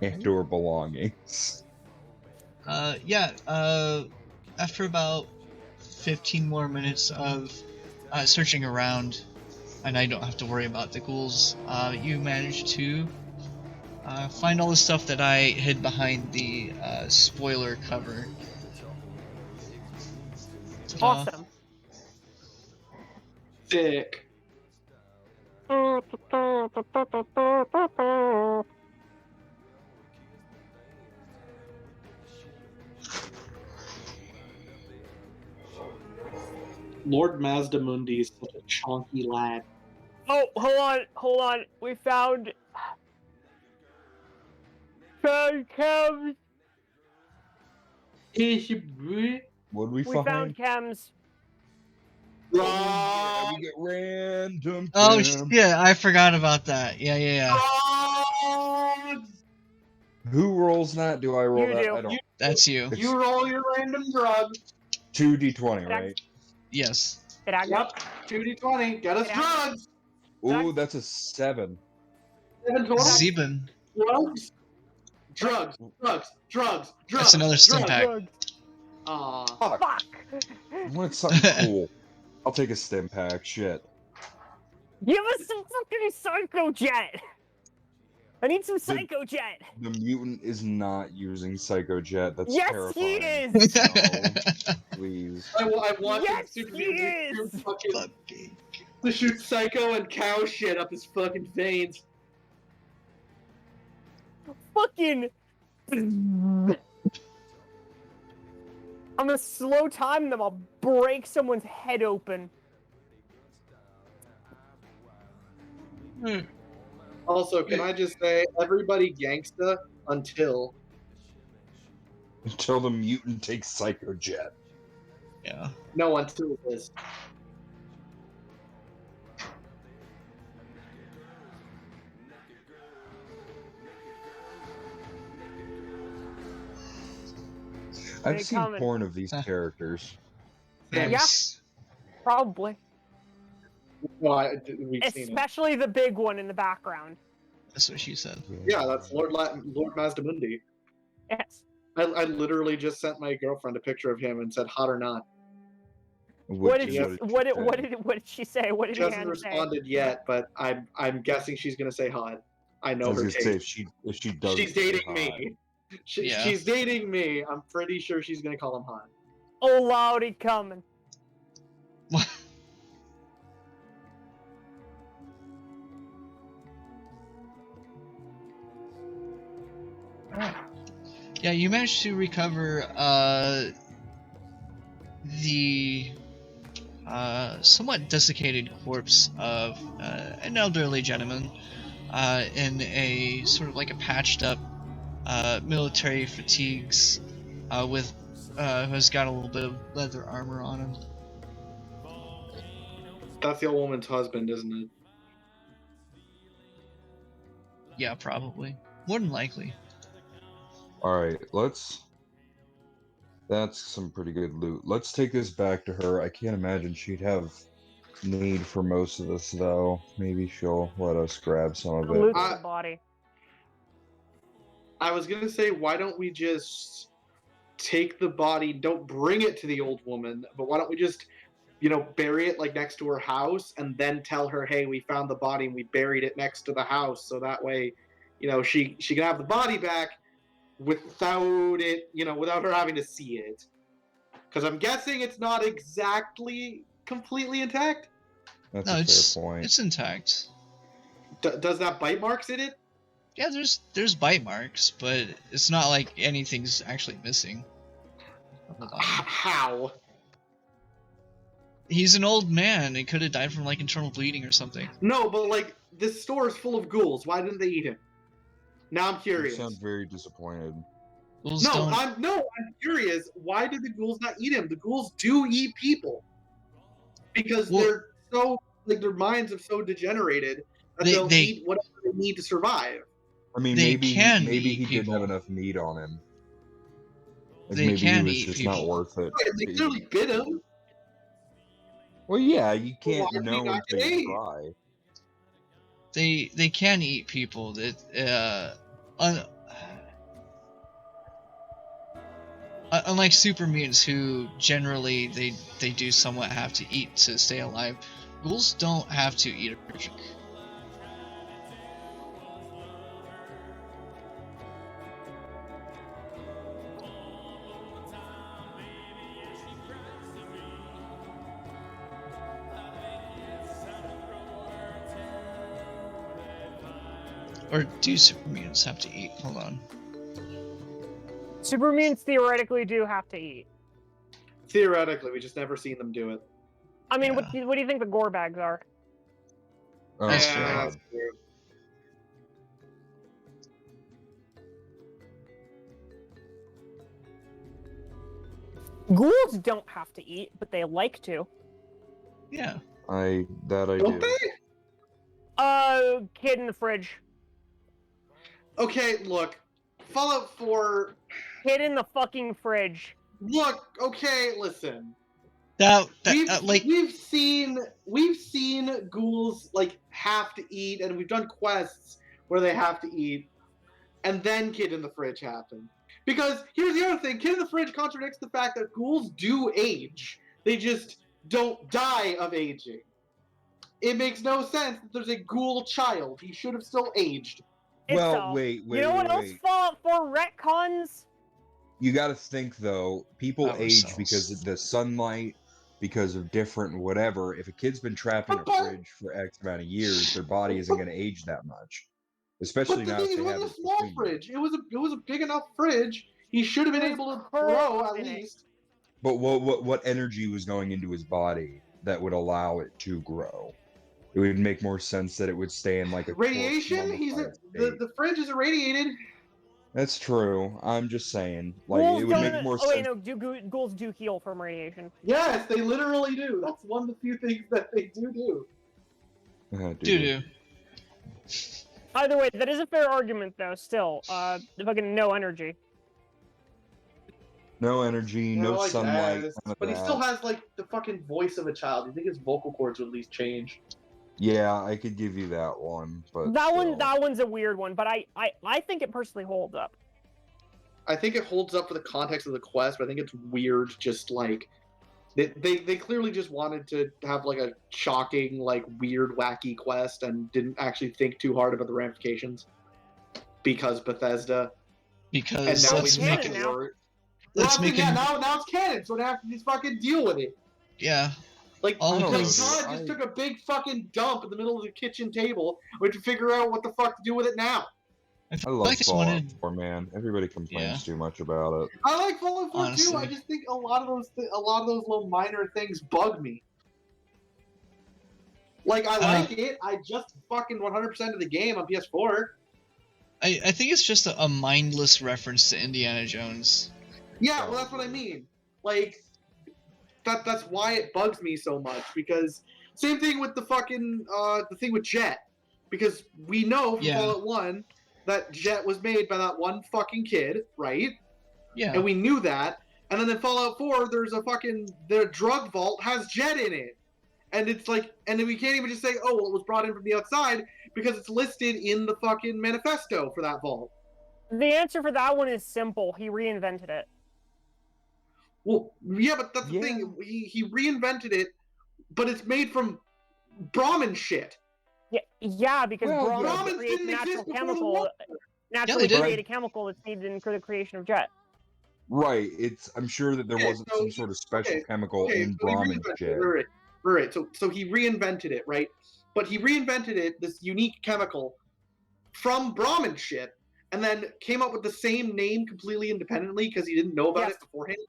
and or belongings. Yeah. after about 15 more minutes of searching around, and I don't have to worry about the ghouls, you manage to find all the stuff that I hid behind the spoiler cover. Ta-da. Awesome. Sick. Lord Mazdamundi is such a chonky lad. Oh, hold on. We found Cams. What'd we We find? found Cams. Yeah, we get random. Oh Cam. yeah, I forgot about that. Yeah. Drugs! Who rolls that? Do I roll You that? do. I don't. That's you. It's You roll your random drugs. 2d20, right? Yes. It actually, Yep, 2d20. Get us Yeah. drugs. Ooh, that's a 7. 7 total. Zeben. Drugs. Drugs. Drugs. Drugs. Drugs. That's another stim drugs. pack. Aw. Fuck. fuck. I wanted something cool. I'll take a stim pack. Shit. Give us some fucking Psycho Jet. I need some Psycho Jet. The mutant is not using Psycho Jet. That's Yes, terrifying. he is. No, please. I want Yes, Super he Mutant is. to shoot Psycho and cow shit up his fucking veins. Fucking. I'm gonna slow time them. I'll break someone's head open. Also, can I just say, everybody gangsta until Until the mutant takes Psycho Jet. Yeah. no until this. I've They seen coming. porn of these characters. Nice. Probably. Well, we've seen it. Especially the big one in the background. That's what she said. Yeah, that's Lord Mazdamundi. Yes. I literally just sent my girlfriend a picture of him and said, hot or not. What did is she? what What did she say? What did She hasn't Anne say? responded yet, but I'm guessing she's gonna say hot. I I know was her gonna say taste. if she does. She's dating me. Yeah. She's dating me. I'm pretty sure she's gonna call him hot. Oh, Lordy, coming. Yeah, you managed to recover the somewhat desiccated corpse of an elderly gentleman in a sort of like a patched up military fatigues with who has got a little bit of leather armor on him. That's the old woman's husband, isn't it? Yeah, probably. More than likely. All right, let's. That's some pretty good loot. Let's take this back to her. I can't imagine she'd have need for most of this, though. Maybe she'll let us grab some of it. Loot the body. I was gonna say, why don't we just take the body? Don't bring it to the old woman, but why don't we just, bury it like next to her house, and then tell her, hey, we found the body and we buried it next to the house, so that way, she can have the body back without it, without her having to see it. Because I'm guessing it's not exactly completely intact. That's No, a it's fair point. it's intact. Does that bite marks in it? Yeah, there's bite marks, but it's not like anything's actually missing. How? He's an old man. He could have died from like internal bleeding or something. No, but like this store is full of ghouls. Why didn't they eat him? Now I'm You curious. sound very disappointed. Ghouls No, don't. I'm curious. Why did the ghouls not eat him? The ghouls do eat people because Well- they're so their minds are so degenerated that They- they'll they- eat whatever they need to survive. I mean, They maybe can maybe eat he didn't have people. enough meat on him. Like They maybe can he was eat just people. not worth it. Right, they to clearly eat. bit him. Well, yeah, you can't why did he know not until get you ate? try. They can eat people. That unlike super mutants who generally they do somewhat have to eat to stay alive, ghouls don't have to eat a creature. Or do super mutants have to eat? Hold on. Super mutants theoretically do have to eat. Theoretically, we just never seen them do it. I mean, Yeah. what do you think the gore bags are? Oh, That's yeah, true. God. that's true. Ghouls don't have to eat, but they like to. Yeah. I Don't do. they? Kid in the fridge. Okay, look. Fallout 4. Kid in the fucking fridge. Look, okay, listen. Like we've seen ghouls like have to eat, and we've done quests where they have to eat, and then Kid in the Fridge happened. Because here's the other thing: Kid in the Fridge contradicts the fact that ghouls do age. They just don't die of aging. It makes no sense that there's a ghoul child. He should have still aged. Well, wait. You know what else Fallout 4 retcons? You got to think though. People Power age cells. because of the sunlight, because of different whatever. If a kid's been trapped in a fridge for X amount of years, their body isn't going to age that much. Especially But the now thing if is, they it have wasn't it a small between them. fridge. It was a big enough fridge. He should have been It was able to curved grow at in it. least. But what energy was going into his body that would allow it to grow? It would make more sense that it would stay in like a Radiation? The fridge is irradiated. That's true. I'm just saying, like Ghouls it would don't. make more Oh wait, sense. no. Ghouls do heal from radiation. Yes, they literally do. That's one of the few things that they do. doo-doo. Either way, that is a fair argument, though. Still, fucking no energy. No energy, no I sunlight. guess. none of But he that. still has like the fucking voice of a child. You think his vocal cords would at least change? Yeah, I could give you that one, but That still. one's a weird one, but I think it personally holds up. I think it holds up for the context of the quest, but I think it's weird. Just like they clearly just wanted to have like a shocking, like weird, wacky quest, and didn't actually think too hard about the ramifications because Bethesda. Because And now let's we make make it. now. Let's make it. now it's canon, so they have to just fucking deal with it. Yeah. Like, All I don't because know, Todd dude. just took a big fucking dump in the middle of the kitchen table. We have to figure out what the fuck to do with it now. I I feel love like I just Fallout wanted. 4, man. Everybody complains too much about it. I like Fallout 4 too. Honestly. I just think a lot of those little minor things bug me. Like, I like it. I just fucking 100% of the game on PS4. I think it's just a mindless reference to Indiana Jones. Yeah, well, that's what I mean. Like, that's why it bugs me so much, because same thing with the fucking the thing with Jet, because we know from Yeah. Fallout 1 that Jet was made by that one fucking kid, right? Yeah. And we knew that. And then in Fallout 4, there's a fucking the drug vault has Jet in it, and it's like, and then we can't even just say, oh, well, it was brought in from the outside because it's listed in the fucking manifesto for that vault. The answer for that one is simple. He reinvented it. Well, yeah, but that's the Yeah. thing. He reinvented it, but it's made from Brahmin shit. Yeah, because Well, Brahms Brahmins creates didn't natural exist before the chemical, war. naturally did. create a chemical that's needed in for the creation of Jet. Right. I'm sure that there Okay, wasn't so some sort of special chemical Okay, in so he Brahmin reinvented jet. it. Right. So he reinvented it, right? But he reinvented it, this unique chemical, from Brahmin shit, and then came up with the same name completely independently because he didn't know about Yes. it beforehand.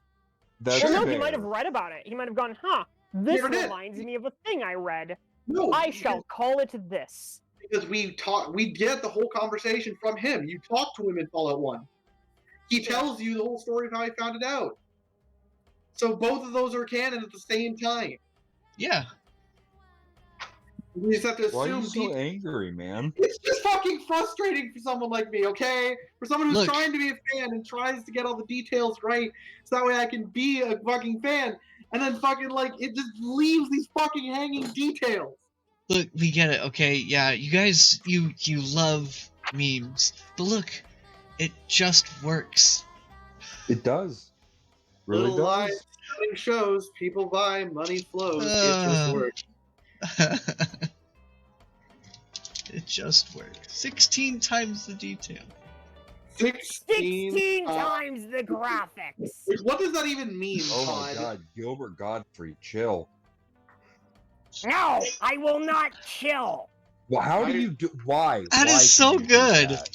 That's Well, no, fair. he might have read about it. He might have gone, huh, this Never did. reminds me of a thing I read. No, I shall call it this. because we get the whole conversation from him. You talk to him in Fallout 1. He tells you the whole story of how he found it out. So both of those are canon at the same time. Yeah. You just have to Why are assume you so angry, man? It's just fucking frustrating for someone like me, okay? For someone who's Look. trying to be a fan and tries to get all the details right so that way I can be a fucking fan. And then fucking, like, it just leaves these fucking hanging details. Look, we get it, okay? Yeah, you guys, you love memes. But look, it just works. It does. Really Little lies, does. selling shows, people buy, money flows. It just works. It just worked. 16 times the detail. 16 times. times the graphics. What does that even mean, Oh Todd? my God, Gilbert Godfrey, chill. No, I will not chill. Well, how do you do? Why? That Why is can so you do good. that?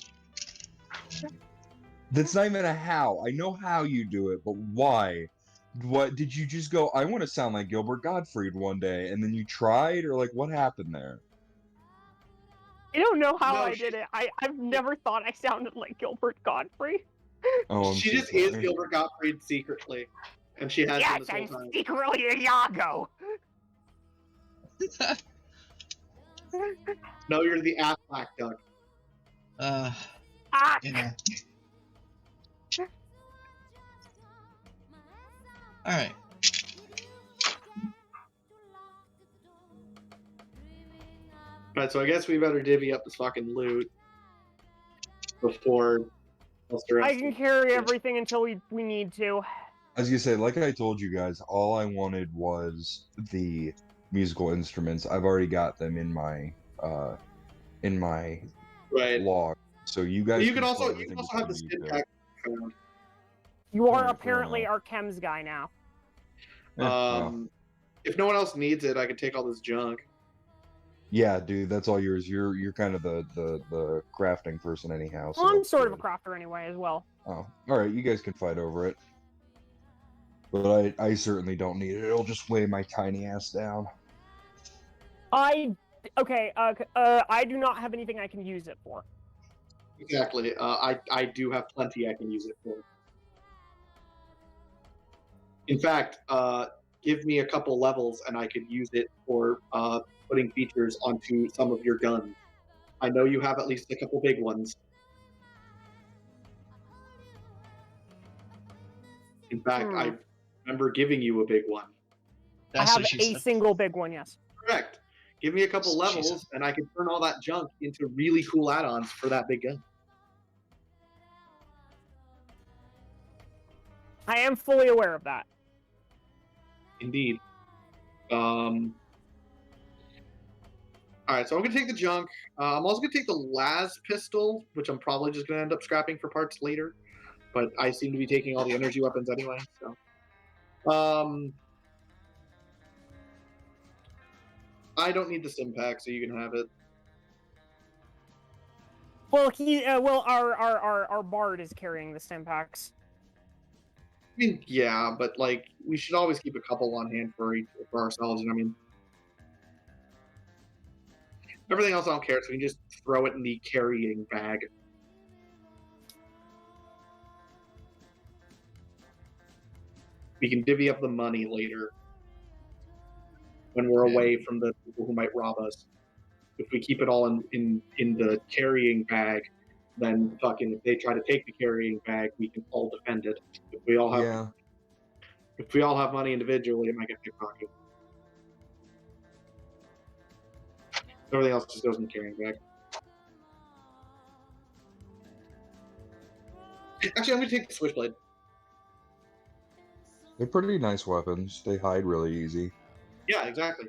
That's not even a how. I know how you do it, but why? What did you just go? I want to sound like Gilbert Gottfried one day, and then you tried, or like what happened there? I don't know how No, I did it. I've never thought I sounded like Gilbert Godfrey. Oh, I'm She so just is sorry. Gilbert Gottfried secretly. And she has been Yes, this whole I'm time. secretly a Yago. No, you're the Aflac duck. Ah, Yeah. Alright. Alright, so I guess we better divvy up this fucking loot before I can carry everything until we need to. I was gonna say, like I told you guys, all I wanted was the musical instruments. I've already got them in my right. log, so you guys. Well, you can fill also everything have the before you stim do. pack found. You are Alright, fair apparently enough. our chems guy now. Well. If no one else needs it, I can take all this junk. Yeah, dude, that's all yours. You're kind of the crafting person anyhow. So Well, I'm that's sort of a good. crafter anyway as well. Oh, all right. You guys can fight over it, but I certainly don't need it. It'll just weigh my tiny ass down. I do not have anything I can use it for. Exactly. I do have plenty I can use it for. In fact, give me a couple levels and I could use it for putting features onto some of your guns. I know you have at least a couple big ones. In fact, I remember giving you a big one. That's I have what she a said. single big one, yes. Correct. Give me a couple That's what she levels and I can turn all that junk into really cool add-ons for that big gun. I am fully aware of that. Indeed. Alright, so I'm going to take the junk. I'm also going to take the Las pistol, which I'm probably just going to end up scrapping for parts later. But I seem to be taking all the energy weapons anyway, so. I don't need the stim pack, so you can have it. Well, our bard is carrying the stim packs. I mean, yeah, but like we should always keep a couple on hand for ourselves. You know what I mean? Everything else I don't care, so we can just throw it in the carrying bag. We can divvy up the money later when we're away from the people who might rob us. If we keep it all in the carrying bag, then fucking if they try to take the carrying bag, we can all defend it. If we all have money individually, it might get pickpocketed. Everything else just goes in the carrying bag. Actually, I'm gonna take the switchblade. They're pretty nice weapons. They hide really easy. Yeah, exactly.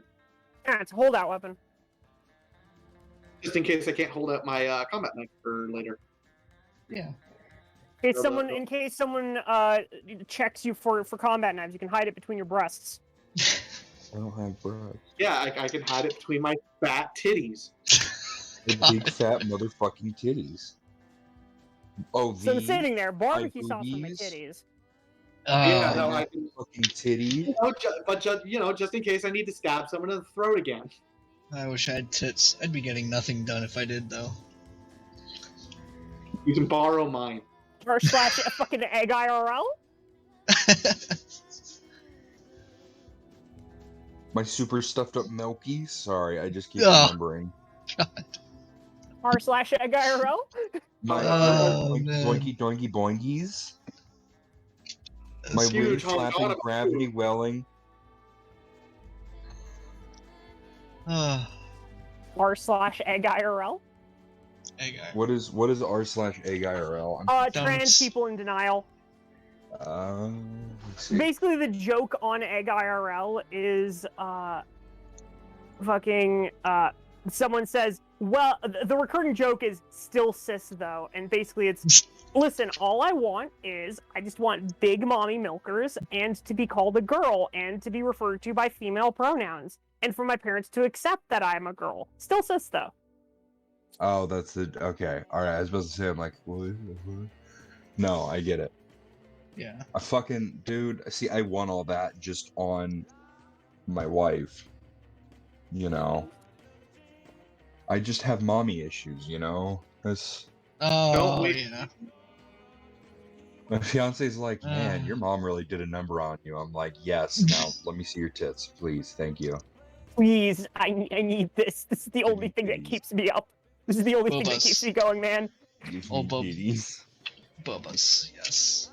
Yeah, it's a holdout weapon. Just in case I can't hold out my combat knife for later. Yeah. In case someone checks you for combat knives, you can hide it between your breasts. I don't have breasts. Yeah, I can hide it between my fat titties. The big fat motherfucking titties. Oh, So I'm these sitting there, barbecue my sauce on my boobies? titties. Yeah, Oh, no, my I can. fucking titties. Just in case I need to stab someone in the throat again. I wish I had tits. I'd be getting nothing done if I did, though. You can borrow mine. Or slash a fucking egg IRL? My super stuffed up Milky. Sorry, I just keep Ugh. remembering. R slash egg IRL? My Oh, man. doinky doinky boinkies. My Huge wind home slapping, god. gravity welling. Ah, R slash egg IRL? egg eye. What is r/egg IRL? Trans Don't. people in denial. see. Basically, the joke on Egg IRL is someone says, well, the recurring joke is still cis though, and basically it's, listen, all I want is I just want big mommy milkers and to be called a girl and to be referred to by female pronouns and for my parents to accept that I'm a girl. Still cis though. Oh, that's the okay. All right, I was supposed to say, I'm like, what? No, I get it. Yeah. I fucking dude. See, I want all that just on my wife. You know, I just have mommy issues. You know, that's Oh, wait. yeah. my fiance's like, man, your mom really did a number on you. I'm like, yes. Now let me see your tits, please. Thank you. Please, I need this. This is the only thing that keeps me up. This is the only thing that keeps me going, man. Give Oh, me Bub- titties. Bubba's, yes.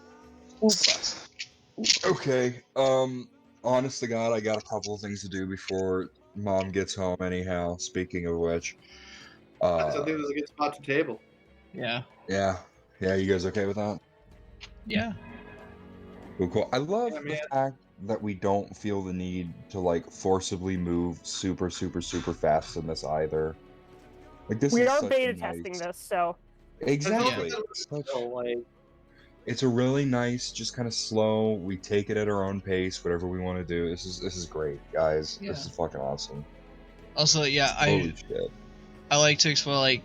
Okay. Honest to God, I got a couple of things to do before Mom gets home. Anyhow, speaking of which, I think there's a good spot to table. Yeah. yeah, you guys okay with that? Yeah. Cool. I love Yeah, the man. fact that we don't feel the need to like forcibly move super fast in this either. Like this We is are such beta a testing nice... this, so Exactly. Like, It's a really nice, just kind of slow. We take it at our own pace, whatever we want to do. This is great, guys. Yeah. This is fucking awesome. Also, yeah, Holy shit. I like to explore, like,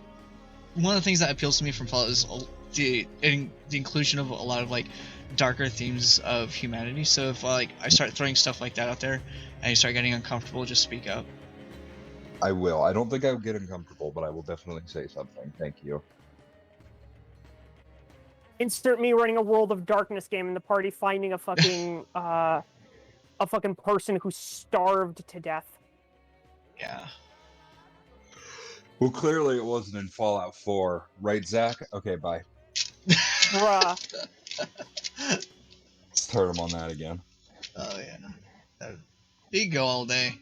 one of the things that appeals to me from Fallout is the inclusion of a lot of, like, darker themes of humanity. So if, like, I start throwing stuff like that out there and you start getting uncomfortable, just speak up. I will. I don't think I will get uncomfortable, but I will definitely say something. Thank you. insert me running a World of Darkness game in the party finding a fucking person who starved to death. Yeah. Well, clearly it wasn't in Fallout 4, right, Zach? Okay, bye. Bruh. Let's turn him on that again. Oh, yeah. He could go all day.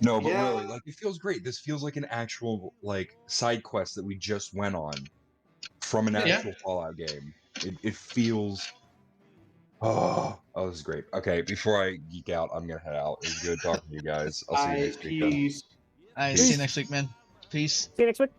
No, but Yeah. really, like, it feels great. This feels like an actual, like, side quest that we just went on from an Yeah. actual Fallout game. It feels... Oh, this is great. Okay, before I geek out, I'm gonna head out. It was good talking to you guys. I'll see you next weekend. peace. Alright, see you next week, man. Peace. See you next week.